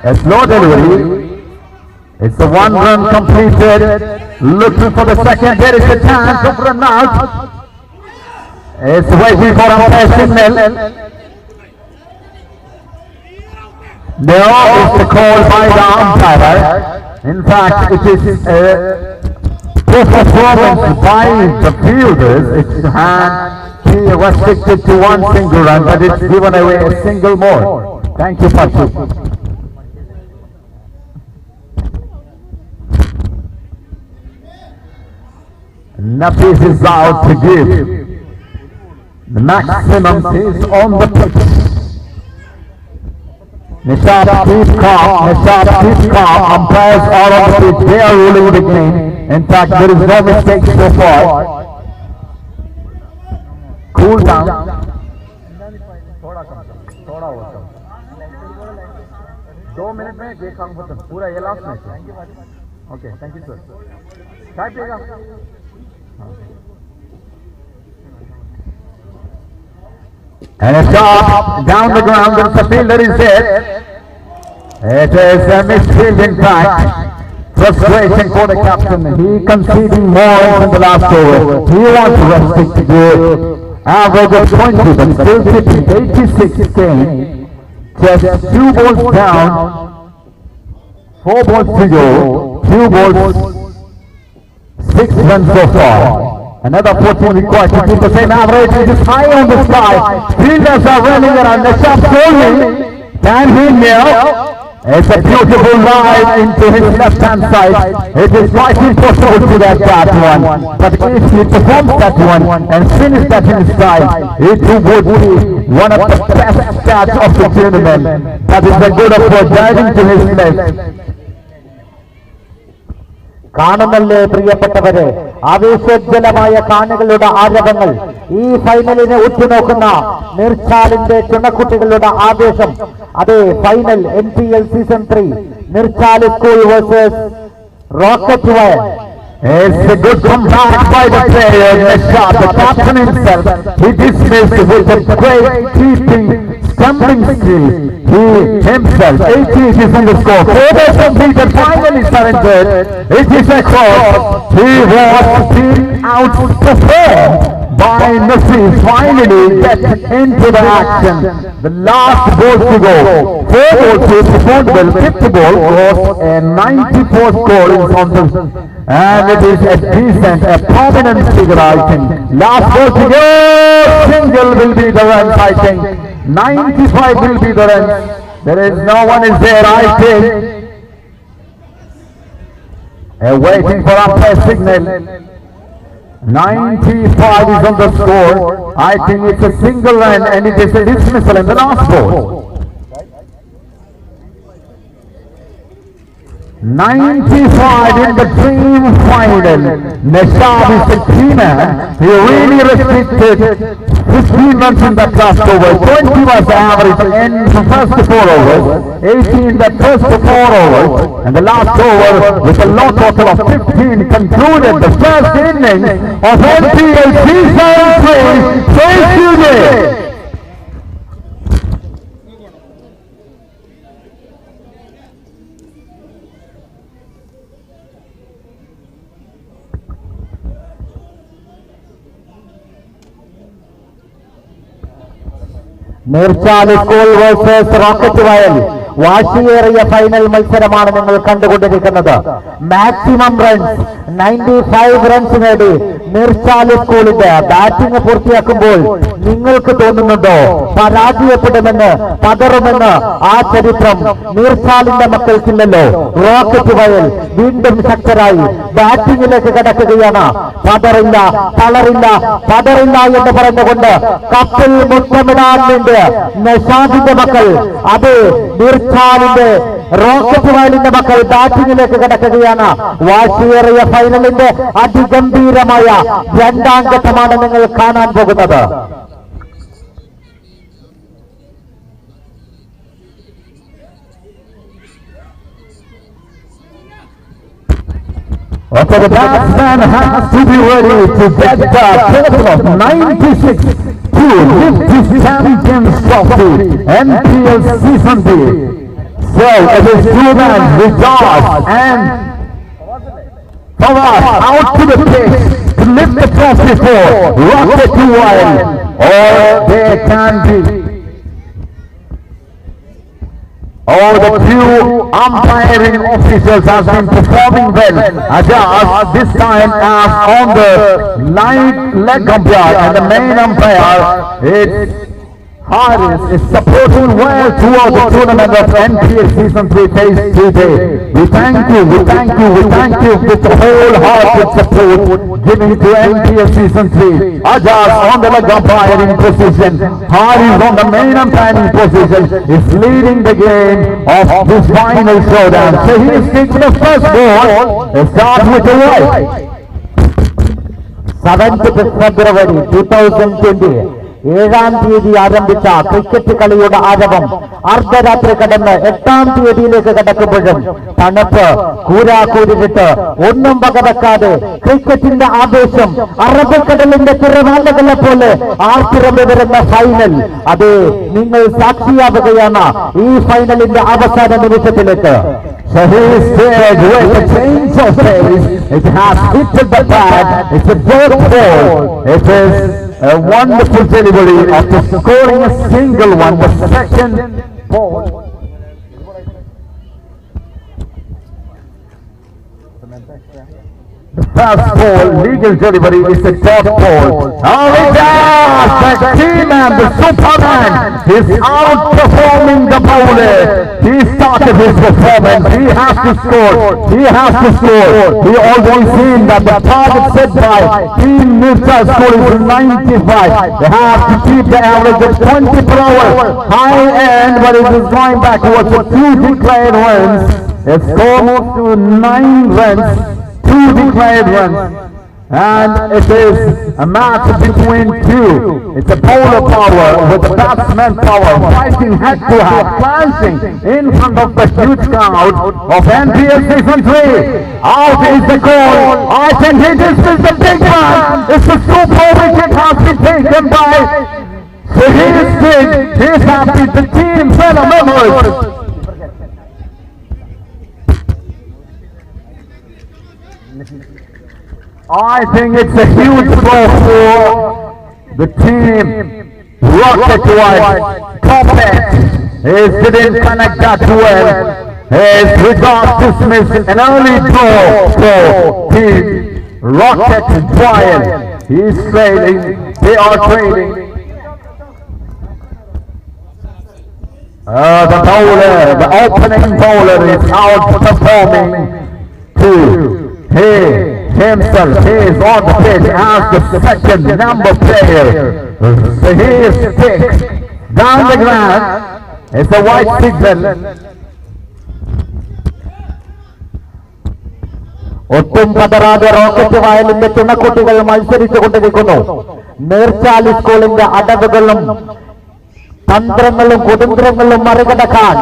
a slow delivery. It's the 1 run completed, looking for the second. There is a chance of run out. It's waiting for a signal. No, it's the call by the umpire. In fact, it is a poor performance by the fielders. It can be restricted to 1 single run, but it's given away a single more. Thank you, Pachu. Nafis is out to give. The maximum is on the pitch. Nishab keeps calm, umpires are on the pitch, they are ruling the game. In fact, there is no mistake so far. Cool down. 2 minutes में gate काम खत्म पूरा ये last match. Okay, thank you sir. चाय पिएगा? And a shot down the ground, and the fielder is there. It is a misfield in fact. Frustration for the captain. He conceding more in the last over. He wants to restrict the average of 20, but still sitting 86 game. Just 2 balls down, 4 balls to go, 2 balls, 6 runs so far. Another 14 required to keep the same average. It is high on the sky. Fielders are running around. The shot rolling. Can he nail? It's a beautiful line into his left-hand side. It is quite impossible to get that one. But if he performs that one and finishes that in stride, it would be one of the best stats of the tournament. That is a good approach, diving to his left. കാണുന്നല്ലേ പ്രിയപ്പെട്ടവരെ, ആവേശോജ്വലമായ കാണികളുടെ ആരവങ്ങൾ, ഈ ഫൈനലിനെ ഉറ്റുനോക്കുന്ന നിർച്ചാലിന്റെ ചുണക്കുട്ടികളുടെ ആവേശം. അതെ, final NPL season 3 Nirchal school versus rocket Vayal. It's a good comeback by the player, Nishab, the captain himself. He dismissed with a great keeping, stumbling skill. He himself, 80 is in the score. 4 balls completed, finally surrendered. It is a cross. He was being outperformed by Nafis. Finally get into the action. The last ball to go. 4 balls to perform well. 50 ball was a 94 score on the, and it is a decent, a prominent figure, I think. Last ball to go. Single will be the runs, I think. 95 will be the runs. There is no one is there, I think. Waiting for umpire signal. 95 is on the score. I think it's a single run and it is a dismissal in the last ball. 95 in the dream final. Nashab is the key man. He really restricted 15 runs in the last over. 20 was the average in the first 4 overs. 18 the first 4 overs. And the last over with a low total of 15 concluded the first inning of NPL Season 3. Thank you, Jay. Mirchal School versus Rocket Royal. വാശിയേറിയ final മത്സരമാണ് നിങ്ങൾ കണ്ടുകൊണ്ടിരിക്കുന്നത്. Maximum runs 95 runs നേടി മിർച്ചാൽ സ്കൂളിന്റെ batting പൂർത്തിയാക്കുമ്പോൾ നിങ്ങൾക്ക് തോന്നുന്നുണ്ടോ പരാജയപ്പെടുമെന്ന്, പതറുമെന്ന്? ആ ചരിത്രം മിർച്ചാലിന്റെ മക്കൾക്കില്ലല്ലോ. റോക്കറ്റ് വയൽ വീണ്ടും ശക്തരായി ബാറ്റിംഗിലേക്ക് കടക്കുകയാണ്. പതറില്ല, തളറില്ല, പതറില്ല എന്ന് പറഞ്ഞുകൊണ്ട് കപ്പിൽ മുത്തമിടാൻ വേണ്ടി നഷാദിന്റെ മക്കൾ, അത് മിർച്ചാലിന്റെ റോക്കറ്റ് വയലിന്റെ മക്കൾ ബാറ്റിംഗിലേക്ക് കടക്കുകയാണ്. വാശിയേറിയ ഫൈനലിന്റെ അതിഗംഭീരമായ രണ്ടാം ഘട്ടമാണ് നിങ്ങൾ കാണാൻ പോകുന്നത്. Okay, the batsman has to be ready to get the total of 96 to lift his champion's trophy NPL Season 3. So it is two men, Rijaz and Fawaz out to the pitch to lift the trophy for Rocket to Wild, or they can be. The two umpiring officials have been performing well. Ajaz this time as on the leg umpire, and the main umpire is Haris is supporting well throughout the tournament of NPL Season 3 Phase 3 We thank you with the whole hearted support giving to NPL Season 3. Ajaz on the leg umpiring position, Haris on the main umpiring position is leading the game of this final showdown. So he is taking the first ball. Let's start with the right. 7th February 2020. 7-ാം തീയതി ആരംഭിച്ച cricket കളിയുടെ ആരവം അർദ്ധരാത്രി കടന്ന് 8-ാം തീയതിയിലേക്ക് കടക്കുമ്പോഴും തണുപ്പ് കൂരാകൂരിട്ട് ഒന്നും വകവെക്കാതെ ക്രിക്കറ്റിന്റെ ആവേശം അറബിക്കടലിന്റെ തിരമാലകളെ പോലെ ആർത്തിരമ്പി വരുന്ന ഫൈനൽ, അത് നിങ്ങൾ സാക്ഷിയാവുകയാണ് ഈ ഫൈനലിന്റെ അവസാന നിമിഷത്തിലേക്ക്. So he is there with a change of pace. It has hit the pad. It's a good ball. It is a wonderful delivery after scoring a single one. The second ball. The first ball, legal delivery, is a top ball. Oh, it does! The team and the Superman is outperforming the bowler. He started his performance. He has to score. He always seen that the target set by Team Mirchal School is 95. They have to keep the average of 20 per hour. High end, but it is going backwards with 2 declared runs. It's almost to 9 runs. 2 declared runs, and it is a match between two. It's a bowler power with the batsman power, fighting head to head, clashing in front of the huge crowd of NPL Season 3. Out is the goal. I think he dismisses the big man. It's a super wicket has been taken by. So he is big. He is happy. The team fellow members. I think it's a huge blow for the team. Rocket White, Puppet, didn't connect that well. Rijaz dismissed an early draw for Team Rocket White. He's trailing, they are trailing. The opening bowler is outperforming 2. He himself is on the pitch as the second number player. So he is kicked down the ground. It's a white signal. ഒട്ടും പതറാതെ rocket വയലിന്റെ ചുണക്കുട്ടികൾ മത്സരിച്ചുകൊണ്ടിരിക്കുന്നു. നീർച്ചാലി സ്കൂളിന്റെ അടവുകളും തന്ത്രങ്ങളും കുതന്ത്രങ്ങളും മറികടക്കാൻ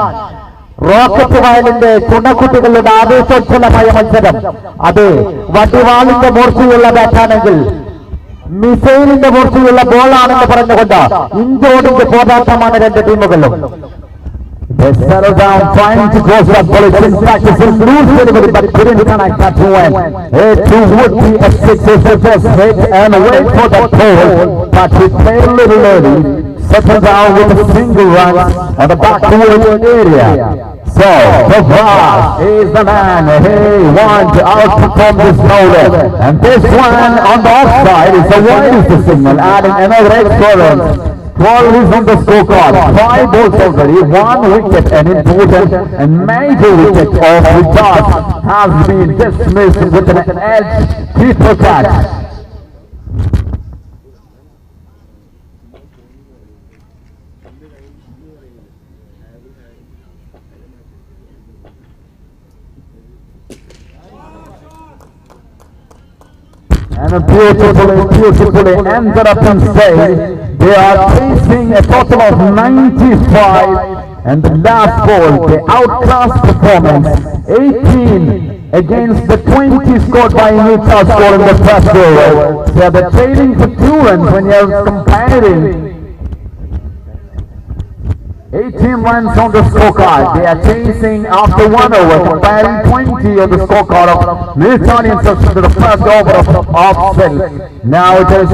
rocket വയലിന്റെ ചുണക്കുട്ടികളുടെ ആവേശോജ്വലമായ മത്സരം. അത് വടിവാളിന്റെ മൂർച്ചയുള്ള ബാറ്റാണെങ്കിൽ മിസൈലിന്റെ മൂർച്ചയുള്ള ബോളാണെന്ന് പറഞ്ഞുകൊണ്ട് ഇഞ്ചോടിഞ്ച് പോരാട്ടമാണ് രണ്ട് ടീമുകളും. They settle down trying to close that collision practices loose delivery but couldn't connect that one. It too would be a 6 just hit and wait for the pole, but he played a little early, settled down with a single run on the backward area. So, Prabhat is the man. He wants to outperform this bowler. And this one on the offside is the widest signal, adding another extra run. 12 is on the scorecard. 5 balls already, 1 wicket, an important and major wicket of Vikas has been dismissed with an edge keeper catch. And beautifully ended up in stage. They are chasing a total of 95, and the last ball, the outclass performance, 18 against the 20 scored by Newcastle in the first over. So they're trading for 2 runs when you're comparing. 18 runs on the scorecard. They are chasing after 1 over, comparing 20 on the scorecard of Newcastle to the first over of Phil. Now it is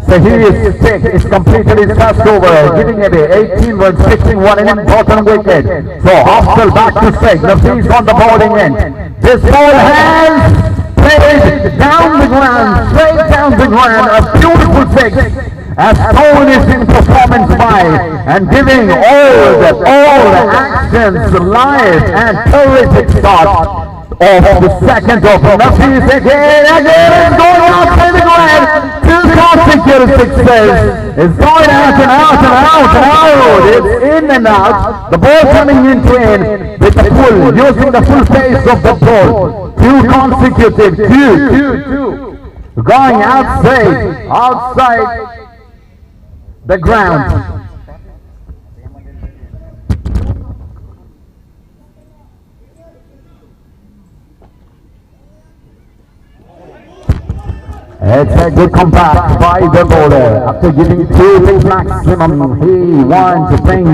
Sahir's pick is completed his first over, giving away 18 runs, picking one an important wicket. So Afzal back to strike. Nafis on the bowling end. This ball has played down the ground, straight down the ground. A beautiful six. Astonishing performance by and giving all the actions, live and terrific start of the second over. Nafis again is going outside the ground. 2 consecutive sixes. It's going out and out and out and out. It's in and out. The ball coming into in with the full, using the full face of the ball. 2 consecutive, two. Going outside the ground. It's a good comeback by the bowler. After giving 2 big maximum, he wants to bring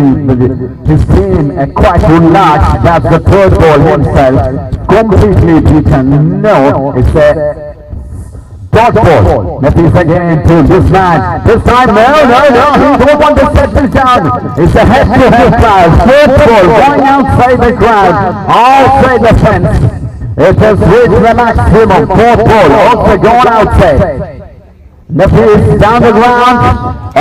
his team a quite relaxed. That's the third ball himself. Completely beaten. No, it's a dot ball. Nafis again to this man. This time, no. He don't want to settle down. It's a head-to-head clash. Fourth ball going outside the ground, outside the fence. It has reached the maximum. 4th ball also gone outside. Nafis down the ground,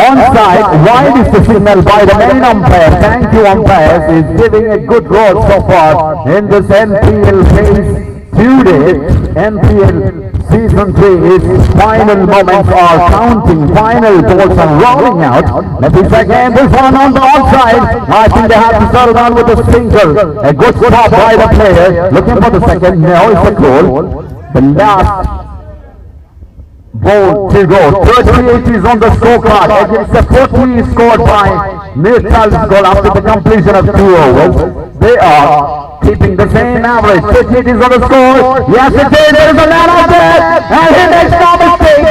onside. Wide is the signal by the main umpire. Thank you umpires. Is giving a good roll so far in this NPL phase 2 days. NPL Season 3 is final moments are counting, final balls are rolling out. Nafis again, this one on the outside. I think they have to settle down with a single. A good stop by the player, looking for the second. Now it's a goal. The last ball to go. 38 is on the scorecard against the 40 scored by Newcastle goal after the completion of 2 overs. They are keeping the same average. 38 is on the score. Yes, it is. There is a man out there. And he makes no mistake.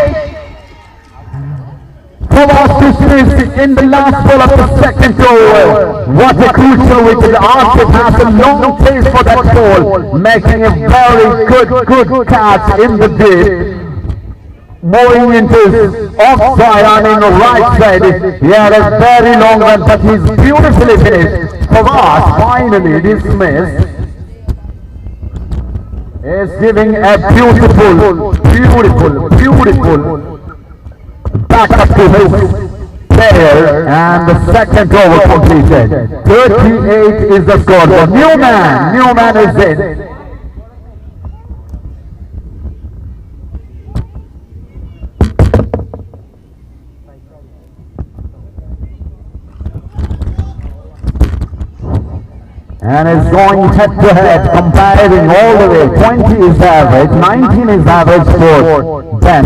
Prabhat dismissed in the last ball of the second over. What a crucial wicket. Arshid has a long chase for that ball, making a very good catch in the deep. Moving into his offside and in the right side. He had a very long run, but he's beautifully finished. Prabhat finally dismissed. Is giving a beautiful back up to his player, and the second over completed. 38 is the score. The Newman is in. and is going head to head, comparing all the way. 20 is average, 19 is average for Ben.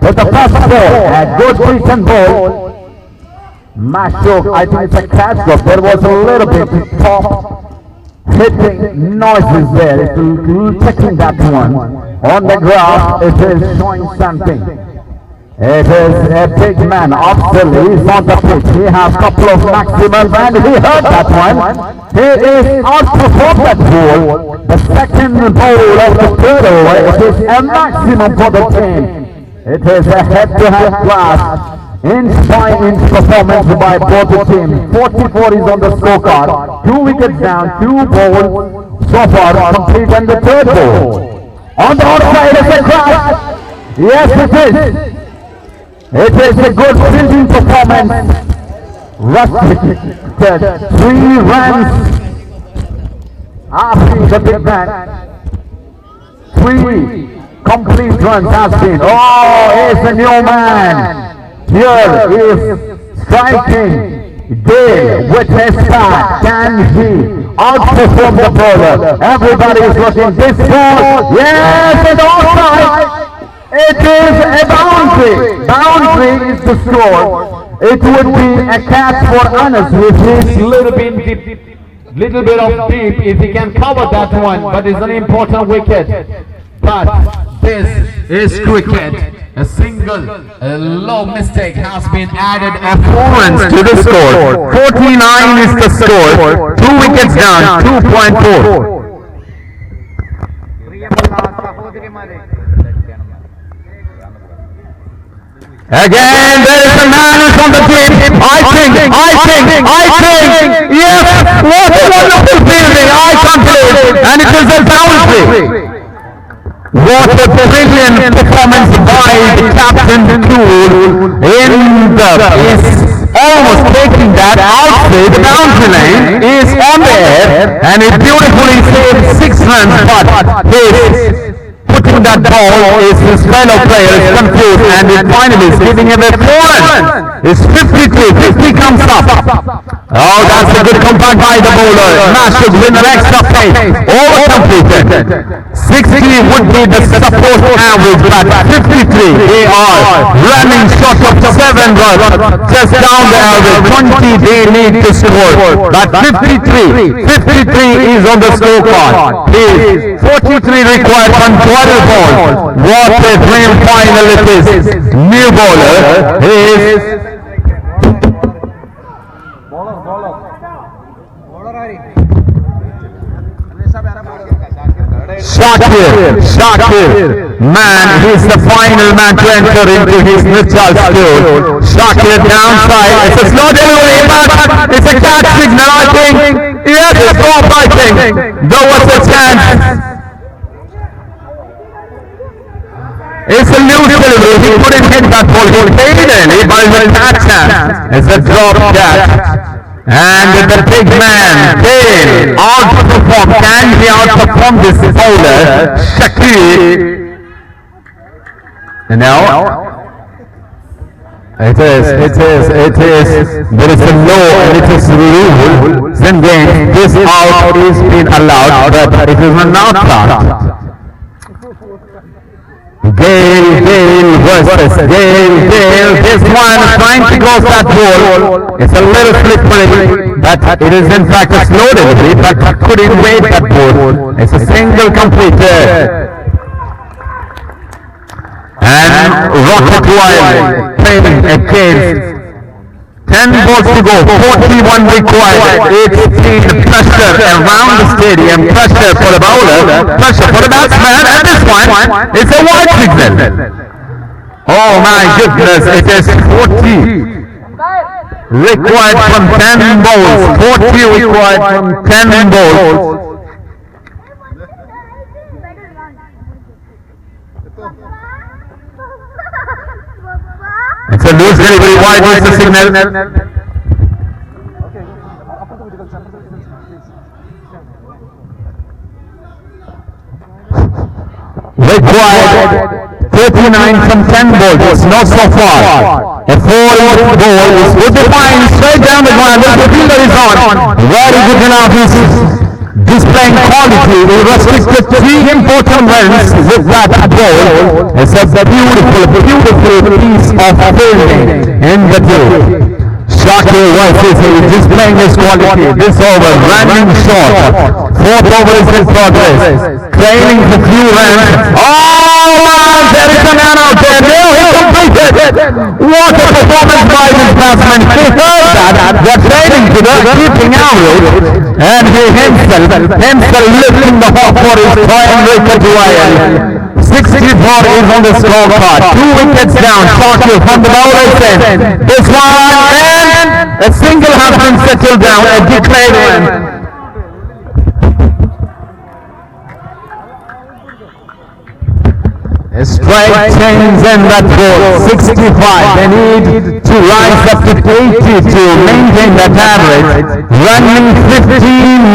But the first ball, a good return ball. Mashok, I think it's a catch drop. There was a little bit top hitting noises there. It's checking that one. On the graph, it is showing something. It is a big man, Oxley, he's on the pitch. He has a couple of maximums and he heard that one. He is outperformed that ball. The second ball of the third over, it is a maximum for the team. It is a head-to-head clash, inch-by-inch performance by both the teams. 44 is on the scorecard. 2 wickets down, 2 balls so far complete, and the third ball. On the outside is a crash. Yes, it is. It is a good fielding performance. Rustic 3 runs after the big man. 3 complete runs has been. Oh, he's a new man. Here is striking. Dale with his bat. Can he outperform the bowler? Everybody is looking this ball. Yes, it's outside. It is a boundary. Boundary is the score. It would be a catch for Anas with his little bit of deep if he can cover that one. But it's an important wicket. But this is cricket. A single low mistake has been added. A 4 runs to the score. 49 is the score. 2 wickets down. 2.4. Again, there is a man who's on the team. I think, yes, what a wonderful fielding, I can't believe it, and it is a boundary. What a brilliant performance by the captain Tool in the, is almost taking that outside, the boundary line is on the air, and it beautifully saved 6 runs, but his putting that ball is his fellow players confused, and it finally is giving him a 4 runs. It's 53, 50 comes up. Oh, that's a good comeback by the bowler. Mashuk with an extra pace. Over completed. 60 would be the supposed average, but 53, they are running short of 7 runs. Just down the average. 20 they need to score. But 53 is on the scorecard. Is 43 required from 12 balls. What a dream final it is. New bowler is Shakir, man, he's the final man to enter into his Mitchell school. Shakir downside, it's a slow delivery, but it's a catch signal, I think. Yes, it's off, I think. There was a chance. It's a loose delivery, he couldn't hit that ball, he played it, but it's a catch chance. It's a drop catch. And the big man, Dale, outperform. Can he outperform this bowler, Shakir? No. It is. There is a law and it is rule. Then this out is being allowed, but it is not out. Gale versus Gale. This one trying to go that ball. It's a little slippery, but it is in fact a slow delivery, but couldn't wait that ball. It's a single completed. And Rocket Wild playing against 10 balls to go, 41 required. It's been pressure around the stadium, pressure for the bowler, pressure for the batsman, and this one, it's a wide signal. Oh my goodness, it is 40 required from 10 balls, 40 required from 10 balls. It's a loose delivery, wide is the signal. Required 39 from 10 balls, it's not so far. A 4-over ball is good to find straight down the ground, the fielder is on. Very good enough, displaying quality. He restricted 3 important runs with that ball. It's a beautiful piece of fielding in the field. Shakir Waisisi displaying his quality. This over running short. 4th over is in progress. Trailing for few runs. Oh man, there is a man out there. No, he completed. What a performance by this batsman. He heard that. They're trailing to the keeping average. And he himself lifting the hawk for his prime wicket to IL. 64 is on the scorecard. 2 wickets down. Shakir from the bowler's end. This one and a single has been settled down. A declared win. A strike change in that ball. 65. They need to rise up to 80 to maintain that average. Running 15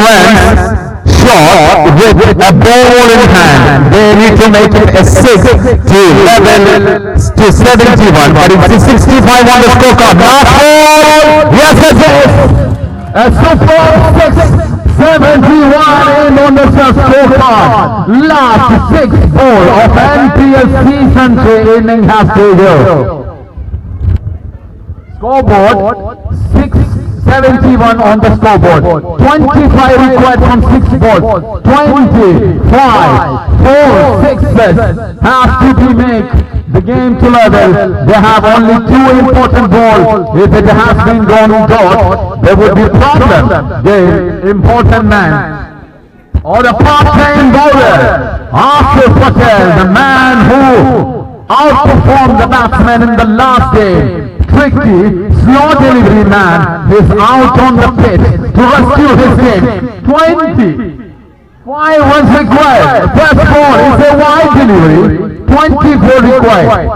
runs short with a ball in hand. They need to make it a 6 to level to 71. But it's a 65 on the scorecard. Last ball. Yes, yes. A super 6. 71 in on the scorecard. Last 6 ball of NPL season 3 inning has to go. Scoreboard 671 on the scoreboard. 25 required from 6 balls. 25, 4 sixes have to be made. The game to level. They have only 2 important balls. If it has been gone short, there would be problem. The important man or the part-time bowler, Asif Patel, the man who outperformed the batsman in the last game. Tricky, slow delivery man is out on the pitch to rescue his game. 20. 5 was required. First ball is a wide delivery. 24 required.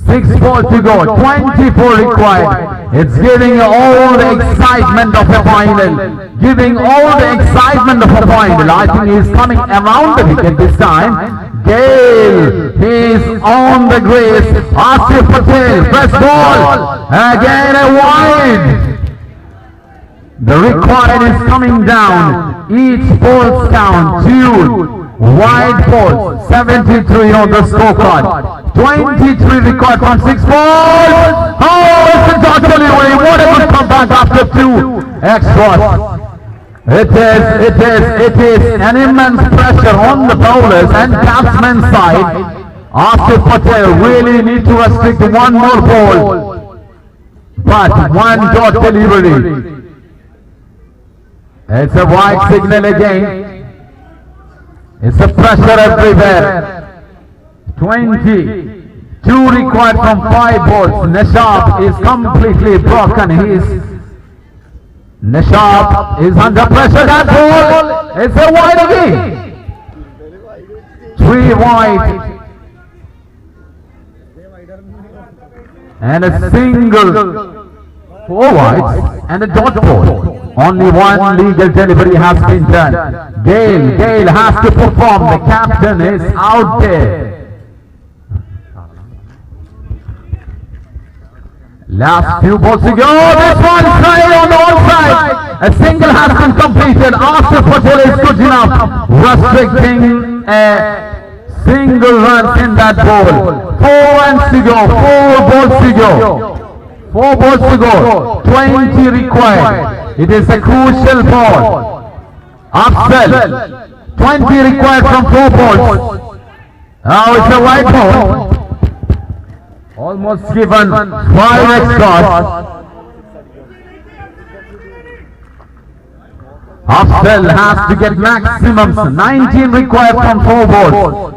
6 balls to go. 24 required. It's giving all the excitement of a final. Giving all the excitement of a final. I think he's coming around the wicket this time. Gale, he's on the grace. Asif Patel, first ball. Again a wide. The required is coming down. Each ball count. 2 wide balls. 73 on the scorecard. 23 required from 6 balls. Oh, it's a dot delivery. What a good comeback after 2 extras. It is an immense pressure on the bowlers and batsmen's side. Asif Patel really need to restrict 1 more ball. But 1 dot delivery. It's a wide signal again. It's a pressure everywhere. 22 required from 5 balls. Nishab is completely broken. Nishab is under pressure. That ball. It's a wide again. 3 wide. And a single. 4 wides and a dot ball. Only 1 legal delivery has been done. Gale has to perform. The captain is out there. Last few balls to go. This one straight on the onside. A single has been completed. Asif Patel is good enough, restricting a single run in that ball. 4 runs to go. 4 balls to go. 4 balls to go. 20 required. It is a crucial ball. Upsell. 20 required from 4 balls. Now it's a white ball. Almost given 5 extras. Upsell has to get maximum. 19 required from 4 balls.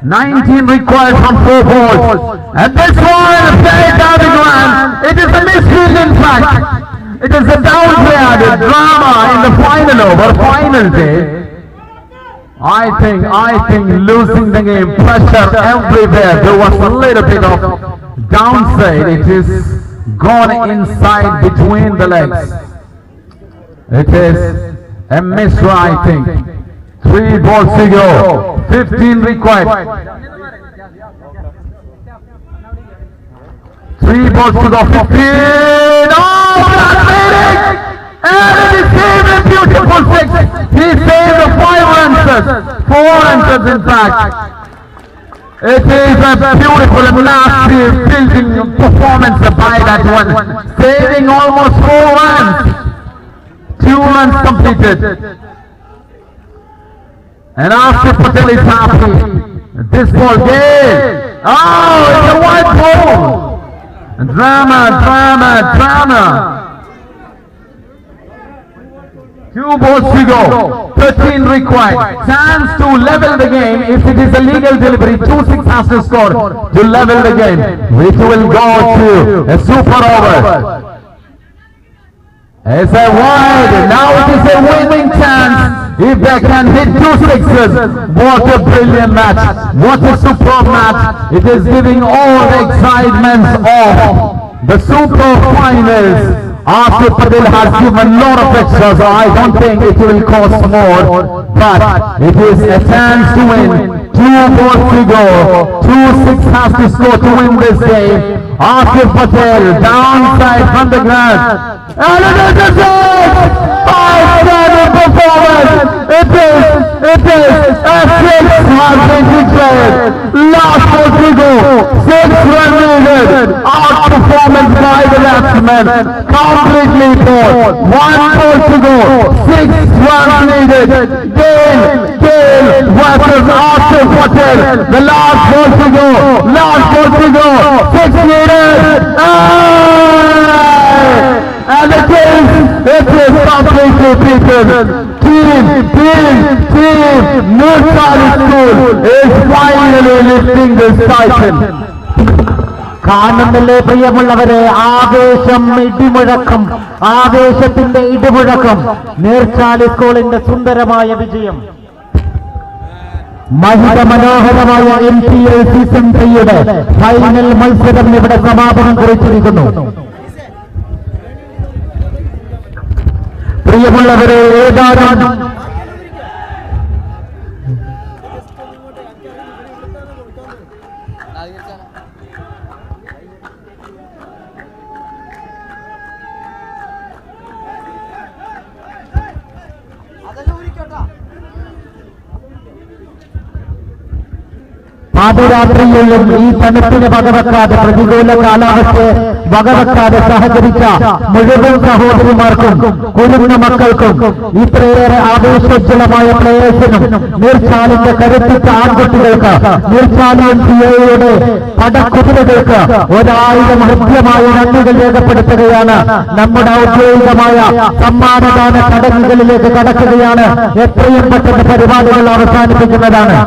19 required from 4 balls. And this one played down the ground. It is a misfield in fact. It is a downplay, the drama in the final over, final day. I think losing the game, pressure everywhere. There was a little bit of downside. It is gone inside between the legs. It is a miss, I think. 3 balls to go. 15 required. 3 balls to go. 15. Oh, that's it! And it is saved in answers. 4 answers in fact. It is a beautiful, massive fielding performance by that one, saving almost 4 runs. 2 runs completed. And Asif Patel is happy. This ball, Gale. Oh, it's a white ball. Drama, drama, drama. 2 balls to go, 13 required. Chance to level the game if it is a legal delivery. 2-6 has to score to level the game, which will go to a super over. It's a wide. Now it is a winning chance if they can hit 2 sixes. What a brilliant match. What a superb match. It is giving all the excitement of the super finals. Asif Patel has given a lot of extra, so I don't think it will cost more. But it is a chance to win. 2 balls to go. 2-6 has to score to win this game. Asif Patel downside from the ground. And it is a six! 5-7 performance. It is a 6 has been declared. Last ball to go. 6 run needed. Outperformance by the batsman. Completely ball. 1 ball to go. 6 runs needed. Gale versus Asif Patel. The last ball to go. Last ball to go. 6 needed. And it is completely beaten. Team Nurtali School is finally lifting this title. കാണുന്നില്ലേ പ്രിയമുള്ളവരെ, ആവേശം, ഇടിമുഴക്കം, ആവേശത്തിന്റെ ഇടിമുഴക്കം. നീർച്ചാലി സ്കൂളിന്റെ സുന്ദരമായ വിജയം. മഹിത മനോഹരമായ MPL season 3യുടെ final മത്സരം ഇവിടെ സമാപനം കുറിച്ചിരിക്കുന്നു. പ്രിയമുള്ളവരെ, ഏതാനും പാതിരാത്രിയിലും ഈ തണുപ്പിന് വകവെക്കാതെ, പ്രതികൂല കാലാവസ്ഥയെ വകവെക്കാതെ സഹകരിച്ച മുഴുവൻ സഹോദരിമാർക്കും കുരുന്ന മക്കൾക്കും ഇത്രയേറെ ആവേശോജ്വലമായ പ്ലേയേഴ്സിനും നീർച്ചാലിന്റെ കരുത്തിച്ച ആൺകുട്ടികൾക്ക്, നീർച്ചാലി MPAയുടെ പടക്കുതിരകൾക്ക് 1000 ഹൃദ്യമായ നന്ദികൾ രേഖപ്പെടുത്തുകയാണ്. നമ്മുടെ ഔദ്യോഗികമായ സമ്മാനദാന ചടങ്ങുകളിലേക്ക് കടക്കുകയാണ്. എത്രയും പെട്ടെന്ന് പരിപാടികൾ അവസാനിപ്പിക്കുന്നതാണ്.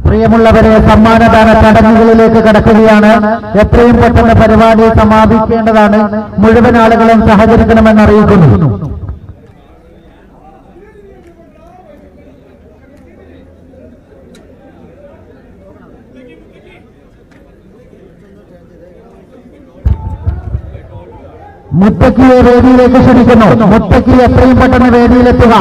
പ്രിയമുള്ളവരെ, സമ്മാനദാന ചടങ്ങുകളിലേക്ക് കടക്കുകയാണ്. എത്രയും പെട്ടെന്ന് പരിപാടി സമാപിക്കേണ്ടതാണ്. മുഴുവൻ ആളുകളും സഹകരിക്കണമെന്ന് അറിയിക്കുന്നു. മുത്തക്കിയെ വേദിയിലേക്ക് ക്ഷണിക്കുന്നു. മുത്തക്കി എത്രയും പെട്ടെന്ന് വേദിയിലെത്തുക.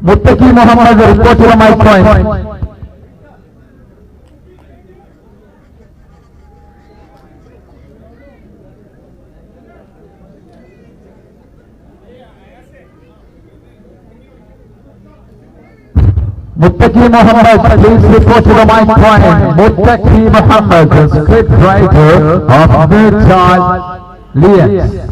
Muttaqi Muhammad reported on my point. Muttaqi Muhammad, please report to the mic point. Muttaqi Muhammad, the script writer of Nurchal Lions.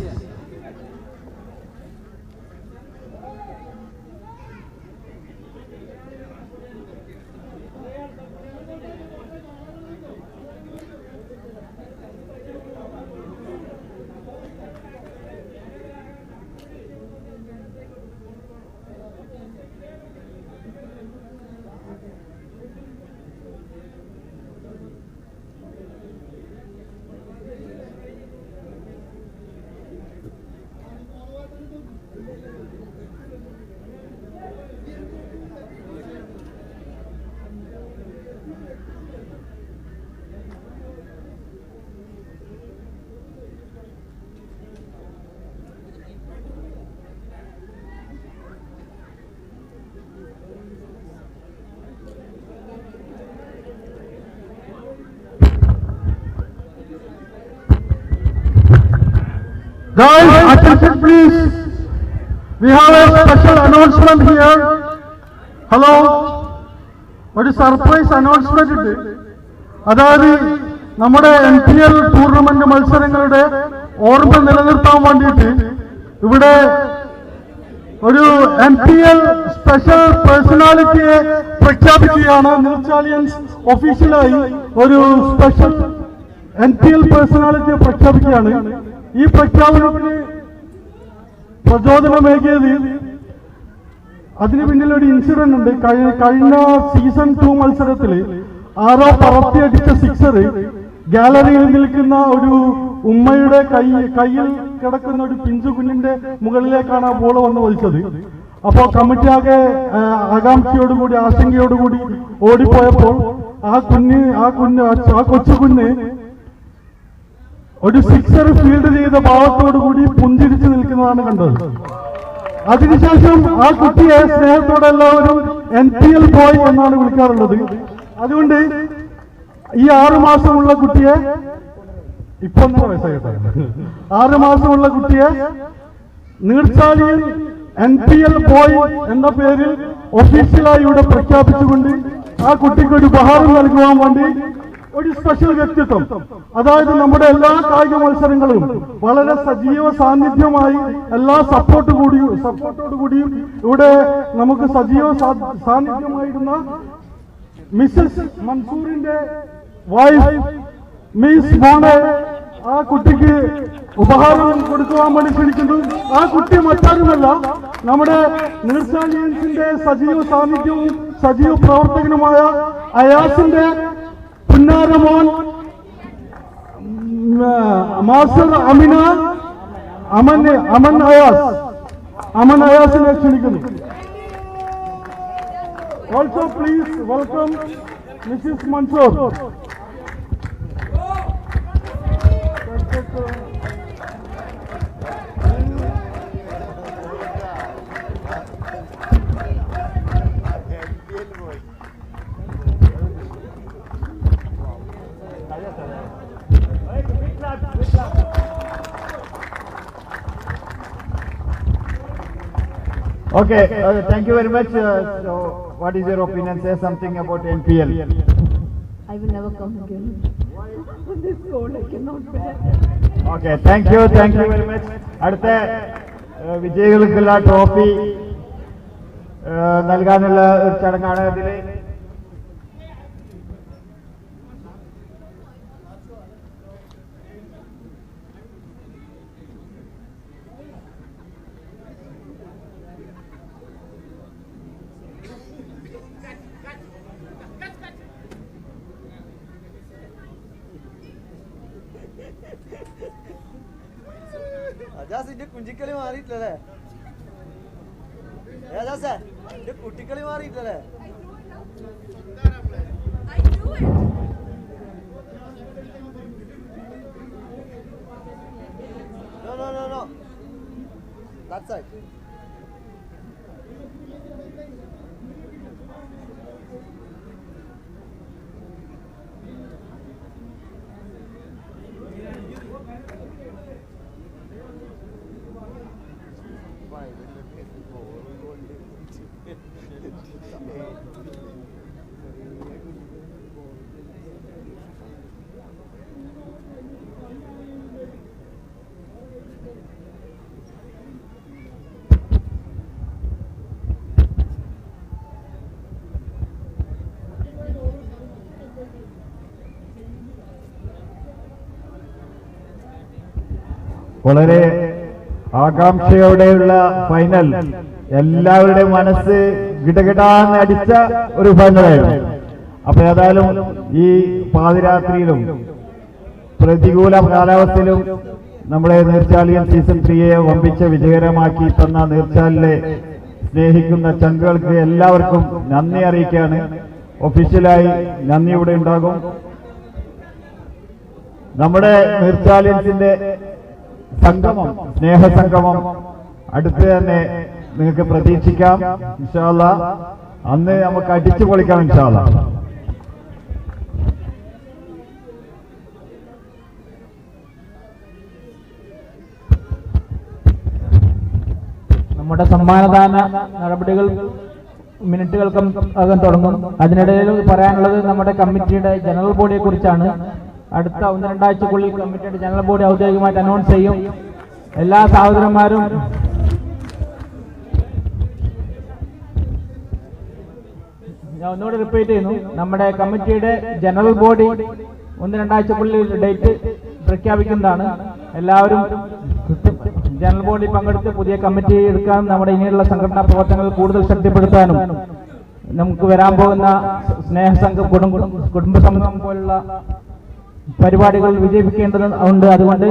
Guys, attention please. We have a special announcement here. Hello. ഒരു surprise announcement ഉണ്ട്. അതായത് നമ്മുടെ NPL tournament മത്സരങ്ങളുടെ ഓർമ്മ നിലനിർത്താൻ വേണ്ടിയിട്ട് ഇവിടെ ഒരു NPL സ്പെഷ്യൽ പേഴ്സണാലിറ്റിയെ പ്രഖ്യാപിക്കുകയാണ്. ന്യൂച്ചാലിയൻസ് ഒഫീഷ്യലായി ഒരു സ്പെഷ്യൽ NPL പേഴ്സണാലിറ്റിയെ പ്രഖ്യാപിക്കുകയാണ്. ഈ പ്രഖ്യാപനത്തിന് പ്രചോദനമേകിയത് അതിന് പിന്നിൽ ഒരു ഇൻസിഡന്റ് ഉണ്ട്. കഴിഞ്ഞ സീസൺ 2 മത്സരത്തിൽ ആരോ പറത്തിയടിച്ച സിക്സർ ഗാലറിയിൽ നിൽക്കുന്ന ഒരു ഉമ്മയുടെ കയ്യിൽ കിടക്കുന്ന ഒരു പിഞ്ചു കുഞ്ഞിന്റെ മുകളിലേക്കാണ് ആ ബോൾ വന്ന് വലിച്ചത്. അപ്പോൾ കമ്മിറ്റി ആകെ ആകാംക്ഷയോടുകൂടി ആശങ്കയോടുകൂടി ഓടിപ്പോയപ്പോൾ ആ കൊച്ചു കുഞ്ഞ് ഒരു സിക്സർ ഫീൽഡ് ചെയ്ത ഭാവത്തോടുകൂടി പുഞ്ചിരിച്ചു നിൽക്കുന്നതാണ് കണ്ടത്. അതിനുശേഷം ആ കുട്ടിയെ സ്നേഹത്തോടെ എല്ലാവരും NPL ബോയ് എന്നാണ് വിളിക്കാറുള്ളത്. അതുകൊണ്ട് ഈ 6 മാസമുള്ള കുട്ടിയെ ഇപ്പൊ 6 മാസമുള്ള കുട്ടിയെ നീർച്ചാലിയിൽ NPL ബോയ് എന്ന പേരിൽ ഒഫീഷ്യലായി ഇവിടെ പ്രഖ്യാപിച്ചുകൊണ്ട് ആ കുട്ടിക്ക് ഒരു ഉപഹാരം നൽകുവാൻ വേണ്ടി ഒരു സ്പെഷ്യൽ വ്യക്തിത്വം, അതായത് നമ്മുടെ എല്ലാ കായിക മത്സരങ്ങളും വളരെ സജീവ സാന്നിധ്യമായി എല്ലാ സപ്പോർട്ടോടുകൂടിയും ഇവിടെ നമുക്ക് സജീവ സാന്നിധ്യമായിരുന്ന മിസ്സസ് മൻസൂറിന്റെ വൈഫ് മിസ് മോനെ ആ കുട്ടിക്ക് ഉപഹാരം കൊടുക്കുവാൻ വേണ്ടി ക്ഷണിക്കുന്നു. ആ കുട്ടി മറ്റാരുമല്ല, നമ്മുടെ നീർച്ചാലിയൻസിന്റെ സജീവ സാന്നിധ്യവും സജീവ പ്രവർത്തകനുമായ അയാസിന്റെ പുന്നാരമോൻ മാസ്റ്റർ അമൻ അയാസിനെ ക്ഷണിക്കുന്നു. Also please welcome Mrs Mansoor. Okay, thank you very much. So, what is your opinion? Say something about NPL. I will never come again. This cold, I cannot bear. Okay, thank you very much. അടുത്ത വിജയികൾക്കുള്ള trophy നൽകാനുള്ള ഒരു ചടങ്ങാണ് ഇതിൽ. അജാസിന്റെ കുഞ്ചിക്കളി മാറിയിട്ടില്ലേ? അജാസേ എന്റെ കുട്ടിക്കളി മാറിയിട്ടില്ലേ? No. That side. വളരെ ആകാംക്ഷയോടെയുള്ള final, എല്ലാവരുടെയും മനസ്സ് ഗിടഗിടാന്ന് അടിച്ച ഒരു ഫൈനലായിരുന്നു. അപ്പൊ ഏതായാലും ഈ പാതിരാത്രിയിലും പ്രതികൂല കാലാവസ്ഥയിലും നമ്മുടെ നീർച്ചാലിയൻ സീസൺ 3 വമ്പിച്ച വിജയകരമാക്കി തന്ന നീർച്ചാലിലെ സ്നേഹിക്കുന്ന ചങ്കുകൾക്ക് എല്ലാവർക്കും നന്ദി അറിയിക്കുകയാണ്. ഒഫീഷ്യലായി നന്ദി ഇവിടെ ഉണ്ടാകും. നമ്മുടെ നീർച്ചാലിയൻസിന്റെ സംഗമം, സ്നേഹസംഗമം അടുത്ത് തന്നെ നിങ്ങൾക്ക് പ്രതീക്ഷിക്കാം. ഇൻഷാ അല്ലാഹ് അന്ന് നമുക്ക് അടിച്ചു പൊളിക്കാം ഇൻഷാ അല്ലാഹ്. നമ്മുടെ സമ്മാനദാന നടപടികൾ മിനിറ്റുകൾക്കും അകം തുടങ്ങും. അതിനിടയിൽ പറയാനുള്ളത് നമ്മുടെ കമ്മിറ്റിയുടെ ജനറൽ ബോഡിയെ കുറിച്ചാണ്. അടുത്ത 1-2 ആഴ്ചക്കുള്ളിൽ കമ്മിറ്റിയുടെ ജനറൽ ബോഡി ഔദ്യോഗികമായിട്ട് അനൗൺസ് ചെയ്യും. എല്ലാ സഹോദരന്മാരും ഞാൻ ഒന്നുകൂടി റിപ്പീറ്റ് ചെയ്യുന്നു, നമ്മുടെ കമ്മിറ്റിയുടെ ജനറൽ ബോഡി 1-2 ആഴ്ചക്കുള്ളിൽ ഡേറ്റ് പ്രഖ്യാപിക്കുന്നതാണ്. എല്ലാവരും ജനറൽ ബോഡി പങ്കെടുത്ത് പുതിയ കമ്മിറ്റി എടുക്കാനും നമ്മുടെ ഇനിയുള്ള സംഘടനാ പ്രവർത്തനങ്ങൾ കൂടുതൽ ശക്തിപ്പെടുത്താനും നമുക്ക് വരാൻ പോകുന്ന സ്നേഹസംഘം, കുടുംബ സംഗമം പോലുള്ള പരിപാടികൾ വിജയിപ്പിക്കേണ്ടതുണ്ട്. അതുകൊണ്ട്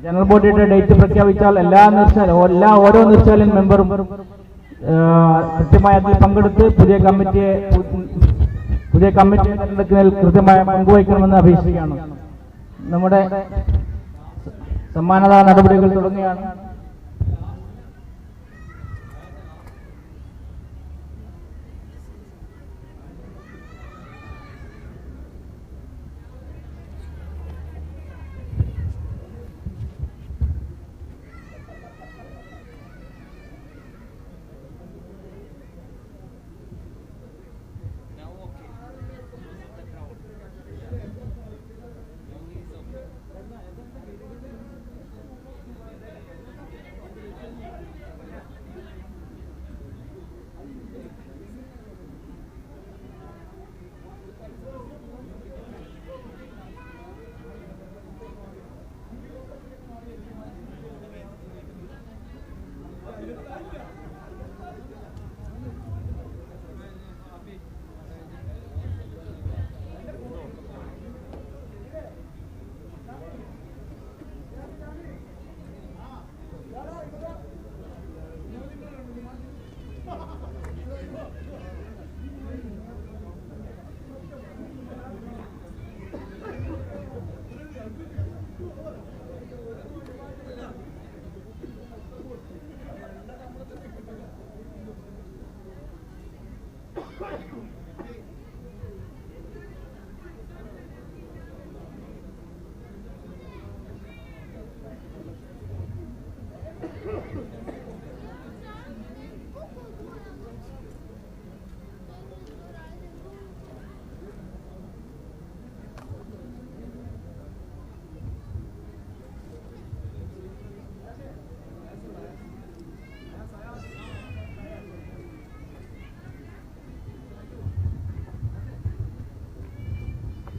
ജനറൽ ബോഡിയുടെ ഡേറ്റ് പ്രഖ്യാപിച്ചാൽ ഓരോ നീർച്ചാലിൻ മെമ്പറും കൃത്യമായി അതിൽ പങ്കെടുത്ത് പുതിയ കമ്മിറ്റിയെ തിരഞ്ഞെടുക്കുന്നതിൽ കൃത്യമായ പങ്കുവയ്ക്കണമെന്ന് അപേക്ഷിക്കുകയാണ്. നമ്മുടെ സമ്മാനദാന നടപടികൾ തുടങ്ങിയാണ്.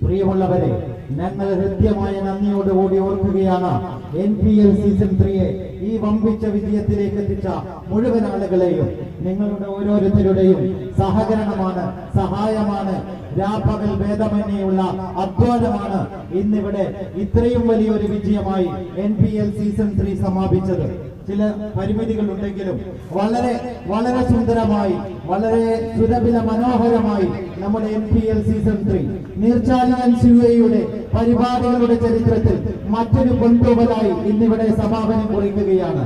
പ്രിയമുള്ളവരെ, ഞങ്ങൾ ഹൃദ്യമായ നന്ദിയോടുകൂടി ഓർക്കുകയാണ് NPL സീസൺ 3 ഈ വമ്പിച്ച വിജയത്തിലേക്ക് എത്തിച്ച മുഴുവൻ ആളുകളെയും. നിങ്ങളുടെ ഓരോരുത്തരുടെയും സഹകരണമാണ്, സഹായമാണ്, രാപ്പകൽ ഭേദമന്യുള്ള അധ്വാനമാണ് ഇന്നിവിടെ ഇത്രയും വലിയൊരു വിജയമായി NPL സീസൺ 3 സമാപിച്ചത്. ചില പരിമിതികൾ ഉണ്ടെങ്കിലും വളരെ വളരെ സുന്ദരമായി, വളരെ സുരഭില മനോഹരമായി നമ്മുടെ NPL സീസൺ 3 നീർച്ചാലിയൻ CUAയുടെ പരിപാടികളുടെ ചരിത്രത്തിൽ മറ്റൊരു പൊൻതൂവലായി ഇന്നിവിടെ സമാപനം കുറിക്കുകയാണ്.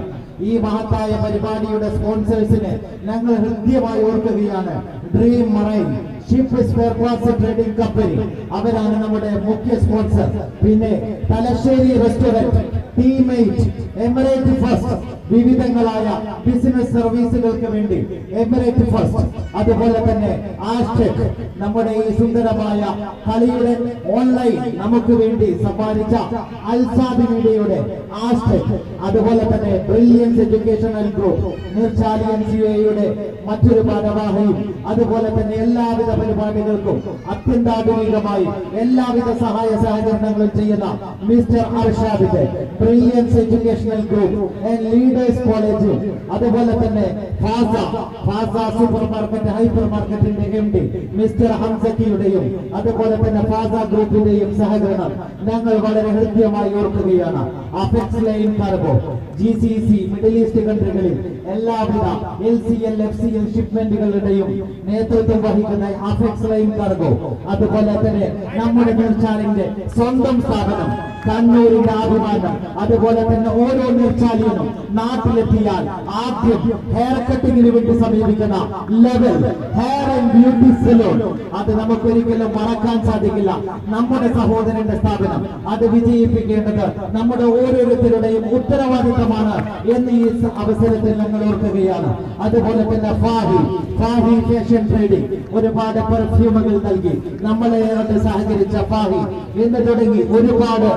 ഈ മഹത്തായ പരിപാടിയുടെ സ്പോൺസേഴ്സിനെ ഞങ്ങൾ ഹൃദ്യമായി ഓർക്കുകയാണ്. Dream marine ship spare parts trading company, അവരാണ് നമ്മുടെ മുഖ്യ സ്പോൺസർ. പിന്നെ Thalassery restaurant, teammate, emirate first, വിവിധങ്ങളായ ബിസിനസ് സർവീസുകൾക്ക് വേണ്ടി എമിറേറ്റ് ഫസ്റ്റ്, അതുപോലെ തന്നെ ആസ്റ്റെക്, നമ്മുടെ ഈ സുന്ദരമായ കളിയുടെ ഓൺലൈൻ നമുക്ക് വേണ്ടി സമ്മാനിച്ച അൽസാബി മീഡിയയുടെ ആസ്റ്റെക്, അതുപോലെ തന്നെ ബ്രില്യൻസ് എഡ്യൂക്കേഷണൽ ഗ്രൂപ്പ്, നീർച്ചാലിയൻ CUAയുടെ മറ്റൊരു ഭാരവാഹിയും അതുപോലെ തന്നെ എല്ലാവിധ പരിപാടികൾക്കും അത്യന്താധുനികമായി എല്ലാവിധ സഹായ സഹകരണങ്ങളും ചെയ്യുന്ന മിസ്റ്റർ അർഷാദിന്റെ brilliance educational group and leaders കോളേജും അതുപോലെ തന്നെ ഫാസ സൂപ്പർ മാർക്കറ്റ് ഹൈപ്പർ മാർക്കറ്റിന്റെ MD മിസ്റ്റർ ഹംസക്കിയുടെയും അതുപോലെ തന്നെ ഫാസ ഗ്രൂപ്പിന്റെയും സഹകരണം ഞങ്ങൾ വളരെ ഹൃദ്യമായി ഓർക്കുകയാണ്. Apex line cargo GCC middle east കൺട്രികളിൽ എല്ലാവിധ LCL FCL ഷിപ്മെന്റുകളുടെയും നേതൃത്വം വഹിക്കുന്ന അഫെക്സ് ലൈൻ കാർഗോ അതുപോലെ തന്നെ നമ്മുടെ നീർച്ചാലിന്റെ സ്വന്തം സ്ഥാപനം കണ്ണൂരിന്റെ അഭിമാനം അതുപോലെ തന്നെ ഓരോ നീർച്ചാലിയനും നാട്ടിലെത്തിയാൽ ആദ്യം ഹെയർ കട്ടിങ്ങിന് വേണ്ടി സമീപിക്കുന്ന level hair and beauty salon അത് നമുക്കൊരിക്കലും മറക്കാൻ സാധിക്കില്ല. നമ്മുടെ സഹോദരന്റെ സ്ഥാപനം അത് വിജയിപ്പിക്കേണ്ടത് നമ്മുടെ ഓരോരുത്തരുടെയും ഉത്തരവാദിത്തമാണ് എന്ന് ഈ അവസരത്തിൽ ഞങ്ങൾ ഓർക്കുകയാണ്. അതുപോലെ തന്നെ ഫാഹി ഫാഷൻ ട്രേഡിംഗ് ഒരുപാട് പെർഫ്യൂമുകൾ നൽകി നമ്മളെ സഹകരിച്ച ഫാഹി എന്ന് തുടങ്ങി ഒരുപാട്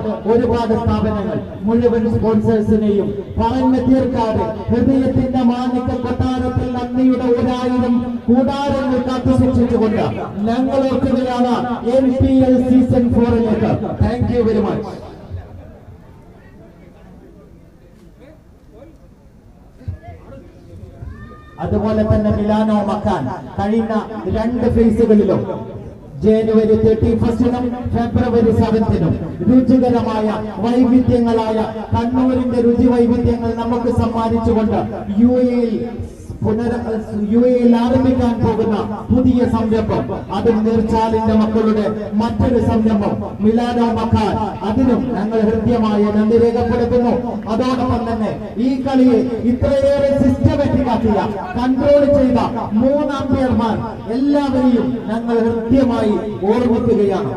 സ്ഥാപനങ്ങൾ മുഴുവൻ സ്പോൺസേഴ്സിനെയും പറഞ്ഞു തീർക്കാതെ ഹൃദയത്തിന്റെ മാനിക്ക കൊട്ടാരത്തിൽ നന്ദിയുടെ 1000 കൂടാരങ്ങൾ കാത്തു സൂക്ഷിച്ചുകൊണ്ട് ഞങ്ങൾ ഓർക്കുകയാണ് NPL സീസൺ 4ലേക്ക്. Thank you very much. അതുപോലെ തന്നെ മിലാനോ മക്കാൻ കഴിഞ്ഞ 2 ഫേസുകളിലും ജനുവരി 31നും ഫെബ്രുവരി 7നും രുചികരമായ വൈവിധ്യങ്ങളായ കണ്ണൂരിന്റെ രുചി വൈവിധ്യങ്ങൾ നമുക്ക് സമ്മാനിച്ചുകൊണ്ട് യു എയിൽ ആരംഭിക്കാൻ പോകുന്ന പുതിയ സംരംഭം അതും നീർച്ചാലിന്റെ മക്കളുടെ മറ്റൊരു സംരംഭം മിലാനോ മക്കാൻ അതിനും ഞങ്ങൾ ഹൃദ്യമായ നന്ദി രേഖപ്പെടുത്തുന്നു. അതോടൊപ്പം തന്നെ ഈ കളിയെ ഇത്രയേറെ സിസ്റ്റമാറ്റിക് ആക്കിയ കൺട്രോൾ ചെയ്ത 3 അമ്പയർമാർ എല്ലാവരെയും ഞങ്ങൾ ഹൃദ്യമായി ഓർമ്മിക്കുകയാണ്.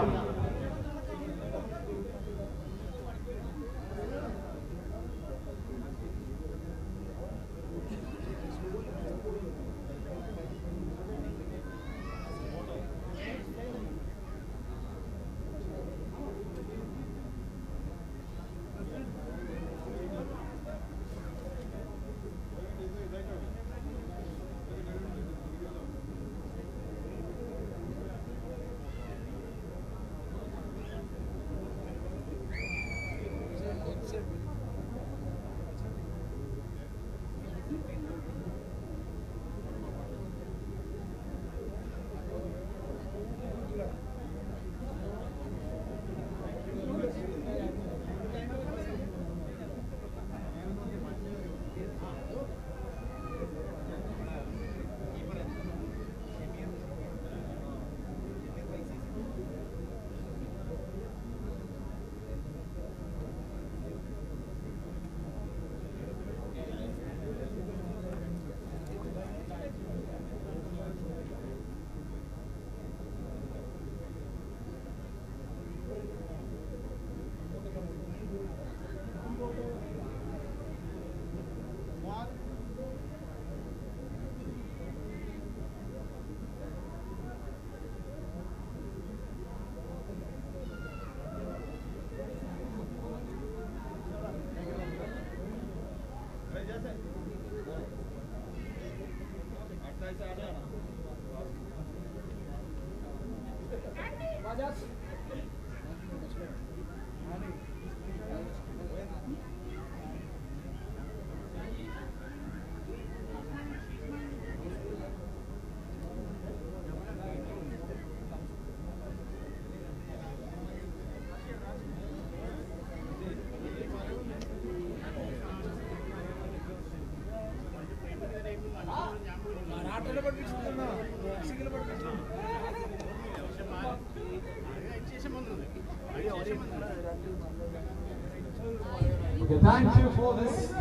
Okay, thank you for this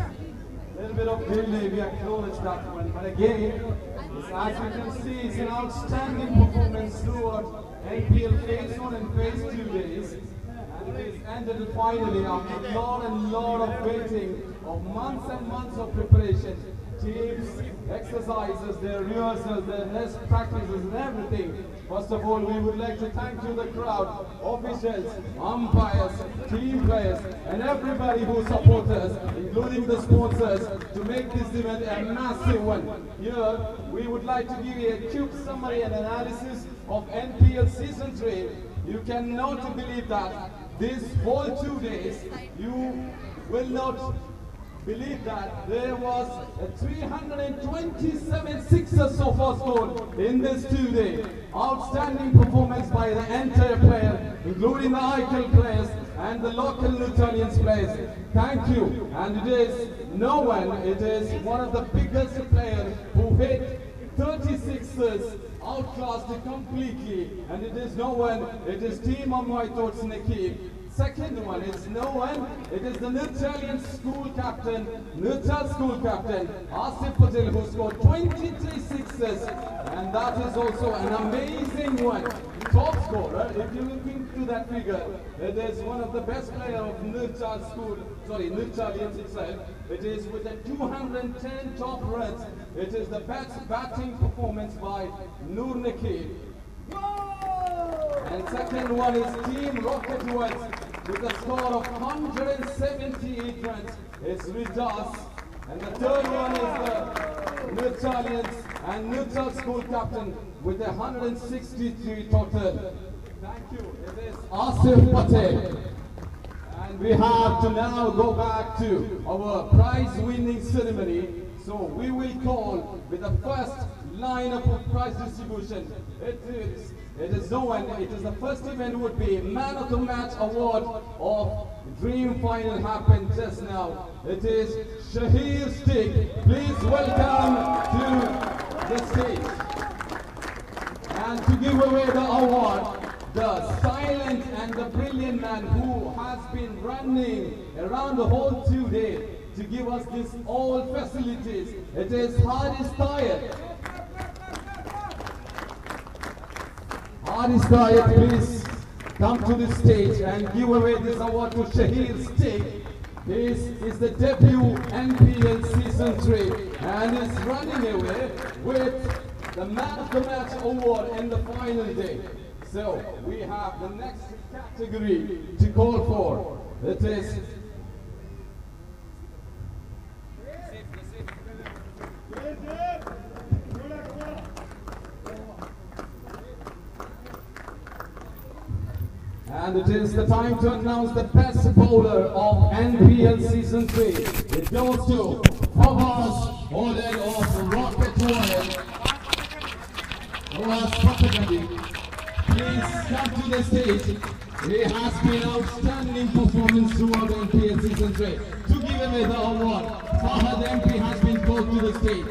little bit of delay. We acknowledge that one. But again, as you can see, it's an outstanding performance throughout NPL Phase 1 and Phase 2 days. And it is ended finally after a lot of waiting of months and months of preparation. teams' exercises, their rehearsals, their test practices and everything. First of all, we would like to thank you, the crowd, officials, umpires, team players, and everybody who supports us, including the sponsors, to make this event a massive one. Here, we would like to give you a quick summary and analysis of NPL Season 3. You cannot believe that this whole 2 days, you will not believe that there was 327 sixes so far scored in this 2 days. Outstanding performance by the entire player, including the ICL players and the local Italian players. Thank you. And it is it is one of the biggest players who hit 36ers, outclassed completely. And it is it is Team Amwaito's Nekib. Second one is it is the Italian school captain, Asif Patel, who scored 23 sixes, and that is also an amazing one. Top scorer, if you look into that figure, it is one of the best players of Italians itself. It is with a 210 top runs. It is the best batting performance by Nur Nakib. And second one is Team Rocket Woods with a score of 178 runs. It's Ritas. And the third one is the Italians and neutral school captain with 163 total. Thank you. It is Asif Patel. And we have to now go back to our prize winning ceremony. So we will call with the first lineup of prize distribution. It is the first event would be Man of the Match Award of Dream Final happened just now. It is Shahir Stick. Please welcome to the stage. And to give away the award, the silent and the brilliant man who has been running around the whole 2 days to give us this all facilities. It is Haris Tayed. Haris Tayed, please come to the stage and give away this award to Shahir Stick. This is the debut NPL Season 3 and is running away with the Man of the Match Award in the final day. So we have the next category to call for. It is and it is the time to announce the best bowler of NPL Season 3. It goes to Fawaz Oded of Rocket Royal. Fawaz Patagandi, please come to the stage. He has been outstanding performance throughout NPL Season 3. To give away the award, Fahad MP has been called to the stage.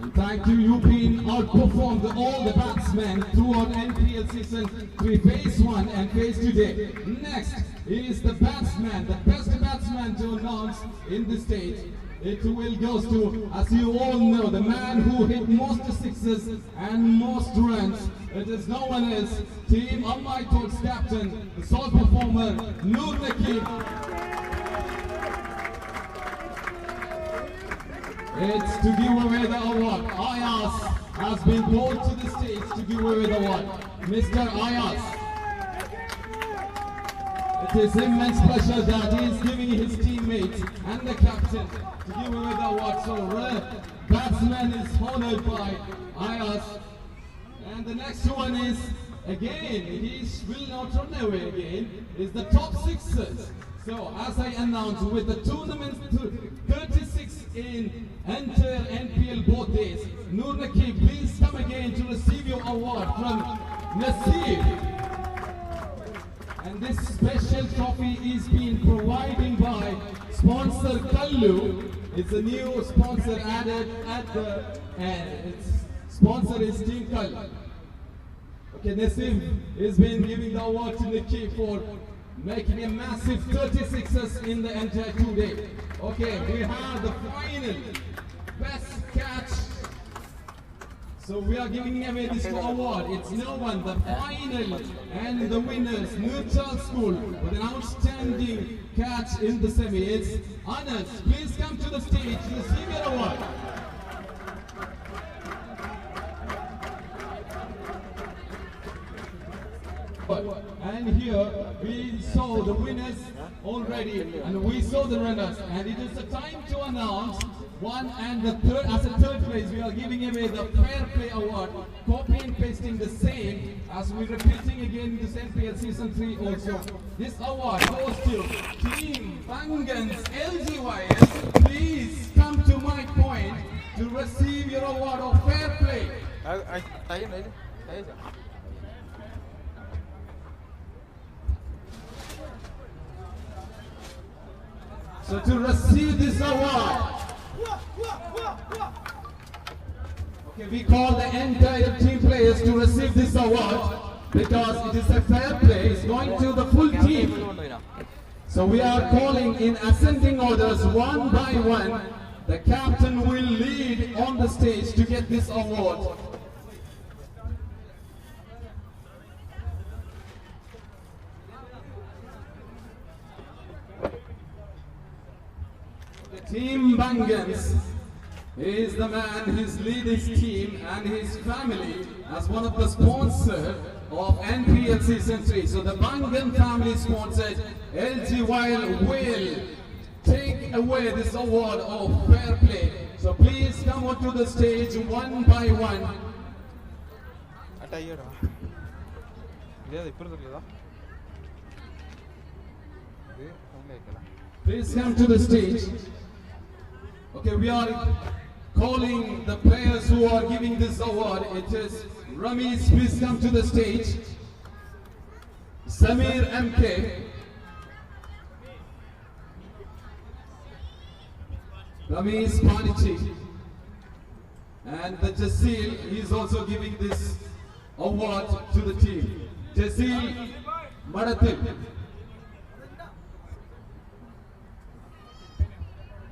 And thank you, you've been outperformed all the batsmen throughout NPL Season 3 Phase 1 and Phase 2 day. Next is the batsman, the best batsman to announce in the stage. It will go to, as you all know, the man who hit most sixes and most runs. It is no one else, Team Ammaito's captain, the sole performer, Nur Nakib. It's to give away the award. Ayas has been called to the stage to give away the award. Mr. Ayas. It is immense pleasure that he is giving his teammates and the captain to give away the award. So batsman is honored by Ayas. And the next one is, again, he will not run away again, is the top sixers. So as I announced, with the tournament 36 in entire NPL both days, Nur Nakib, please come again to receive your award from Nasib. And this special trophy is being provided by sponsor Kallu. It's a new sponsor added at the end. Its sponsor is Team Kallu. Okay, Nasib has been giving the award to Nakib for making a massive 36ers in the entire 2 days. Okay, we have the final best catch So we are giving away this award. It's no one, the final and the winners, Neutral School with an outstanding catch in the semi. It's Anas. Please come to the stage to receive your award. And here we saw the winners already, and we saw the runners, and it is the time to announce one and the third. As a third place, we are giving away the Fair Play Award, copy and pasting the same as we're repeating again this NPL Season 3 also. This award goes to Team Bangan's LGYS. Please come to my point to receive your award of Fair Play. So to receive this award, okay, we call the entire team players to receive this award because it is a fair play. It's going to the full team. So we are calling in ascending orders one by one. The captain will lead on the stage to get this award. Team Bangans is the man who's leading his team and his family as one of the sponsors of NPL Season 3. So the Bangan family sponsored LGYL will take away this award of fair play. So please come onto the stage one by one. Please come to the stage. Okay, we are calling the players who are giving this award. It is Ramesh, please come to the stage. Samir MK. Ramesh Panichi. And the Jasil, he is also giving this award to the team. Jasil Madatil.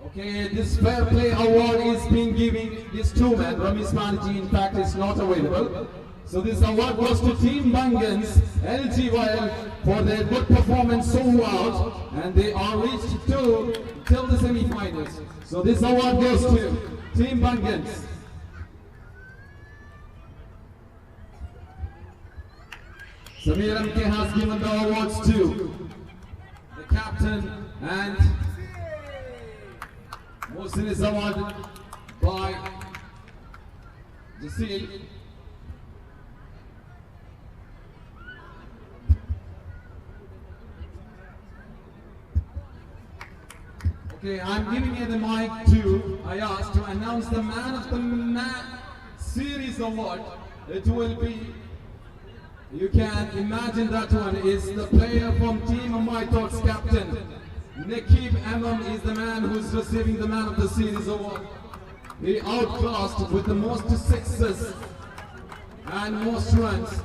Okay, this Fair Play Award is being given this two men. Ramesh Panichi, in fact, is not available. So this award goes to Team Bangans, LGYL, for their good performance throughout, and they are reached till the semi-finals. So this award goes to Team Bangans. Samir MK has given the awards to the captain, and Mohsin is awarded by Jasil. Okay, I'm giving you the mic to Ayaz to announce the Man of the Series award. It will be, you can imagine that one is the player from Team My Thoughts captain. Nakib Amam is the man who's receiving the Man of the Series award. He outclassed with the most sixes and most runs.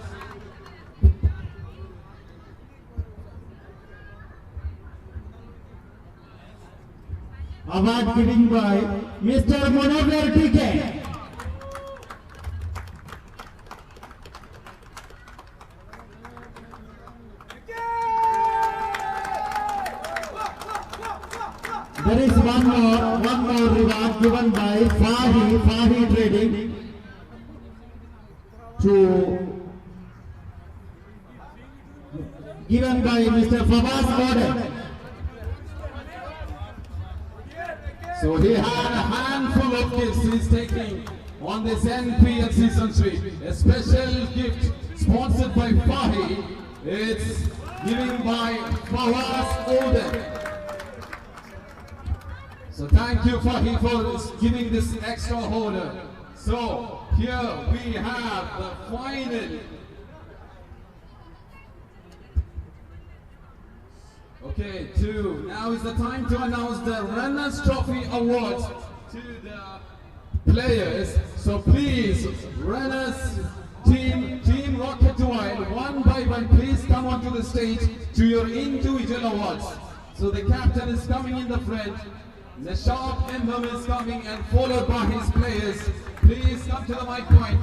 Award given by Mr. Monover TK. There is one more reward given by Fahi Trading given by Mr. Fawaz Order. So he had a handful of gifts he's taking on this NPL Season 3. A special gift sponsored by Fahi. It's given by Fawaz Order. So thank you Fahi for giving this extra order. So here we have the final. Okay, now is the time to announce the Runners Trophy Awards to the players. So please, Runners Team Rocket Wild, one by one, please come onto the stage to your individual awards. So the captain is coming in the front. The sharp emblem is coming and followed by his players. Please come to the mic point.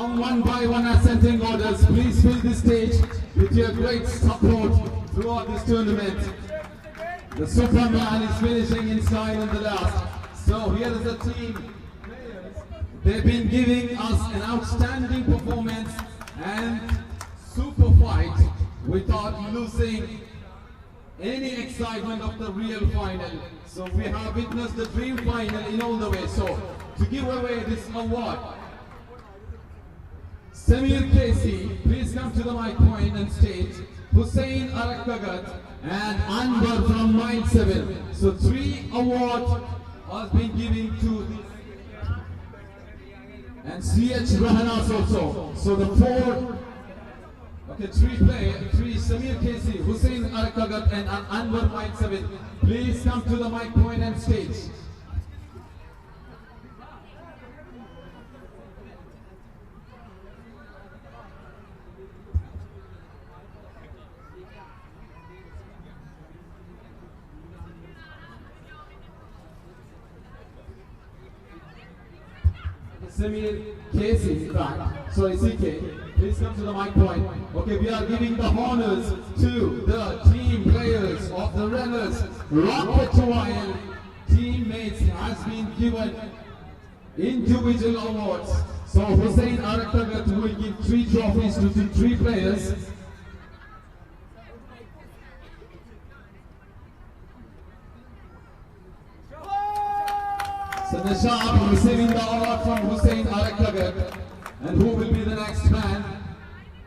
From one by one ascending orders, please fill the stage with your great support throughout this tournament. The Superman is finishing in style in the last. So here is the team. They've been giving us an outstanding performance and super fight without losing any excitement of the real final. So we have witnessed the dream final in all the way. So to give away this award, Samir Casey, please come to the mic point and stage. Hussein Arakagat and Anwar from Mind 7. So 3 awards has been given to this. And CH Rahanas also. So the 4, okay, 3 Samir Casey, Hussein Arakagat and Anwar Mind 7. Please come to the mic point and stage. Samir Casey, back. Sorry, CK, please come to the mic point. Okay, we are giving the honors to the team players of the runners. Rocket Royal teammates has been given individual awards. So Hussein Arakagat will give 3 trophies to the 3 players. So Nishab receiving the award from Hussein Arakagat. And who will be the next man?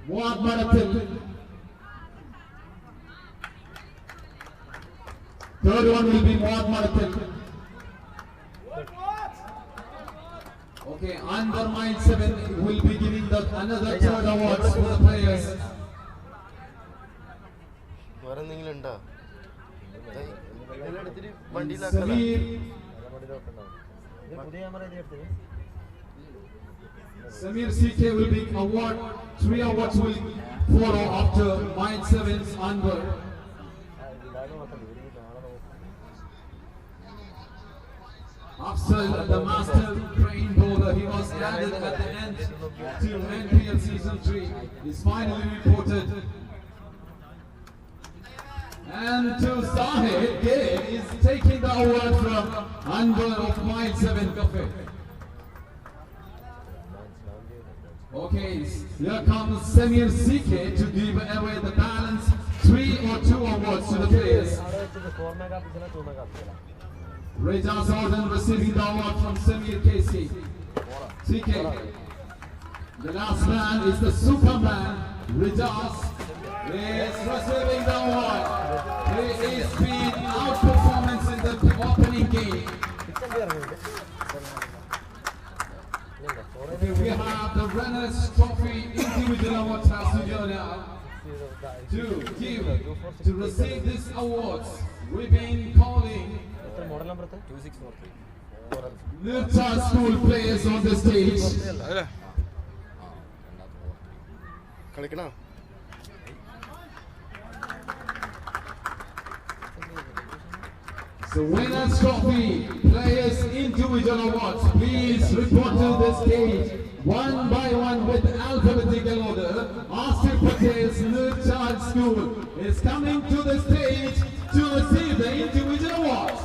Muad Maratil. Third one will be Muad Maratil. Okay, Anwar Mind 7 will be giving another 3rd awards for the players. Samir CK will be award. 3 awards will follow after Mind 7's Anwar. After the master train bowler, he was added at the end to NPL Season 3. Is finally reported. And to Sahib, Gay is taking the award from Anwar of Mind 7 Cafe. Okay, here comes Samir CK to give away the balance 3 or 2 awards to the players. Reza Jordan receiving the award from Samir KC. CK. The last man is the Superman. Rejaz is receiving the award. He is being outperformance in the opening game. Okay, we have the runners trophy individual awards has to go now. To receive these awards, we've been calling Nircha school players on the stage. So winners trophy players individual awards, please report to the stage one by one with alphabetical order. Asif Patel's Nircha school is coming to the stage to receive the individual awards.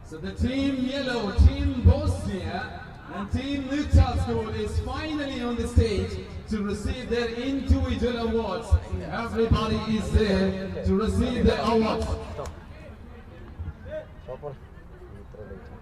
So the team yellow, team Bosnia and team Nircha school is finally on the stage to receive their individual awards. Everybody is there to receive their awards.